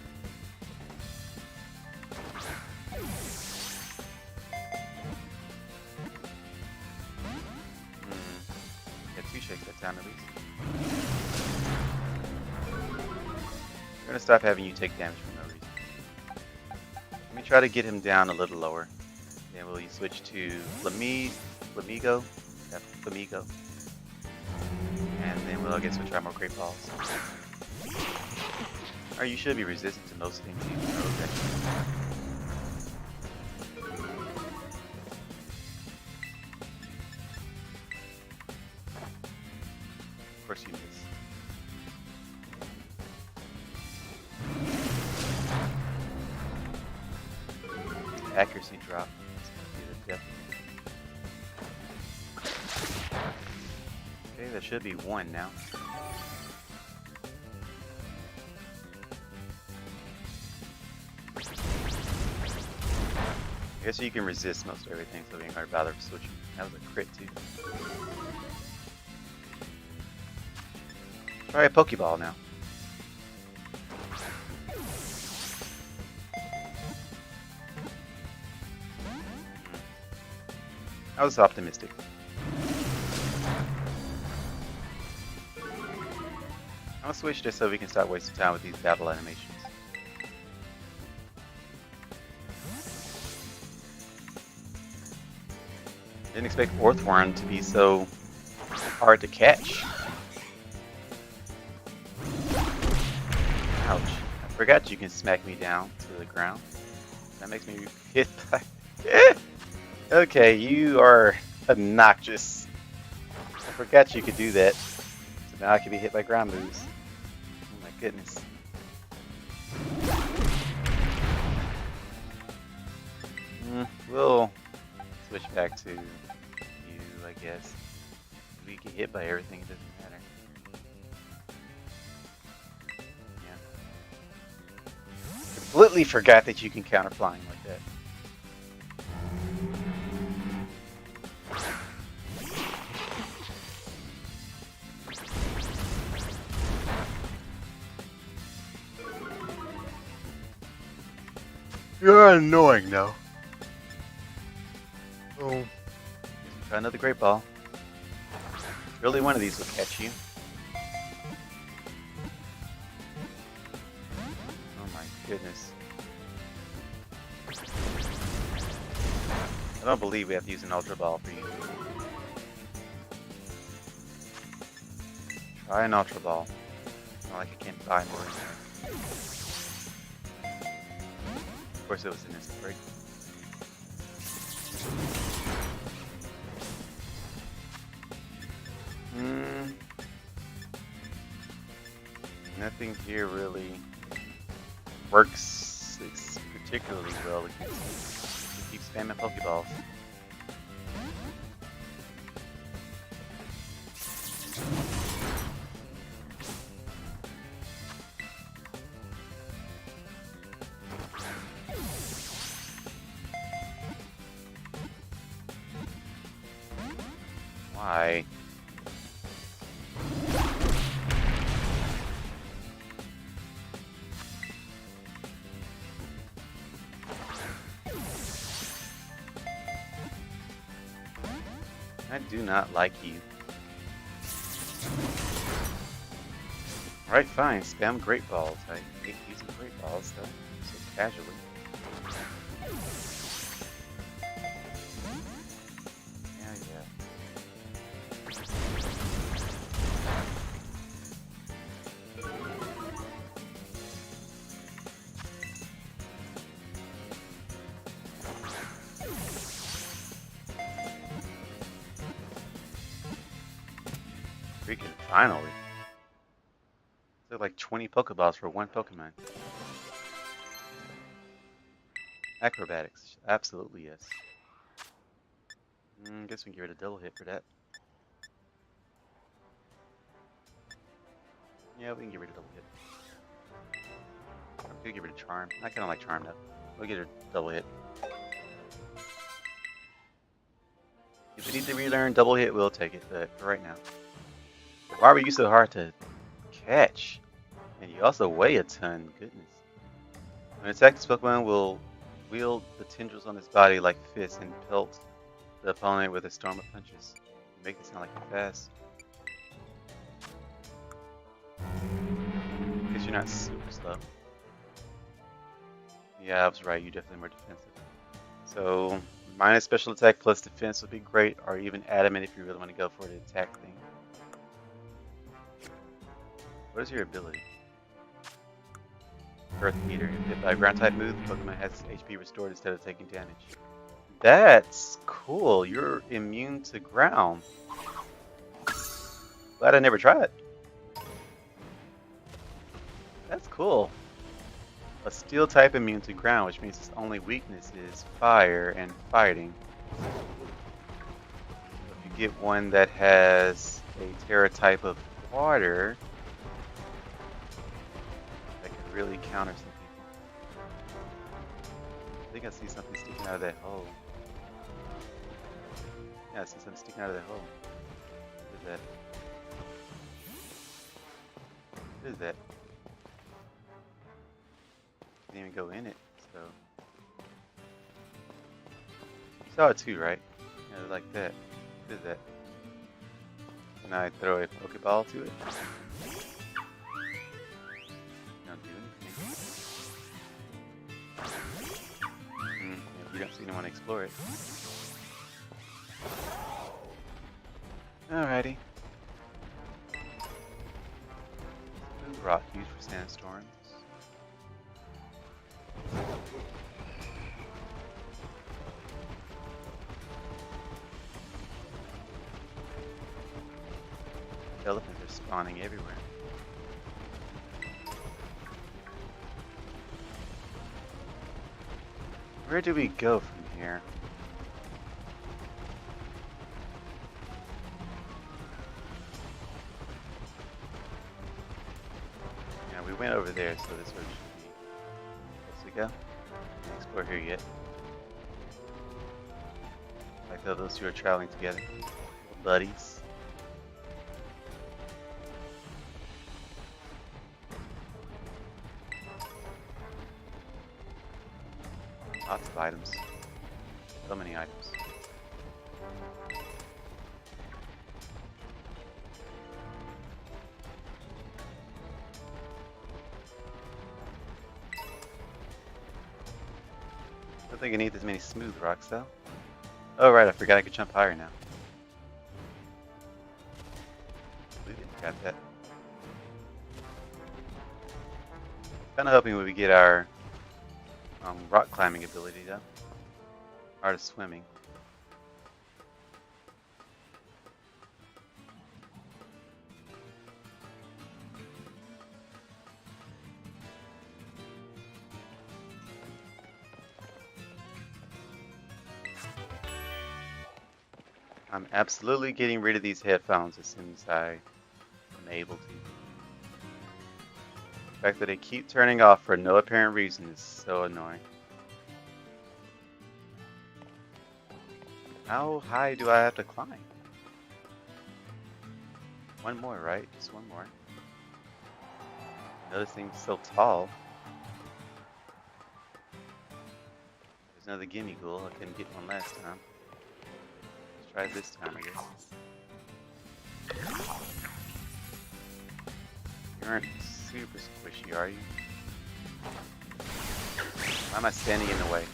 Appreciate that time at least. We're gonna stop having you take damage for no reason. Let me try to get him down a little lower. Then we'll switch to Flamigo. Yeah, Flamigo. And then we'll, I guess we'll try more Great Balls. Or you should be resistant to most things you know that. Of course you miss. Accuracy drop. That's gonna be the death. Okay, that should be 1 now. I guess you can resist most everything, so we ain't gonna bother switching. That was a crit too. Try a Pokeball now. I was optimistic. I'm gonna switch just so we can stop wasting time with these battle animations. Didn't expect Orthworm to be so hard to catch. Ouch. I forgot you can smack me down to the ground. That makes me hit by... Okay, you are obnoxious. I forgot you could do that. So now I can be hit by ground moves. Oh my goodness. We'll switch back to you, I guess. We get hit by everything, it doesn't matter. Yeah. Completely forgot that you can counter flying like that. You're annoying now. Oh. Try another Great Ball. Really, one of these will catch you. Oh my goodness. I don't believe we have to use an Ultra Ball for you. Try an Ultra Ball. It's not like I can't buy more in there. Of course it was an instant break. Nothing here really works particularly well against me. We keep spamming Pokeballs. Why? I do not like you. Alright, fine. Spam Great Balls. I hate using Great Balls, though, so casually. Yeah. Freaking finally. They're like 20 Pokeballs for one Pokemon. Acrobatics. Absolutely yes. Guess we can get rid of double hit for that. Yeah, we can get rid of double hit. We can get rid of Charm. I kind of like Charm though. We'll get rid of double hit. If we need to relearn double hit, we'll take it, but for right now. Why were you so hard to catch? And you also weigh a ton, goodness. When it attacks this Pokemon, will wield the tendrils on his body like fists and pelt the opponent with a storm of punches. You make it sound like you're fast. not super slow. Yeah, I was right. You're definitely more defensive. So minus special attack plus defense would be great, or even adamant if you really want to go for the attack thing. What is your ability? Earth Meter. If hit by a ground type move, the Pokemon has HP restored instead of taking damage. That's cool. You're immune to ground. Glad I never tried. That's cool. A steel type immune to ground, which means its only weakness is fire and fighting. If you get one that has a Terra type of water, that could really counter some people. I think I see something sticking out of that hole. Yeah, I see something sticking out of that hole. What is that? What is that? Didn't even go in it, so. You saw it too, right? Yeah, like that. What is that? Can I throw a Pokeball to it? Don't do anything. Yeah, we don't seem to want to explore it. Alrighty. Smooth rock used for sandstorms. Elephants are spawning everywhere. Where do we go from here? Yeah, we went over there, so this way should be close to go. Can't explore here yet. Like though those two are traveling together. Buddies. Lots of items. So many items. Don't think I need this many smooth rocks though. Oh right, I forgot I could jump higher now. Completely forgot that. Kinda hoping when we get our rock climbing ability though. Art of swimming. I'm absolutely getting rid of these headphones as soon as I am able to. The fact that they keep turning off for no apparent reason is so annoying. How high do I have to climb? One more, right? Just one more. This thing's so tall. There's another gimme ghoul. I couldn't get one last time. Let's try this time, I guess. You aren't super squishy, are you? Why am I standing in the way?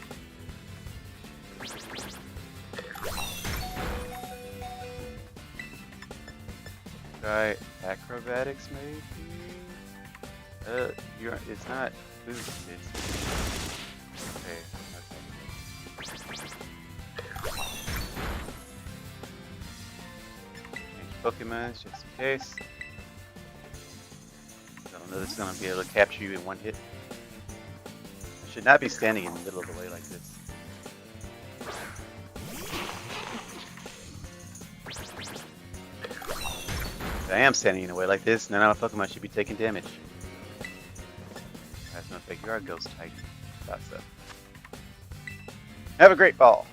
Try acrobatics, maybe? It's not boosted. Okay. Change Pokemon just in case. I don't know this is gonna be able to capture you in one hit. I should not be standing in the middle of the way like this. If I am standing in a way like this, none of my Pokemon should be taking damage. That's no fake. You are a ghost type. Thought so. Have a great fall.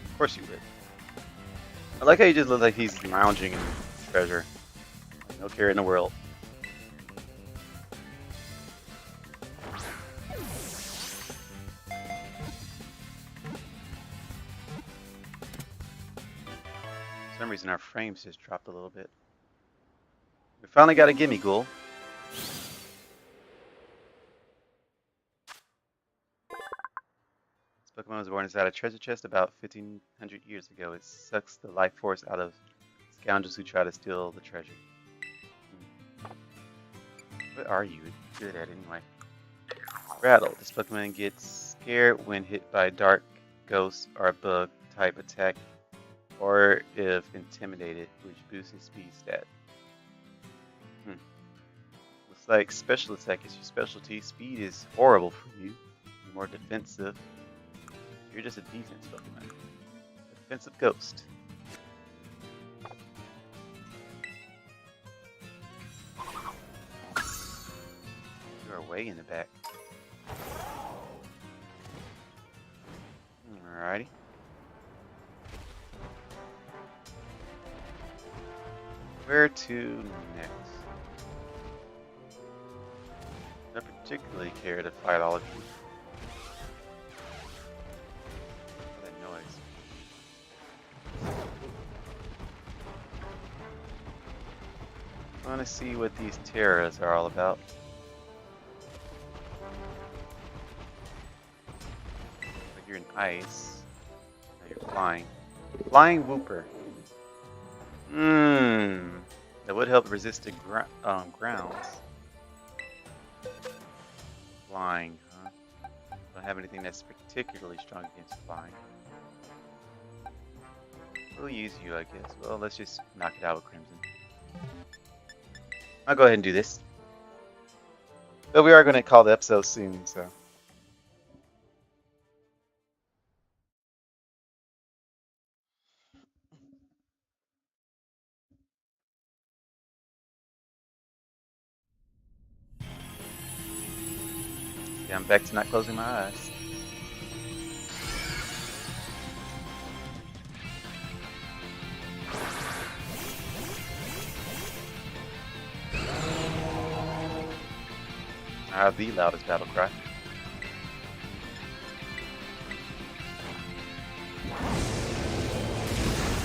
Of course you would. I like how he just looks like he's lounging in treasure. Like no care in the world. For some reason our frames just dropped a little bit. We finally got a gimme ghoul. This Pokemon was born inside a treasure chest about 1500 years ago. It sucks the life force out of scoundrels who try to steal the treasure. What are you good at anyway? Rattle. This Pokemon gets scared when hit by dark, ghost, or bug type attack, or if intimidated, which boosts his speed stat. Looks like special attack is your specialty. Speed is horrible for you. You're more defensive. You're just a defense Pokemon. A defensive ghost. You are way in the back. Alrighty. Where to next? I don't particularly care to fight all of you. That noise. I want to see what these terras are all about. Like you're in ice. Now you're flying. Flying Wooper. That would help resist the grounds. Flying, huh? Don't have anything that's particularly strong against flying. We'll use you, I guess. Well, let's just knock it out with Crimson. I'll go ahead and do this. But we are going to call the episode soon, so. Yeah, I'm back to not closing my eyes. I have the loudest battle cry.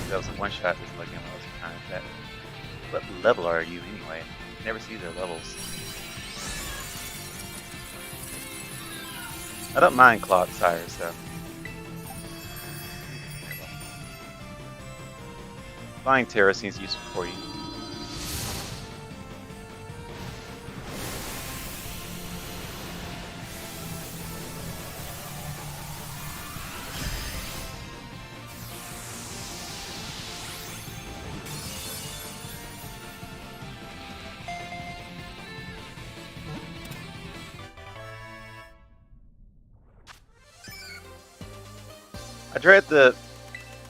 That was a one shot just looking at what I was trying to attack. What level are you anyway? You never see their levels. I don't mind Clawed Sire, so. Flying Terra seems useful for you. I dread the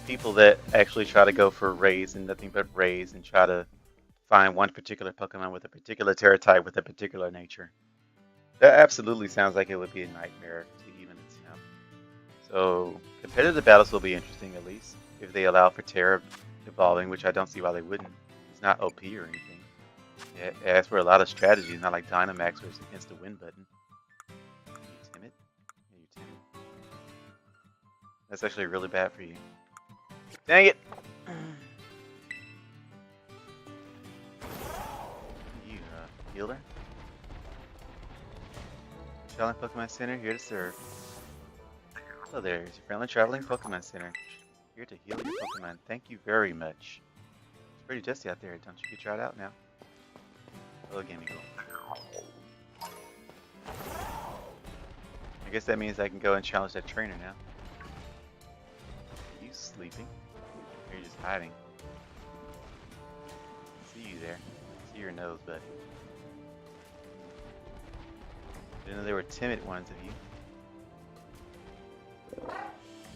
people that actually try to go for rays and nothing but rays and try to find one particular Pokemon with a particular Terra type with a particular nature. That absolutely sounds like it would be a nightmare to even attempt. So competitive battles will be interesting at least if they allow for Terra evolving, which I don't see why they wouldn't. It's not OP or anything. It asks for a lot of strategy. It's not like Dynamax where it's against the win button. Are you timid? Yeah, you're timid. That's actually really bad for you. Dang it! You, healer? Traveling Pokemon Center, here to serve. Hello there, it's your friendly traveling Pokemon Center. Here to heal your Pokemon. Thank you very much. It's pretty dusty out there, don't you get tried out now? Hello, Gimme Ghoul. I guess that means I can go and challenge that trainer now. Are you sleeping? Or are you just hiding? I see you there. I see your nose, buddy. Didn't know there were timid ones of you.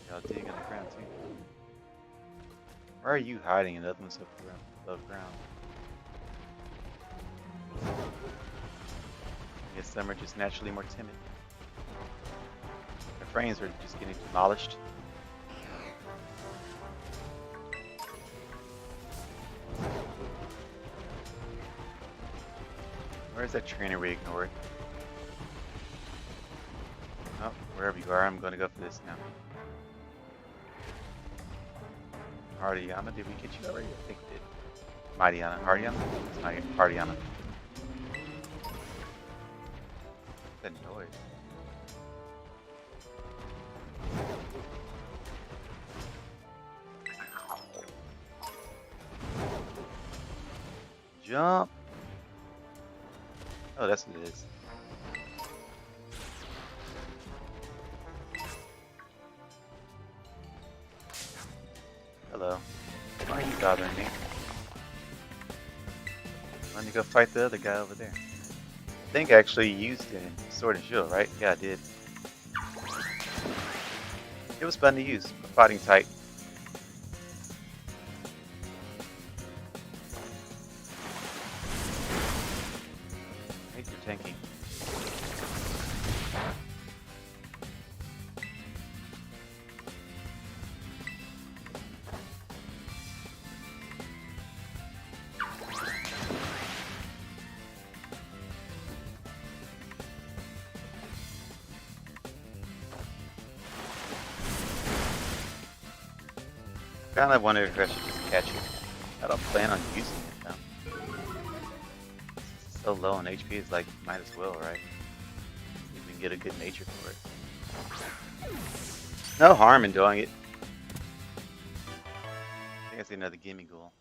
Y'all dig on the ground too. Why are you hiding and the other ones above ground? I guess some are just naturally more timid. Their frames are just getting demolished. Where's that trainer we ignored? Oh, wherever you are, I'm going to go for this now. Hardiana, did we get you already? I think we did. Mightyana, Hardiana? It's not Hardiana. That noise. Jump. Oh, that's what it is. Hello. Why are you bothering me? Let me go fight the other guy over there. I think I actually used it in Sword and Shield, right? Yeah, I did. It was fun to use. Fighting type. I hate your tanking. Kind of wonder if I should just catch it. I don't plan on using it though. It's so low on HP, it's like, might as well, right? See if we can get a good nature for it. No harm in doing it. I think I see another gimme ghoul.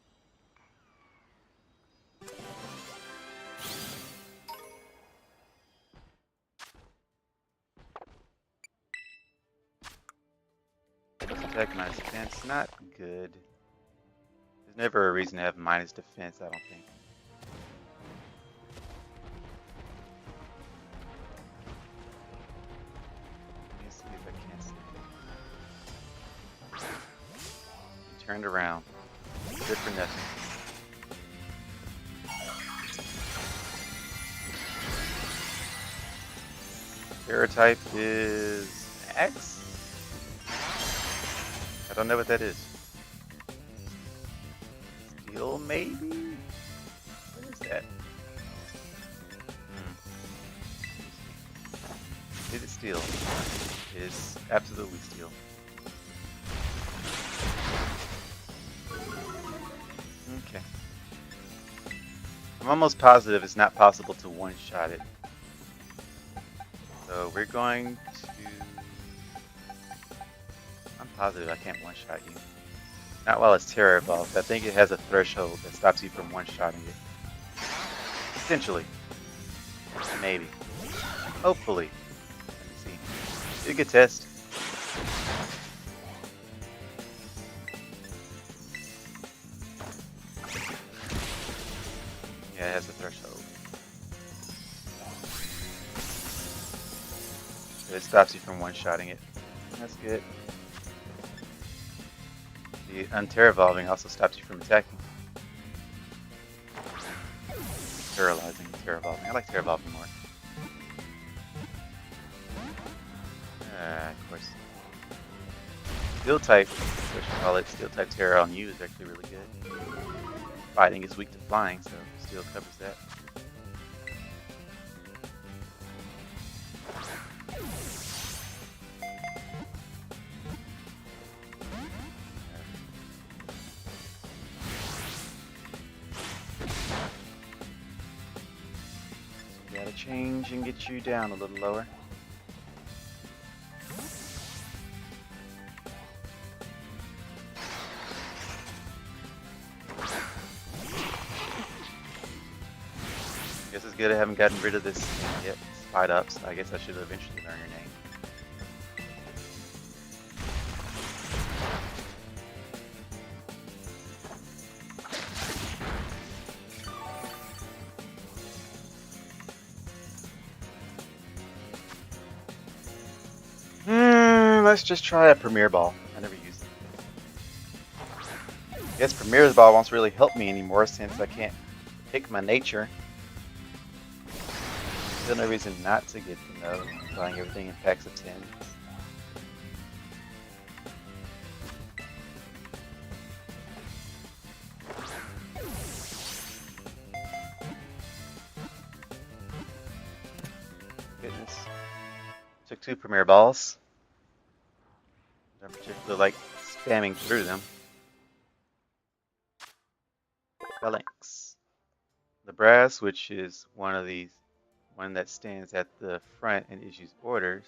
Plus attack minus defense, not good. There's never a reason to have minus defense, I don't think. Let me see if I can see it. He turned around. Good for nothing. Terror type is X? I don't know what that is. Steel, maybe? What is that? Is it steel? It is absolutely steel. Okay. I'm almost positive it's not possible to one-shot it. So we're going to... I'm positive I can't one-shot you. Not while it's Terror Evolved. I think it has a threshold that stops you from one-shotting it. Potentially. Maybe. Hopefully. Let me see. It's a good test. Yeah, it has a threshold. It stops you from one-shotting it. That's good. The Unterra Evolving also stops you from attacking. Paralyzing Terra Evolving. I like Terra Evolving more. Of course. Steel type, what you call it, Steel type Terra on you is actually really good. Fighting is weak to flying, so Steel covers that. Gotta change and get you down a little lower. Guess it's good I haven't gotten rid of this thing yet. It's fight up, so I guess I should eventually learn your name. Let's just try a Premier Ball. I never used it. I guess Premier Ball won't really help me anymore since I can't pick my nature. There's no reason not to get to know. Buying everything in packs of 10. Goodness. Took 2 Premier Balls. I don't particularly like spamming through them. phalanx. The brass, which is one that stands at the front and issues orders,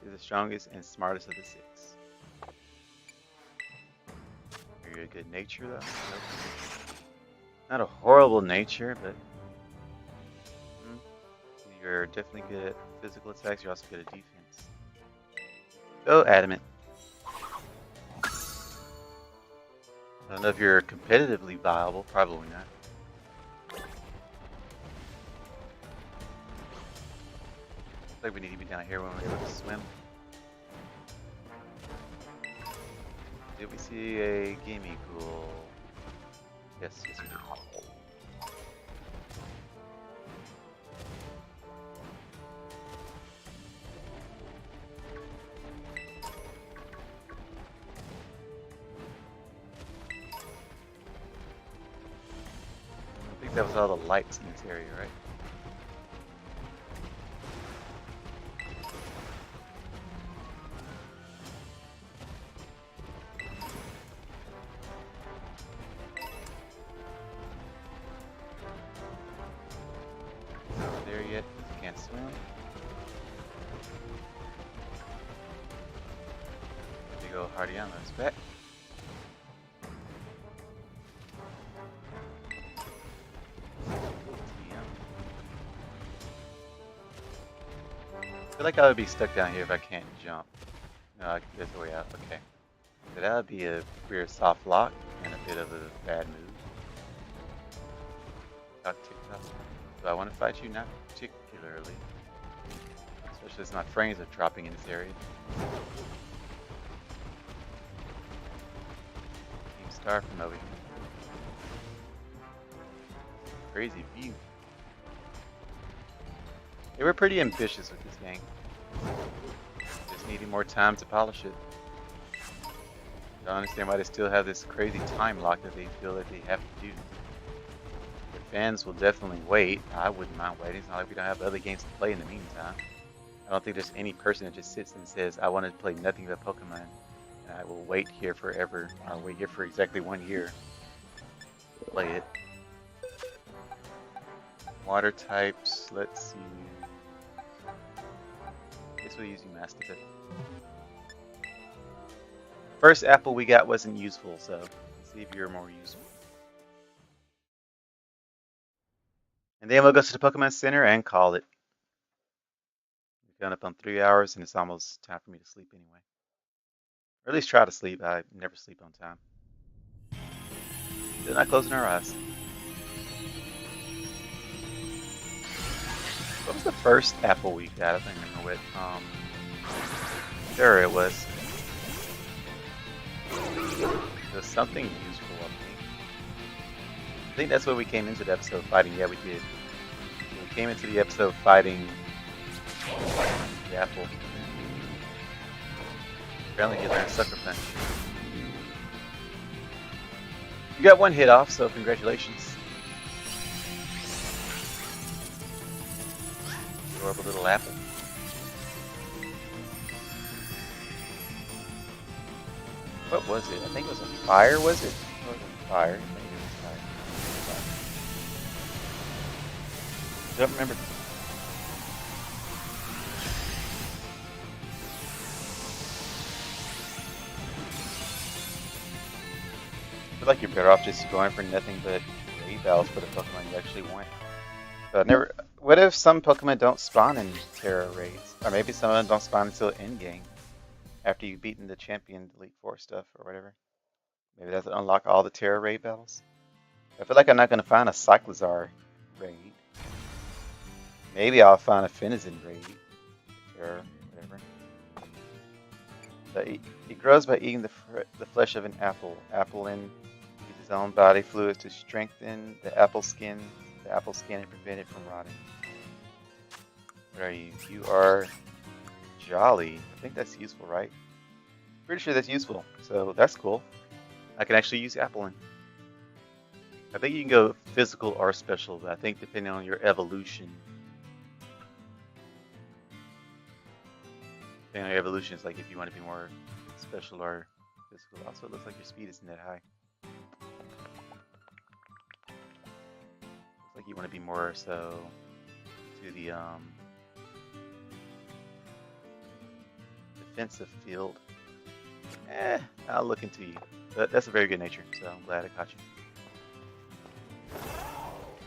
is the strongest and smartest of the six. Are you a good nature though? Nope. Not a horrible nature, but you're definitely good at physical attacks. You're also good at defense. Go adamant. I don't know if you're competitively viable. Probably not. Looks like we need to be down here when we're able to swim. Did we see a gimme ghoul? Yes, yes we did. I think that was all the lights in this area, right? Not there yet, because you can't swim. Big old Hardiano's back. I feel like I would be stuck down here if I can't jump. No, there's a way out. Okay. So that would be a weird soft lock and a bit of a bad move. TikTok. Do I want to fight you? Not particularly. Especially as my frames are dropping in this area. Team Star from over here. Crazy view. They were pretty ambitious with this game. Just needing more time to polish it. I don't understand why they still have this crazy time lock that they feel that they have to do. The fans will definitely wait. I wouldn't mind waiting. It's not like we don't have other games to play in the meantime. I don't think there's any person that just sits and says, I want to play nothing but Pokemon. And I will wait here forever. I'll wait here for exactly 1 year to play it. Water types, let's see. Guess we'll use you, Masticat. First apple we got wasn't useful, so let's see if you're more useful. And then we'll go to the Pokemon Center and call it. We've gone up on 3 hours and it's almost time for me to sleep anyway. Or at least try to sleep. I never sleep on time. Still not closing our eyes. What was the first apple we got? I don't remember what. There it was. It was something useful, I think. I think that's what we came into the episode fighting. Yeah, we did. We came into the episode fighting the apple. Apparently he learned Sucker Punch. You got 1 hit off, so congratulations. Adorable little apple. What was it? I think it was a fire, was it? It wasn't fire. Maybe it was fire. Don't remember. I feel like you're better off just going for nothing but raid battles for the Pokemon you actually want. So never. What if some Pokemon don't spawn in Terra raids? Or maybe some of them don't spawn until endgame. After you've beaten the champion Elite Four stuff or whatever. Maybe that's to unlock all the Terra raid battles. I feel like I'm not going to find a Cyclizar raid. Maybe I'll find a Finizen raid. Terra, whatever. But it grows by eating the flesh of an apple. Applin uses its own body fluids to strengthen the apple skin and prevent it from rotting. What are you? You are Jolly. I think that's useful, right? Pretty sure that's useful. So that's cool. I can actually use Applin. I think you can go physical or special, but I think depending on your evolution. Depending on your evolution, it's like if you want to be more special or physical. Also, it looks like your speed isn't that high. like you want to be more so to the defensive field. I'll look into you. But that's a very good nature, so I'm glad I caught you.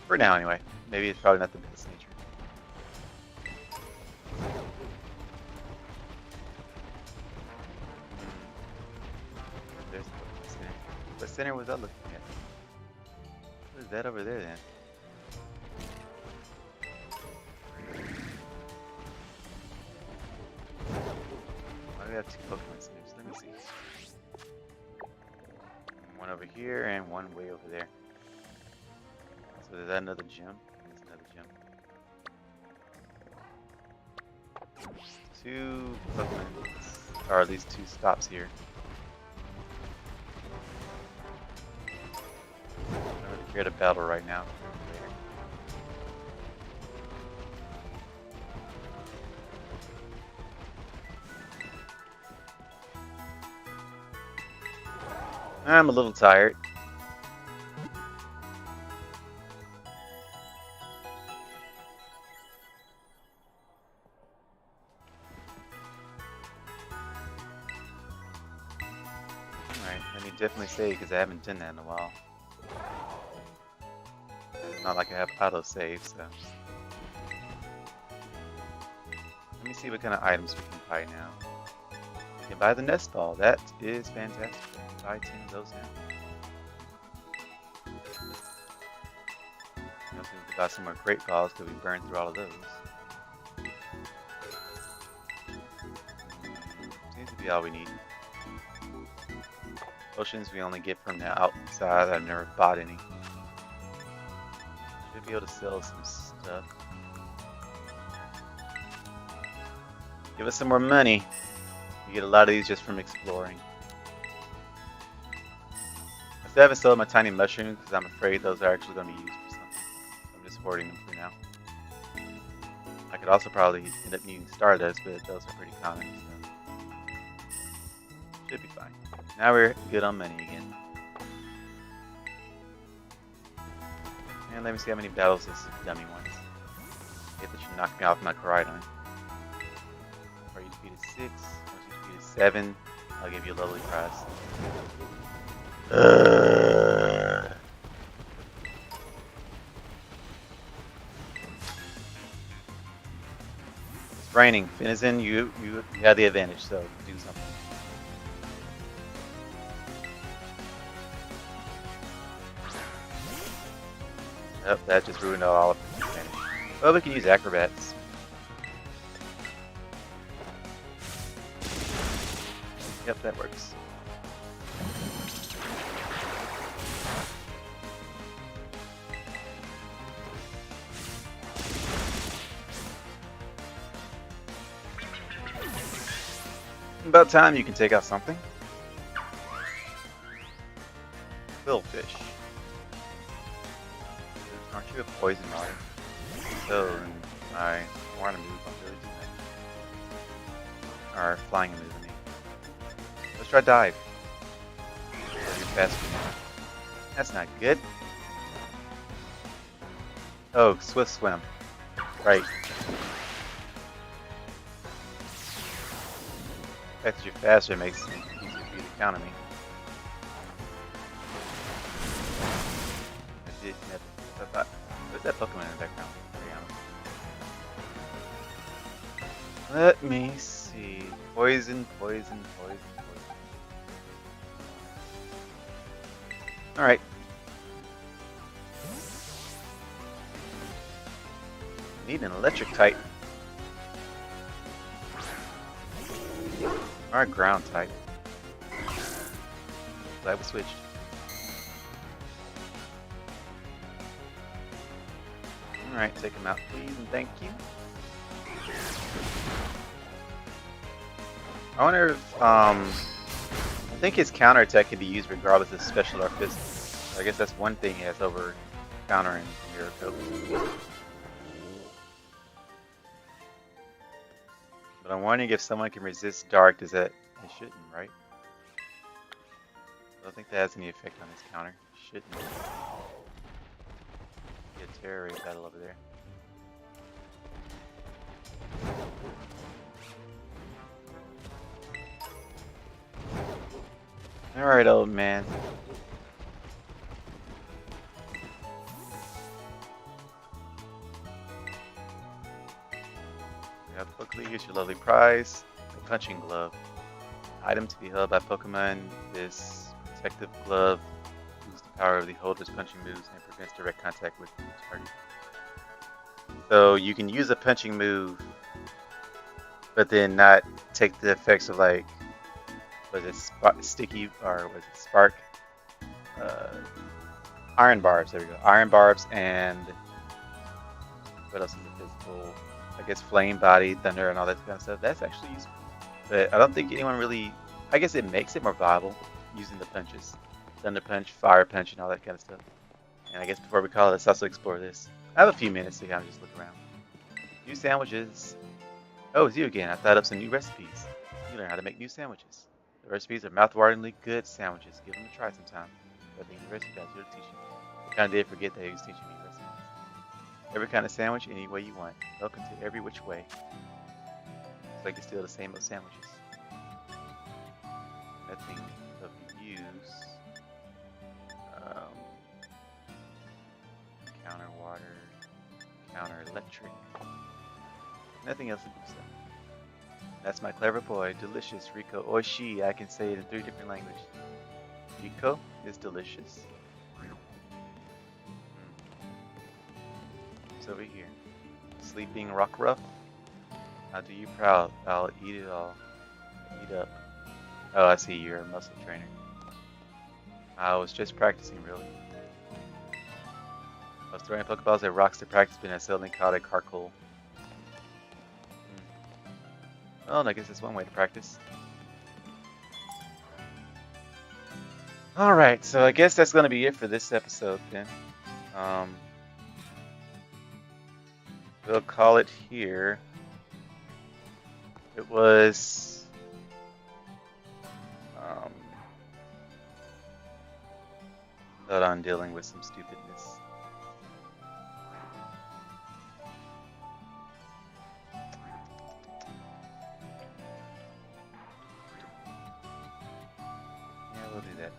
For now, anyway. Maybe it's probably not the best nature. There's the center. What center was I looking at? What is that over there then? Why do we have two Pokemon centers? Let me see. One over here and one way over there. So is that another gym? There's another gym. Two Pokemon, or at least two stops here. I don't really care to battle right now. I'm a little tired. Alright, let me definitely save because I haven't done that in a while. It's not like I have auto save, so. Let me see what kind of items we can buy now. You can buy the nest ball. That is fantastic. Buy 10 of those now. You also need to buy some more great balls because we burned through all of those. Seems to be all we need. Potions we only get from the outside. I've never bought any. Should be able to sell some stuff. Give us some more money. We get a lot of these just from exploring. I still haven't sold my tiny mushrooms because I'm afraid those are actually going to be used for something. So I'm just hoarding them for now. I could also probably end up needing Stardust, but those are pretty common. So. Should be fine. Now we're good on money again. And let me see how many battles this dummy wants. Get that you knocked me off my Koraidon. Are you defeated 6? Once you defeated 7, I'll give you a lovely prize. It's raining. Finizen, you have the advantage, so do something. Yep, that just ruined all of the advantage. Well, we can use acrobats. Yep, that works. About time you can take out something. Quillfish. Aren't you a poison body? So, I want to move, I'm really doing that. Or flying a move, I mean. Let's try dive. You're faster now. That's not good. Oh, swift swim. Right. The fact that you're faster makes it easier for you to counter me. I did never. I thought, where's that Pokemon in the background? Let me see. Poison, poison, poison, poison. Alright. Need an electric type. Or a ground type. Glad we switched. Alright, take him out please and thank you. I wonder if, I think his counter attack can be used regardless of special or physical. So I guess that's one thing he has over countering Miracle. But I'm wondering if someone can resist dark, does that, it shouldn't, right? I don't think that has any effect on his counter. It shouldn't. He a terror raid battle over there. Alright, old man. Yeah, quickly, here's your lovely prize. The punching glove. Item to be held by Pokemon. This protective glove boosts the power of the holder's punching moves and prevents direct contact with the target. So you can use a punching move, but then not take the effects of like, was it sticky or was it spark? Iron barbs. There we go. Iron barbs and what else is it? Physical? I guess flame body, thunder, and all that kind of stuff. That's actually useful, but I don't think anyone really. I guess it makes it more viable using the punches, thunder punch, fire punch, and all that kind of stuff. And I guess before we call it, let's also explore this. I have a few minutes to kind of just look around. New sandwiches. Oh, it's you again. I thought up some new recipes. You learn how to make new sandwiches. The recipes are mouth-wateringly good sandwiches. Give them a try sometime. I think the recipe guys here to teach you. I kind of did forget that he was teaching me recipes. Every kind of sandwich, any way you want. Welcome to Every Which Way. It's like it's still the same old sandwiches. Nothing of use. Counter water. Counter electric. Nothing else to do so. That's my clever boy, delicious Rico Oishi. I can say it in 3 different languages. Rico is delicious. It's over here. Sleeping Rockruff. I'll do you proud. I'll eat it all. Eat up. Oh, I see. You're a muscle trainer. I was just practicing, really. I was throwing Pokeballs at rocks to practice, but I suddenly caught a Carkol. Well, I guess that's one way to practice. Alright, so I guess that's going to be it for this episode then. We'll call it here. It was... not on dealing with some stupidness. We'll do that.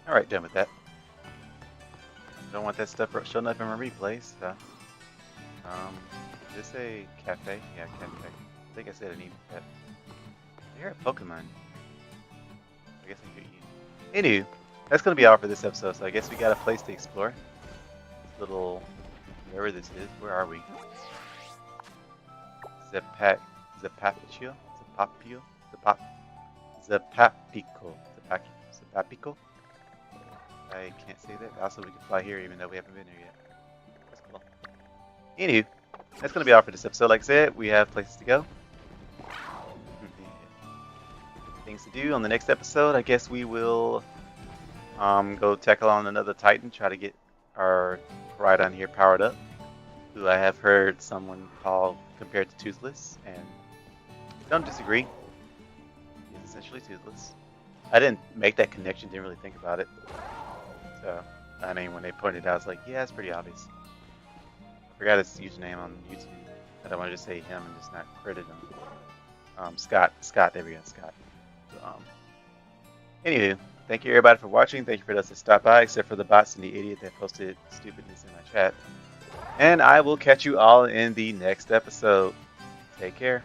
Alright, done with that. Don't want that stuff showing up in my replays. So. Is this a cafe? Yeah, cafe. I think I said an even pet. You're a Pokemon. I guess I hear you. Anywho, that's going to be all for this episode, so I guess we got a place to explore. This little... wherever this is. Where are we? Zapapico? Zapapico? I can't say that. Also, we can fly here even though we haven't been here yet. That's cool. Anywho, that's going to be all for this episode. Like I said, we have places to go. Things to do on the next episode. I guess we will go tackle on another Titan. Try to get our Rhydon here powered up. Who I have heard someone call compared to Toothless. And don't disagree. He's essentially Toothless. I didn't make that connection. Didn't really think about it. So, I mean, when they pointed it out, I was like, yeah, it's pretty obvious. I forgot his username on YouTube. I don't want to just say him and just not credit him. Scott, there we go, Scott. So, anywho, thank you everybody for watching. Thank you for those that stopped by, except for the bots and the idiot that posted stupidness in my chat. And I will catch you all in the next episode. Take care.